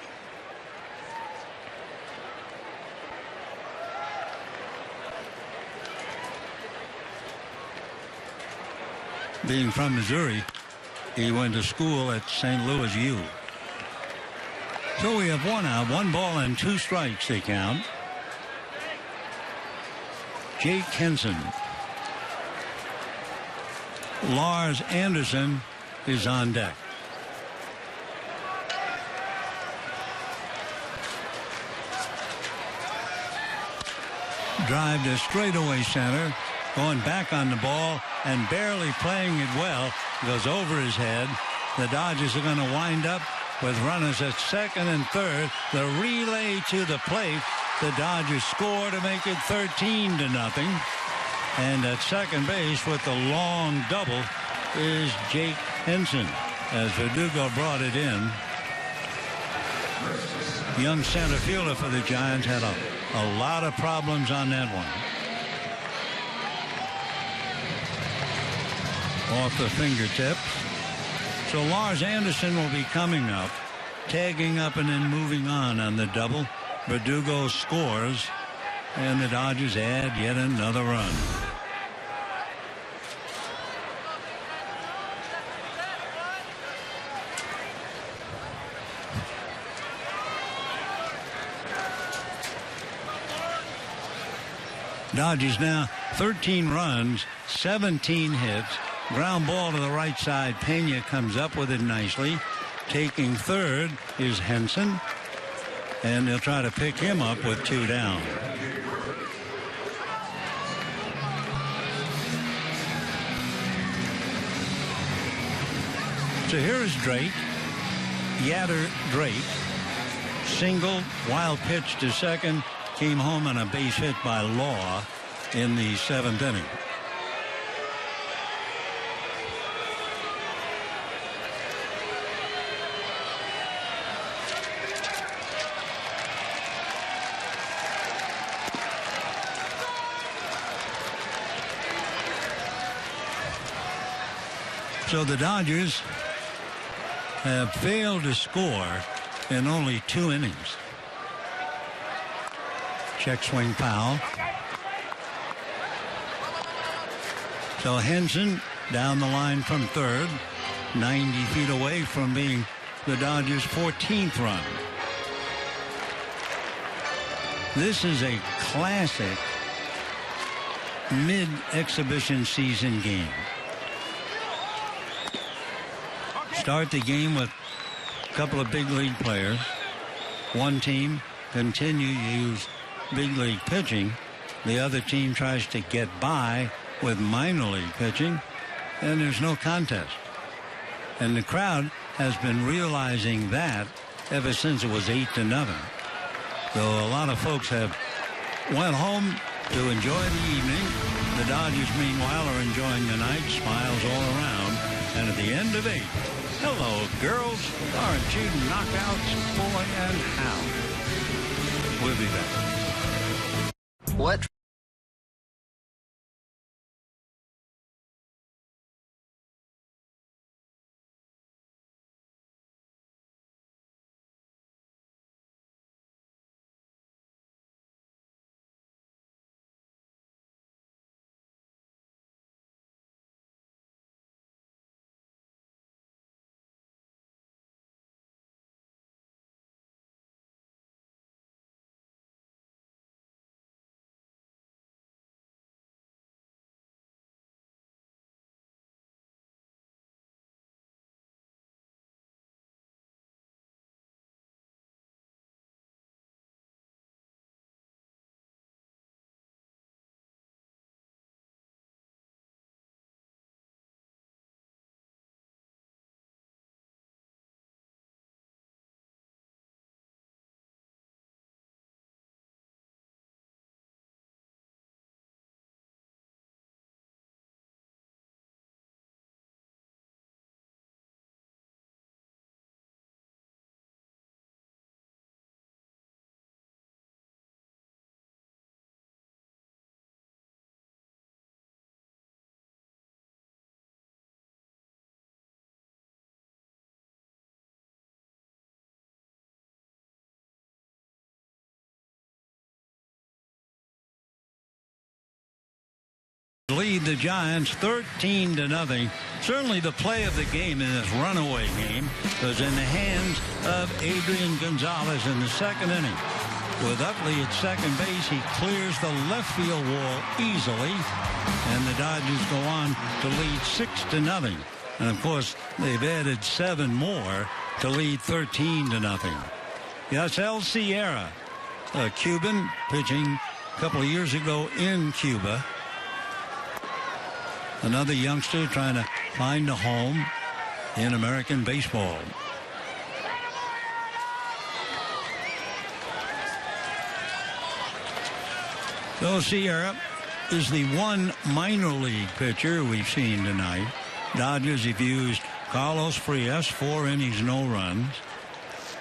Speaker 1: Being from Missouri, he went to school at St. Louis U. So we have 1 out, 1 ball and 2 strikes they count. Jake Henson. Lars Anderson is on deck. drive to straightaway center, going back on the ball and barely playing it well, goes over his head. The Dodgers are going to wind up with runners at second and third. The relay to the plate. The Dodgers score to make it 13-0. And at second base with the long double is Jake Henson as Verdugo brought it in. Young center fielder for the Giants had a lot of problems on that one. Off the fingertips. So Lars Anderson will be coming up, tagging up and then moving on the double. Verdugo scores, and the Dodgers add yet another run. Dodgers now 13 runs, 17 hits. Ground ball to the right side. Pena comes up with it nicely. Taking third is Henson. And they'll try to pick him up with 2 down. So here is Drake. Yatter Drake. Single, wild pitch to second. Came home on a base hit by Law in the 7th inning. So the Dodgers have failed to score in only 2 innings. Check swing foul. So Henson down the line from third, 90 feet away from being the Dodgers' 14th run. This is a classic mid-exhibition season game. Start the game with a couple of big league players. One team continue to use big league pitching. The other team tries to get by with minor league pitching, and there's no contest. And the crowd has been realizing that ever since it was 8-0. So a lot of folks have went home to enjoy the evening. The Dodgers, meanwhile, are enjoying the night, smiles all around. And at the end of 8, hello, girls. Aren't you knockouts, boy and how? We'll be back.
Speaker 6: What?
Speaker 1: Lead the Giants 13-0. Certainly the play of the game in this runaway game was in the hands of Adrian Gonzalez in the 2nd inning. With Utley at second base, he clears the left field wall easily, and the Dodgers go on to lead 6-0. And of course, they've added 7 more to lead 13-0. Yasel Sierra, a Cuban, pitching a couple of years ago in Cuba. Another youngster trying to find a home in American baseball. So Sierra is the one minor league pitcher we've seen tonight. Dodgers have used Carlos Frias, 4 innings, no runs.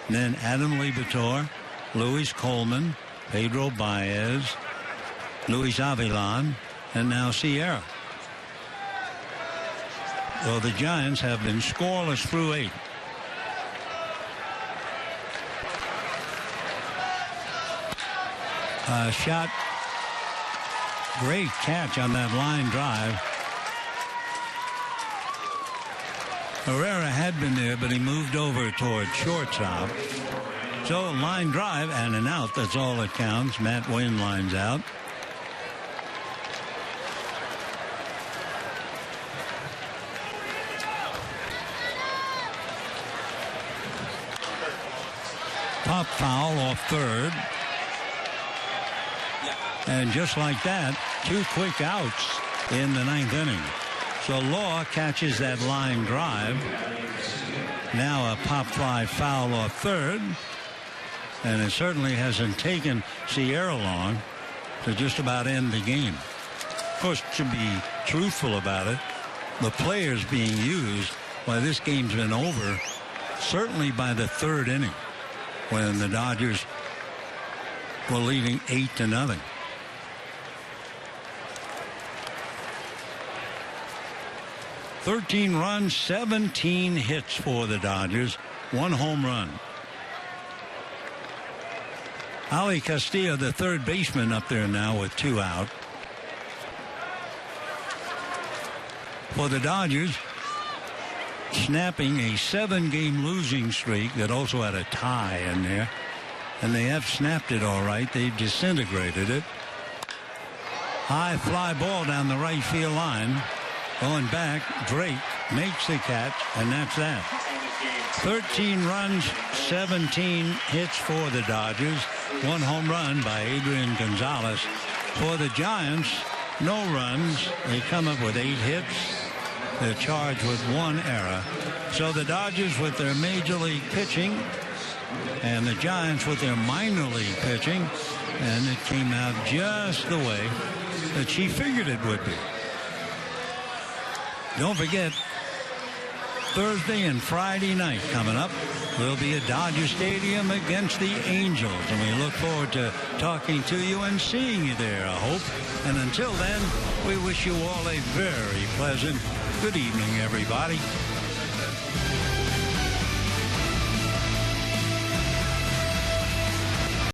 Speaker 1: And then Adam Liberatore, Luis Coleman, Pedro Baez, Luis Avilan, and now Sierra. So the Giants have been scoreless through 8. Shot. Great catch on that line drive. Herrera had been there, but he moved over toward shortstop. So line drive and an out. That's all that counts. Matt Wynn lines out. Pop foul off third. And just like that, 2 quick outs in the 9th inning. So Law catches that line drive. Now a pop fly foul off third. And it certainly hasn't taken Sierra long to just about end the game. Of course, to be truthful about it, the players being used, while this game's been over, certainly by the 3rd inning, when the Dodgers were leading 8-0. "13 runs, 17 hits for the Dodgers, 1 home run." Ali Castillo, the third baseman, up there now with 2 out. For the Dodgers, snapping a 7-game losing streak that also had a tie in there. And they have snapped it all right. They've disintegrated it. High fly ball down the right field line. Going back, Drake makes the catch, and that's that. 13 runs, 17 hits for the Dodgers. 1 home run by Adrian Gonzalez. For the Giants, no runs. They come up with 8 hits. They're charged with 1 error. So the Dodgers with their major league pitching and the Giants with their minor league pitching. And it came out just the way that she figured it would be. Don't forget, Thursday and Friday night coming up will be at Dodger Stadium against the Angels. And we look forward to talking to you and seeing you there, I hope. And until then, we wish you all a very pleasant good evening, everybody.